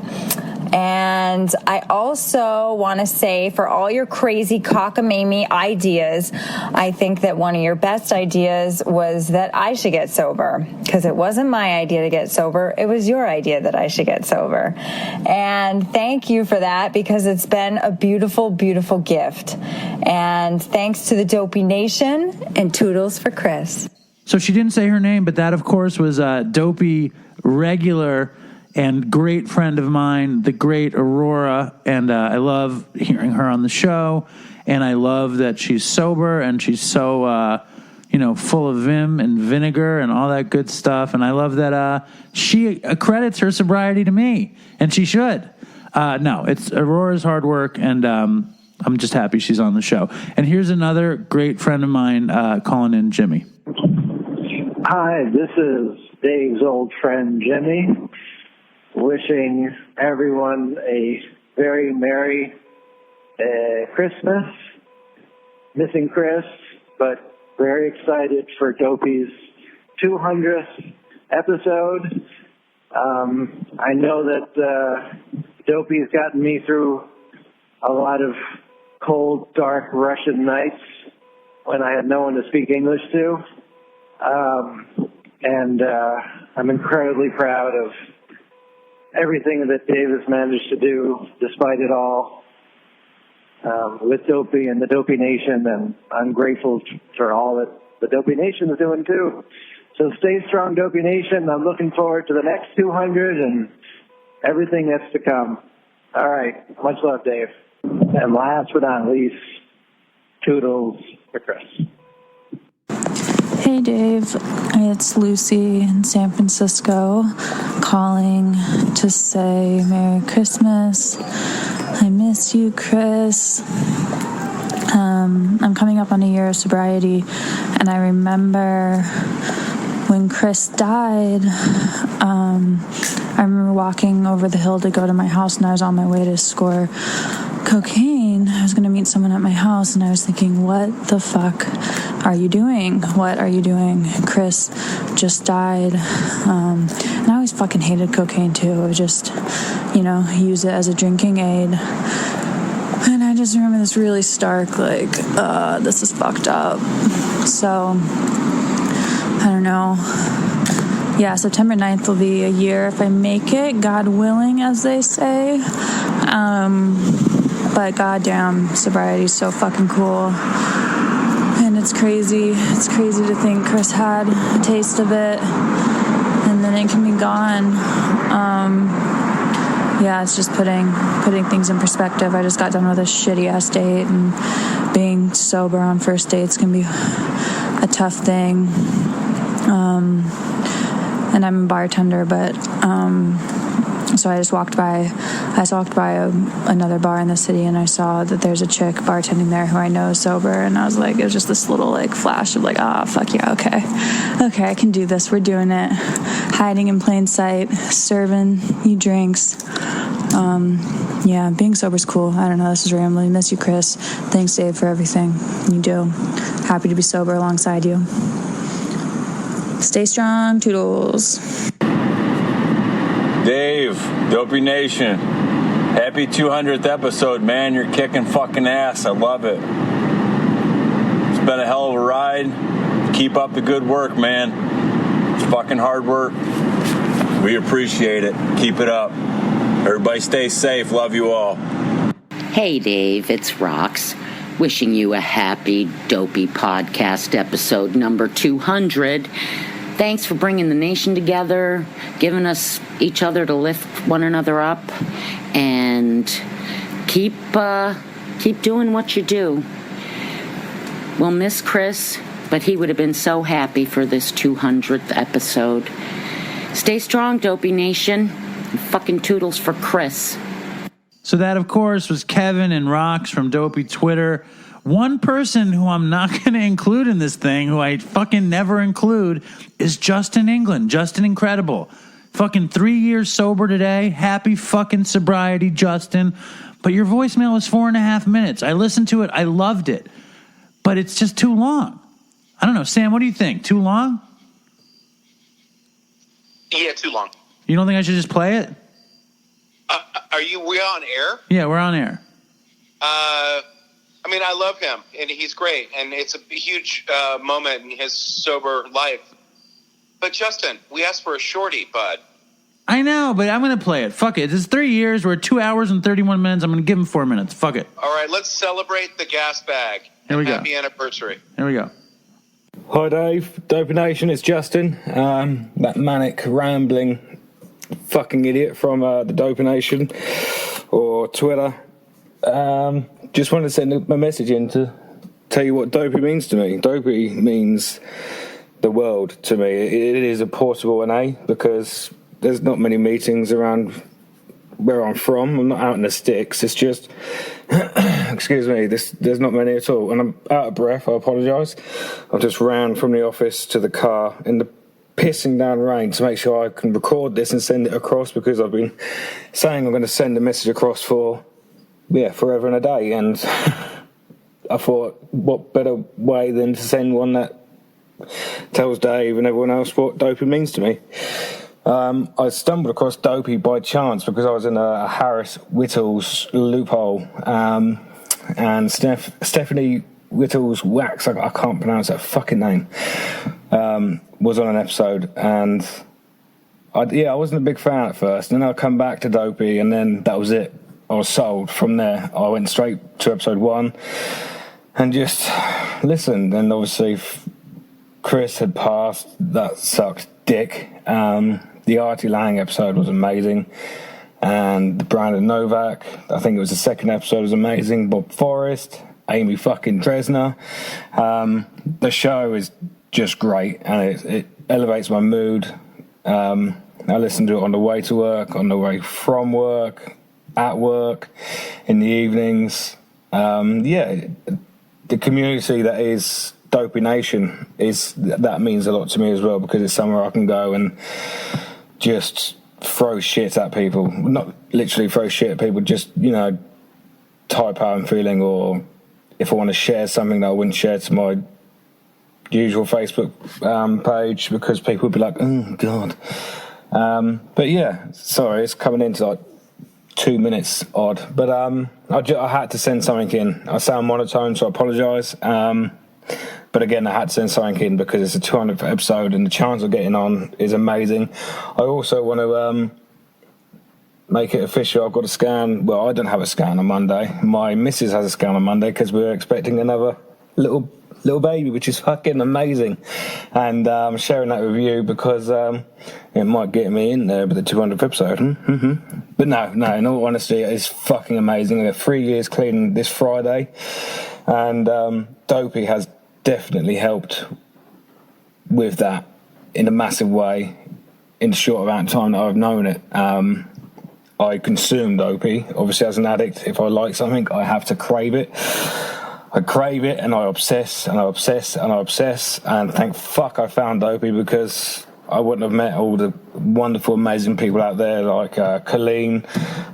And I also want to say, for all your crazy cockamamie ideas, I think that one of your best ideas was that I should get sober, because it wasn't my idea to get sober. It was your idea that I should get sober. And thank you for that, because it's been a beautiful, beautiful gift. And thanks to the Dopey Nation, and toodles for Chris. So she didn't say her name, but that, of course, was Dopey regular and great friend of mine, the great Aurora, and I love hearing her on the show, and I love that she's sober, and she's so, full of vim and vinegar and all that good stuff, and I love that she accredits her sobriety to me, and she should. No, it's Aurora's hard work, and I'm just happy she's on the show. And here's another great friend of mine calling in, Jimmy. Hi, this is Dave's old friend, Jimmy. Wishing everyone a very Merry Christmas. Missing Chris, but very excited for Dopey's 200th episode. I know that Dopey's gotten me through a lot of cold, dark Russian nights when I had no one to speak English to. And I'm incredibly proud of everything that Dave has managed to do, despite it all, with Dopey and the Dopey Nation, and I'm grateful for all that the Dopey Nation is doing too. So stay strong, Dopey Nation. I'm looking forward to the next 200 and everything that's to come. All right, much love, Dave. And last but not least, toodles for Chris. Hey Dave, it's Lucy in San Francisco calling to say Merry Christmas. I miss you, Chris. I'm coming up on a year of sobriety, and I remember when Chris died, I remember walking over the hill to go to my house, and I was on my way to score cocaine. I was going to meet someone at my house, and I was thinking, what the fuck are you doing? What are you doing? Chris just died. And I always fucking hated cocaine too. I would just, use it as a drinking aid. And I just remember this really stark, this is fucked up. So, I don't know. Yeah, September 9th will be a year if I make it, God willing, as they say. But goddamn, sobriety is so fucking cool. And it's crazy. It's crazy to think Chris had a taste of it, and then it can be gone. yeah, it's just putting things in perspective. I just got done with a shitty ass date, and being sober on first dates can be a tough thing. And I'm a bartender, but so I walked by another bar in the city, and I saw that there's a chick bartending there who I know is sober, and I was like, it was just this little like flash of like, oh fuck yeah, okay, I can do this. We're doing it. Hiding in plain sight, serving you drinks. Yeah, being sober's cool. I don't know. This is rambling. Miss you, Chris. Thanks, Dave, for everything you do. Happy to be sober alongside you. Stay strong, toodles. Dave, Dopey Nation, happy 200th episode, man. You're kicking fucking ass. I love it. It's been a hell of a ride. Keep up the good work, man. It's fucking hard work. We appreciate it. Keep it up. Everybody stay safe. Love you all. Hey, Dave, it's Rox. Wishing you a happy Dopey podcast episode number 200. Thanks for bringing the nation together, giving us each other to lift one another up, and keep doing what you do. We'll miss Chris, but he would have been so happy for this 200th episode. Stay strong, Dopey Nation. And fucking toodles for Chris. So that, of course, was Kevin and Rox from Dopey Twitter. One person who I'm not going to include in this thing, who I fucking never include, is Justin England. Justin Incredible. Fucking 3 years sober today. Happy fucking sobriety, Justin. But your voicemail was 4.5 minutes. I listened to it. I loved it. But it's just too long. I don't know. Sam, what do you think? Too long? Yeah, too long. You don't think I should just play it? We on air? Yeah, we're on air. I mean, I love him, and he's great, and it's a huge moment in his sober life. But, Justin, we asked for a shorty, bud. I know, but I'm going to play it. Fuck it. It's 3 years. We're at 2 hours and 31 minutes. I'm going to give him 4 minutes. Fuck it. All right, let's celebrate the gas bag. Here we go. Happy anniversary. Here we go. Hi, Dave. Dopey Nation, it's Justin. That manic, rambling fucking idiot from the Dopey Nation or Twitter. Just wanted to send a message in to tell you what Dopey means to me. Dopey means the world to me. It is a portable NA because there's not many meetings around where I'm from. I'm not out in the sticks. It's just, excuse me, there's not many at all. And I'm out of breath. I apologise. I just ran from the office to the car in the pissing down rain to make sure I can record this and send it across, because I've been saying I'm going to send a message across for forever and a day, and I thought, what better way than to send one that tells Dave and everyone else what Dopey means to me. I stumbled across Dopey by chance because I was in a Harris Whittles loophole, and Stephanie Whittles Wax, I can't pronounce that fucking name, was on an episode, and I wasn't a big fan at first, and then I come back to Dopey, and then that was it. I was sold. From there, I went straight to episode 1 and just listened. And obviously, Chris had passed. That sucked dick. The Artie Lang episode was amazing. And the Brandon Novak, I think it was the second episode, was amazing. Bob Forrest, Amy fucking Dresner. The show is just great, and it elevates my mood. I listen to it on the way to work, on the way from work, at work, in the evenings. The community that is Dopey Nation that means a lot to me as well, because it's somewhere I can go and just throw shit at people. Not literally throw shit at people, just, type how I'm feeling, or if I want to share something that I wouldn't share to my usual Facebook page, because people would be like, oh God. But yeah, sorry, it's coming into like 2 minutes odd, but I had to send something in. I sound monotone, so I apologise. But again, I had to send something in because it's a 200th episode, and the chance of getting on is amazing. I also want to make it official. I've got a scan. Well, I don't have a scan on Monday. My missus has a scan on Monday because we're expecting another little little baby, which is fucking amazing. And I'm sharing that with you because it might get me in there with the 200th episode. Mm-hmm. But no, in all honesty, it's fucking amazing. We're 3 years clean this Friday. And Dopey has definitely helped with that in a massive way in the short amount of time that I've known it. I consume Dopey. Obviously, as an addict, if I like something, I have to crave it. I crave it and I obsess and I obsess and I obsess. And thank fuck I found Dopey, because I wouldn't have met all the wonderful, amazing people out there like Colleen,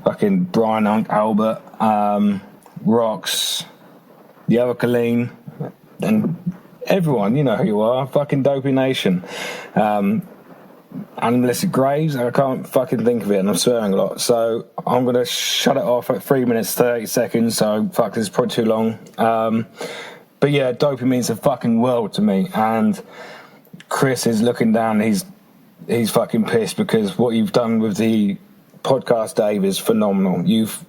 fucking Brian, Albert, Rox, the other Colleen, and everyone. You know who you are. Fucking Dopey Nation. Animalistic Graves, I can't fucking think of it, and I'm swearing a lot, so I'm going to shut it off at 3 minutes 30 seconds, so fuck, this is probably too long. But yeah, Dopey means the fucking world to me, and Chris is looking down, he's fucking pissed, because what you've done with the podcast, Dave, is phenomenal. You've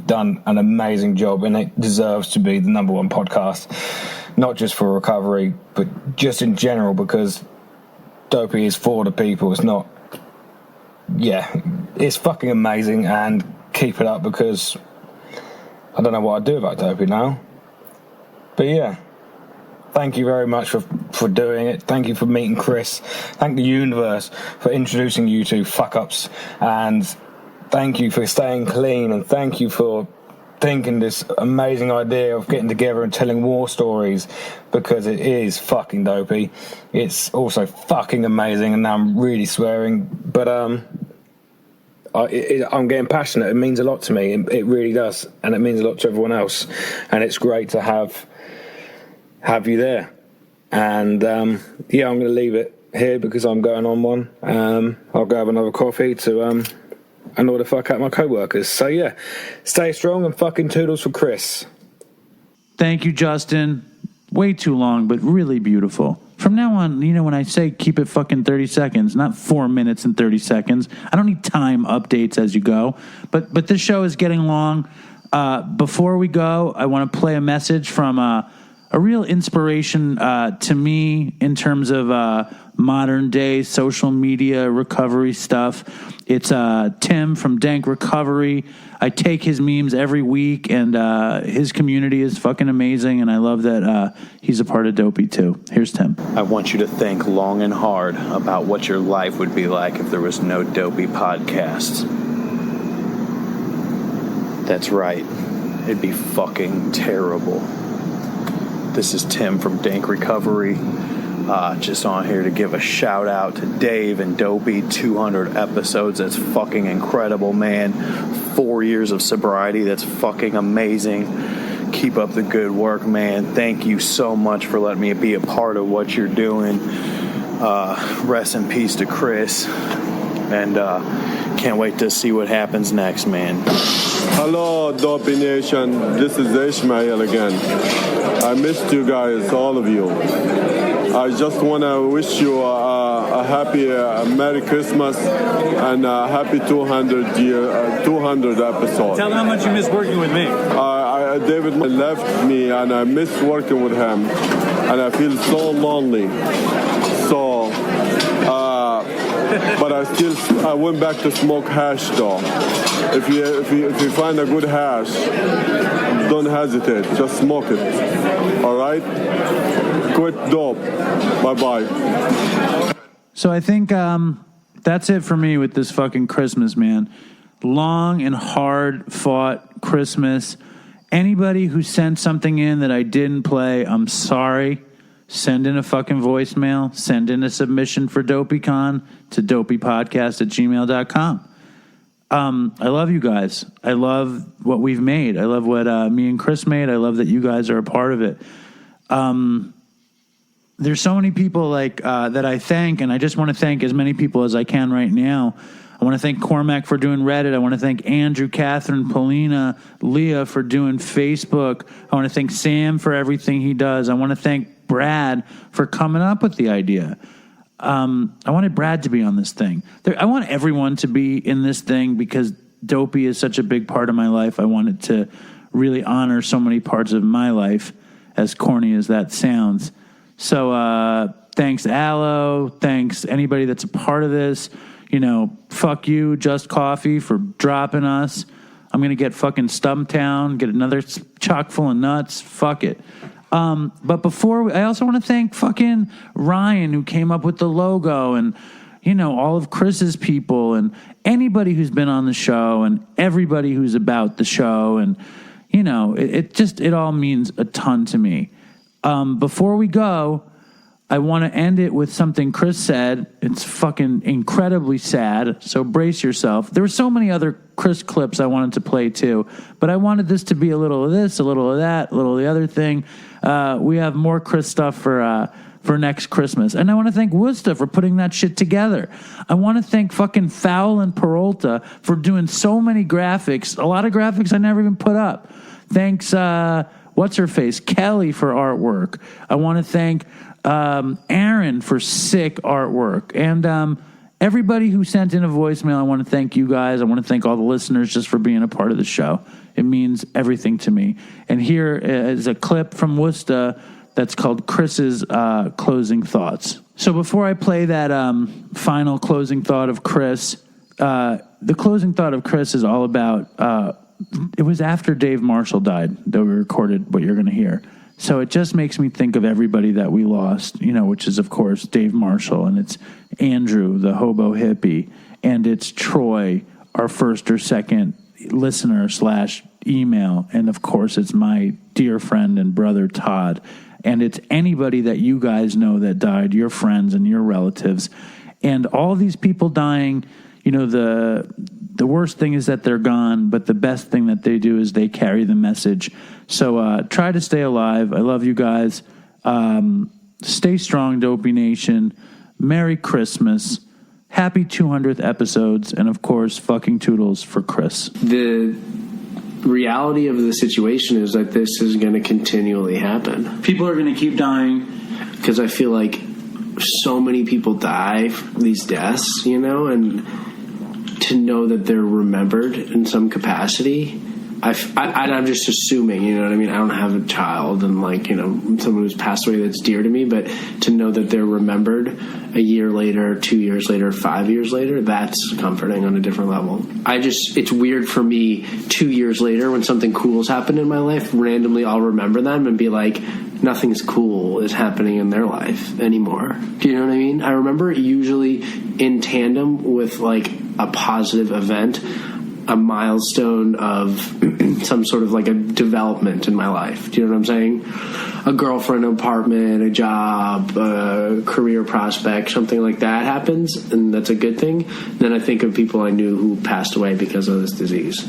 done an amazing job, and it deserves to be the number one podcast, not just for recovery, but just in general, because Dopey is for the people. It's not, it's fucking amazing, and keep it up, because I don't know what I'd do about Dopey now. But yeah, thank you very much for doing it. Thank you for meeting Chris. Thank the universe for introducing you to fuck-ups, and thank you for staying clean, and thank you for thinking this amazing idea of getting together and telling war stories, because it is fucking Dopey. It's also fucking amazing, and now I'm really swearing, but I'm getting passionate. It means a lot to me. It really does, and it means a lot to everyone else, and it's great to have you there. And I'm going to leave it here because I'm going on one. I'll go have another coffee to annoy the fuck out of my co-workers. So yeah, stay strong, and fucking toodles for Chris. Thank you, Justin. Way too long, but really beautiful. From now on, when I say keep it fucking 30 seconds, not 4 minutes and 30 seconds. I don't need time updates as you go. But this show is getting long. Before we go, I want to play a message from a real inspiration to me in terms of modern day social media recovery stuff. It's Tim from Dank Recovery. I take his memes every week, and his community is fucking amazing, and I love that he's a part of Dopey too. Here's Tim. I want you to think long and hard about what your life would be like if there was no Dopey podcasts. That's right. It'd be fucking terrible. This is Tim from Dank Recovery. Just on here to give a shout out to Dave and Dopey. 200 episodes. That's fucking incredible, man. 4 years of sobriety. That's fucking amazing. Keep up the good work, man. Thank you so much for letting me be a part of what you're doing. Rest in peace to Chris. And can't wait to see what happens next, man. Hello, Dopey Nation. This is Ishmael again. I missed you guys, all of you. I just want to wish you a happy Merry Christmas and a happy 200 episode. Tell them how much you miss working with me. David left me, and I miss working with him, and I feel so lonely. So, but I went back to smoke hash though. If you find a good hash, don't hesitate. Just smoke it. All right? Quit dope. Bye-bye. So I think that's it for me with this fucking Christmas, man. Long and hard fought Christmas. Anybody who sent something in that I didn't play, I'm sorry. Send in a fucking voicemail. Send in a submission for DopeyCon to dopeypodcast@gmail.com. I love you guys. I love what we've made. I love what me and Chris made. I love that you guys are a part of it. There's so many people that I thank, and I just want to thank as many people as I can right now. I want to thank Cormac for doing Reddit. I want to thank Andrew, Catherine, Paulina, Leah for doing Facebook. I want to thank Sam for everything he does. I want to thank Brad for coming up with the idea. I wanted Brad to be on this thing. I want everyone to be in this thing because Dopey is such a big part of my life. I wanted to really honor so many parts of my life. as corny as that sounds. So thanks, Aloe. Thanks, anybody that's a part of this. Fuck you, Just Coffee, for dropping us. I'm going to get fucking Stumptown, get another chock full of nuts. Fuck it. But before, I also want to thank fucking Ryan, who came up with the logo, and, all of Chris's people, and anybody who's been on the show, and everybody who's about the show. And, it all means a ton to me. Before we go, I want to end it with something Chris said. It's fucking incredibly sad, so brace yourself. There were so many other Chris clips I wanted to play too, but I wanted this to be a little of this, a little of that, a little of the other thing. We have more Chris stuff for next Christmas. And I want to thank Worcester for putting that shit together. I want to thank fucking Fowl and Peralta for doing so many graphics, a lot of graphics I never even put up. Thanks, what's-her-face, Kelly, for artwork. I want to thank Aaron for sick artwork, and everybody who sent in a voicemail. I want to thank you guys. I want to thank all the listeners just for being a part of the show. It means everything to me. And here is a clip from Worcester that's called Chris's closing thoughts. So before I play that final closing thought of Chris, the closing thought of Chris is all about it was after Dave Marshall died that we recorded what you're going to hear. So it just makes me think of everybody that we lost, which is, of course, Dave Marshall, and it's Andrew, the hobo hippie, and it's Troy, our first or second listener / email, and, of course, it's my dear friend and brother, Todd, and it's anybody that you guys know that died, your friends and your relatives, and all these people dying. The worst thing is that they're gone, but the best thing that they do is they carry the message. So try to stay alive. I love you guys. Stay strong, Dopey Nation. Merry Christmas. Happy 200th episodes. And, of course, fucking toodles for Chris. The reality of the situation is that this is going to continually happen. People are going to keep dying because I feel like so many people die from these deaths, and to know that they're remembered in some capacity. I'm just assuming, you know what I mean? I don't have a child and someone who's passed away that's dear to me, but to know that they're remembered a year later, 2 years later, 5 years later, that's comforting on a different level. It's weird for me 2 years later when something cool's happened in my life, randomly I'll remember them and be like, nothing's cool is happening in their life anymore. Do you know what I mean? I remember usually in tandem with a positive event, a milestone of some sort of a development in my life. Do you know what I'm saying? A girlfriend, an apartment, a job, a career prospect, something like that happens, and that's a good thing. Then I think of people I knew who passed away because of this disease.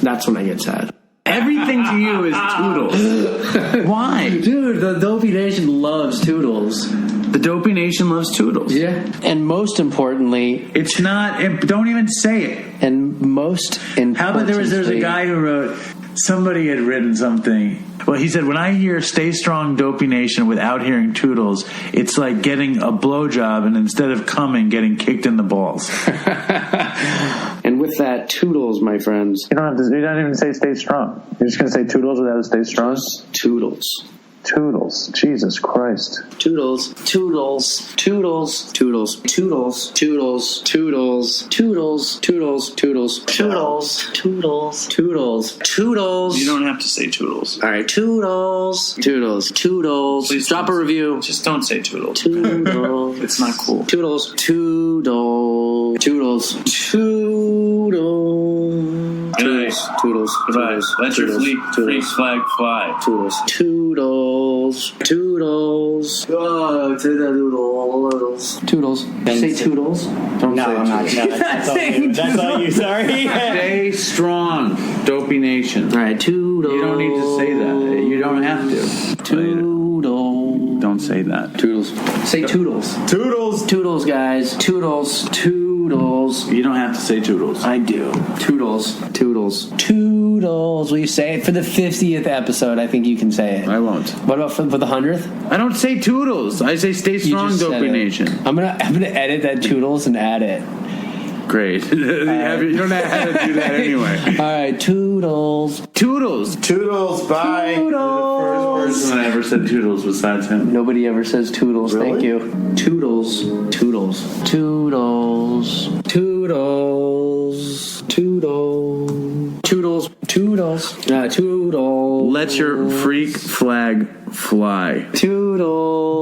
That's when I get sad. Everything to you is Toodles. Why? Dude, the Dopey Nation loves Toodles. The Dopey Nation loves Toodles. Yeah. And most importantly... It's not... Don't even say it. And most importantly... How about there's a guy who wrote... Somebody had written something... Well, he said, when I hear Stay Strong, Dopey Nation without hearing Toodles, it's like getting a blowjob and instead of coming, getting kicked in the balls. And with that, Toodles, my friends. You don't even say Stay Strong. You're just going to say Toodles without Stay Strong? Toodles. Toodles. Jesus Christ. Toodles. Toodles. Toodles. Toodles. Toodles. Toodles. Toodles. Toodles. Toodles. Toodles. Toodles. Toodles. Toodles. Toodles. You don't have to say Toodles. All right. Toodles. Toodles. Toodles. Please drop a review. Just don't say Toodles. Toodles. It's not cool. Toodles. Toodles. Toodles. Toodles. Toodles. Toodles. Toodles. Let your free flag fly. Toodles. Toodles. Toodles. Oh, toodles. Toodles. Say Toodles. Don't say I'm not. No, that's all you. That's all you. Sorry. Stay strong, Dopey Nation. All right, Toodles. You don't need to say that. You don't have to. Toodles. Don't say that. Toodles. Say Toodles. Toodles. Toodles, guys. Toodles. Toodles. You don't have to say Toodles. I do. Toodles. Toodles. Toodles. Will you say it for the 50th episode? I think you can say it. I won't. What about for the 100th? I don't say Toodles. I say Stay Strong, Dopey Nation. I'm gonna edit that Toodles and add it. Great. You don't have to do that anyway. All right, toodles. Toodles. Toodles, bye. Toodles. You're the first person that ever said toodles besides him. Nobody ever says toodles. Really? Thank you. Toodles. Toodles. Toodles. Toodles. Toodles. Toodles. Toodles. Toodles. Let your freak flag fly. Toodles.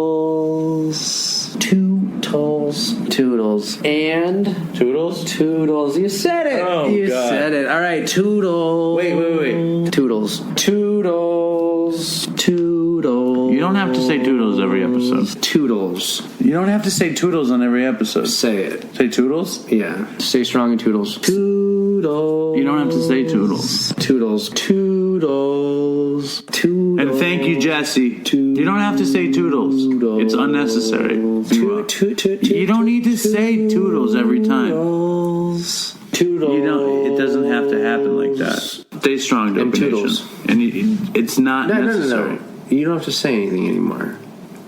Toodles. Toodles. And Toodles? Toodles. You said it. Oh, you God. said it. All right, toodles. Wait. Toodles. Toodles. Toodles. You don't have to say toodles every episode. Toodles. You don't have to say toodles on every episode. Say it. Say toodles? Yeah. Stay strong and toodles. Toodles. You don't have to say toodles. Toodles. Toodles. Toodles. And thank you, Jesse. You don't have to say toodles. It's unnecessary. You don't need to say toodles every time. Toodles. You don't. It doesn't have to happen like that. Stay strong, Dopey Nation. And it's not necessary. No. You don't have to say anything anymore.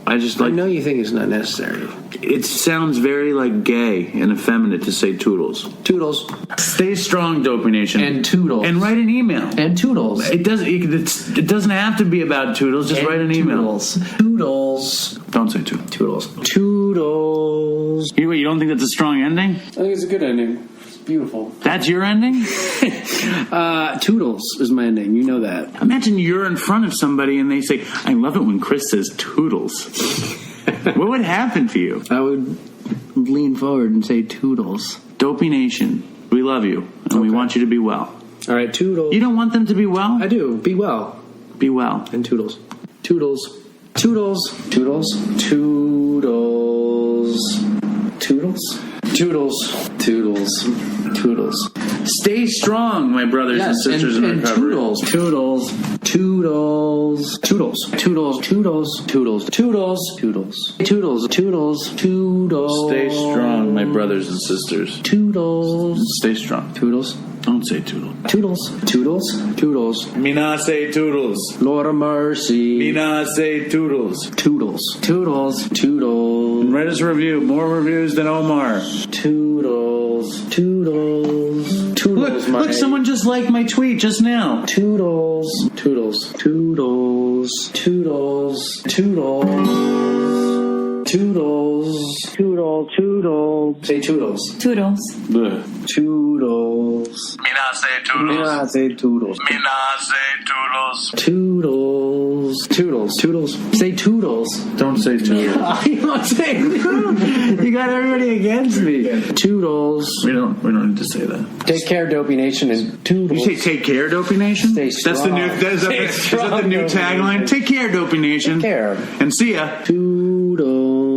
I know you think it's not necessary. It sounds very like gay and effeminate to say toodles. Toodles. Stay strong, Dopey Nation. And toodles. And write an email. And toodles. It doesn't have to be about toodles. Just write an email. Toodles. Don't say toodles. Toodles. Toodles. You don't think that's a strong ending? I think it's a good ending. It's beautiful. That's your ending? Toodles is my ending. You know that. Imagine you're in front of somebody and they say, I love it when Chris says toodles. What would happen for you? I would lean forward and say toodles. Dopey Nation, we love you and we want you to be well. All right, toodles. You don't want them to be well? I do. Be well. Be well. And toodles. Toodles. Toodles. Toodles. Toodles. Toodles. Toodles. Toodles. Toodles. Stay strong, my brothers and sisters in recovery. Toodles. Toodles. Toodles. Toodles. Toodles. Toodles. Toodles. Toodles. Toodles. Toodles. Toodles. Toodles. Stay strong, my brothers and sisters. Toodles. Stay strong. Toodles. Don't say toodles. Toodles. Toodles. Toodles. Me not say toodles. Lord of mercy. Me not say toodles. Toodles. Toodles. Toodles. Write us a review. More reviews than Omar. Toodles. Toodles. Toodles. Look, someone just liked my tweet just now. Toodles. Toodles. Toodles. Toodles. Toodles. Toodles. Toodles. Toodles. Say toodles. Toodles. Bleh. Toodles. Me not say toodles. Me not say toodles. Me not say toodles. Toodles. Toodles. Toodles. Say toodles. Don't say toodles. You don't say toodles. You got everybody against me. Toodles. We don't need to say that. Take care, Dopey Nation, and toodles. You say take care, Dopey Nation? Stay strong. That's the new. Is that the new tagline? Take care, Dopey Nation. Take care. And see ya. Toodles.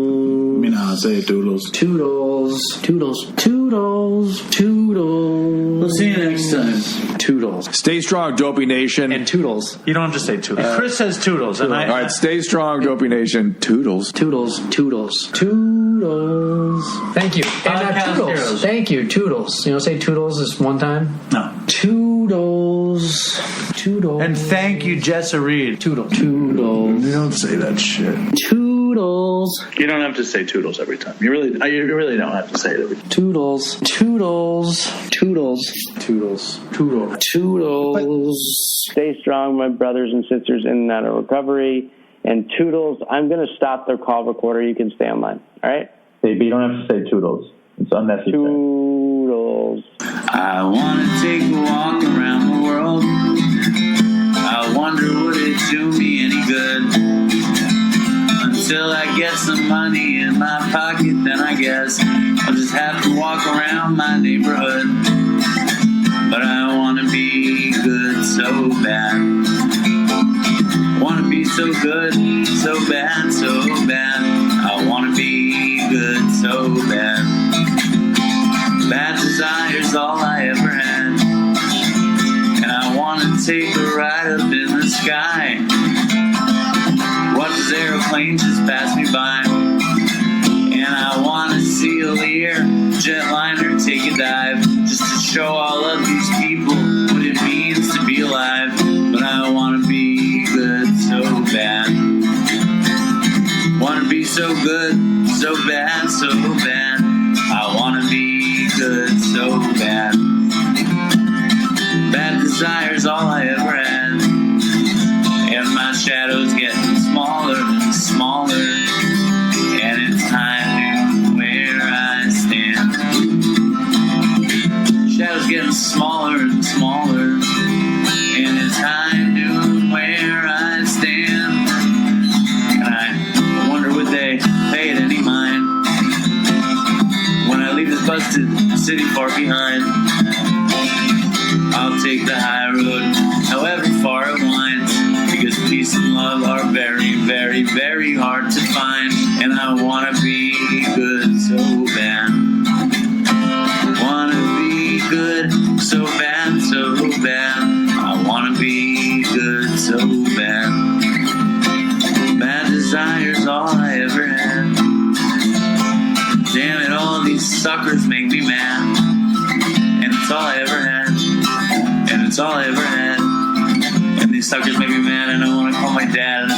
Me not say toodles. Toodles. Toodles. Toodles. Toodles. We'll see you next time. Toodles. Stay strong, Dopey Nation. And toodles. You don't have to say toodles. Chris says toodles. And All right, stay strong, Dopey Nation. Toodles. Toodles. Toodles. Toodles. Thank you. And toodles. Heroes. Thank you. Toodles. You know, say toodles this one time. No. Toodles. Toodles. And thank you, Jessa Reed. Toodles. Toodles. You don't say that shit. Toodles. You don't have to say toodles every time. You really don't have to say it every time. Toodles. Toodles. Toodles. Toodles. Toodles. Toodles. Stay strong, my brothers and sisters in and out of recovery. And toodles, I'm going to stop the call recorder. You can stay online. All right? Hey, but you don't have to say toodles. It's unnecessary. Toodles. I want to take a walk around the world. I wonder would it do me any good? Until I get some money in my pocket, then I guess I'll just have to walk around my neighborhood. But I want to be good so bad. Want to be so good, so bad, so bad. I want to be good so bad. Bad desire's all I ever had. And I want to take a ride up in the sky. Watch this aeroplane just pass me by. And I want to see a Lear jetliner take a dive, just to show all of these people what it means to be alive. But I want to be good so bad. Want to be so good, so bad, so bad. I want to be good so so bad. Bad desires all I ever had. And my shadow's getting smaller and smaller. And it's time to where I stand. Shadow's getting smaller and smaller. And it's time to where I stand. And I wonder would they pay it any mind when I leave this busted city far behind. I'll take the high road, however far it winds, because peace and love are very, very, very hard to find. And I wanna be good so bad. Wanna be good so bad, so bad. I wanna be good so bad. Bad desires all I ever had. Damn it, all these suckers make me mad. And it's all I ever had. And it's all I ever had. And these suckers make me mad. And I wanna call my dad. And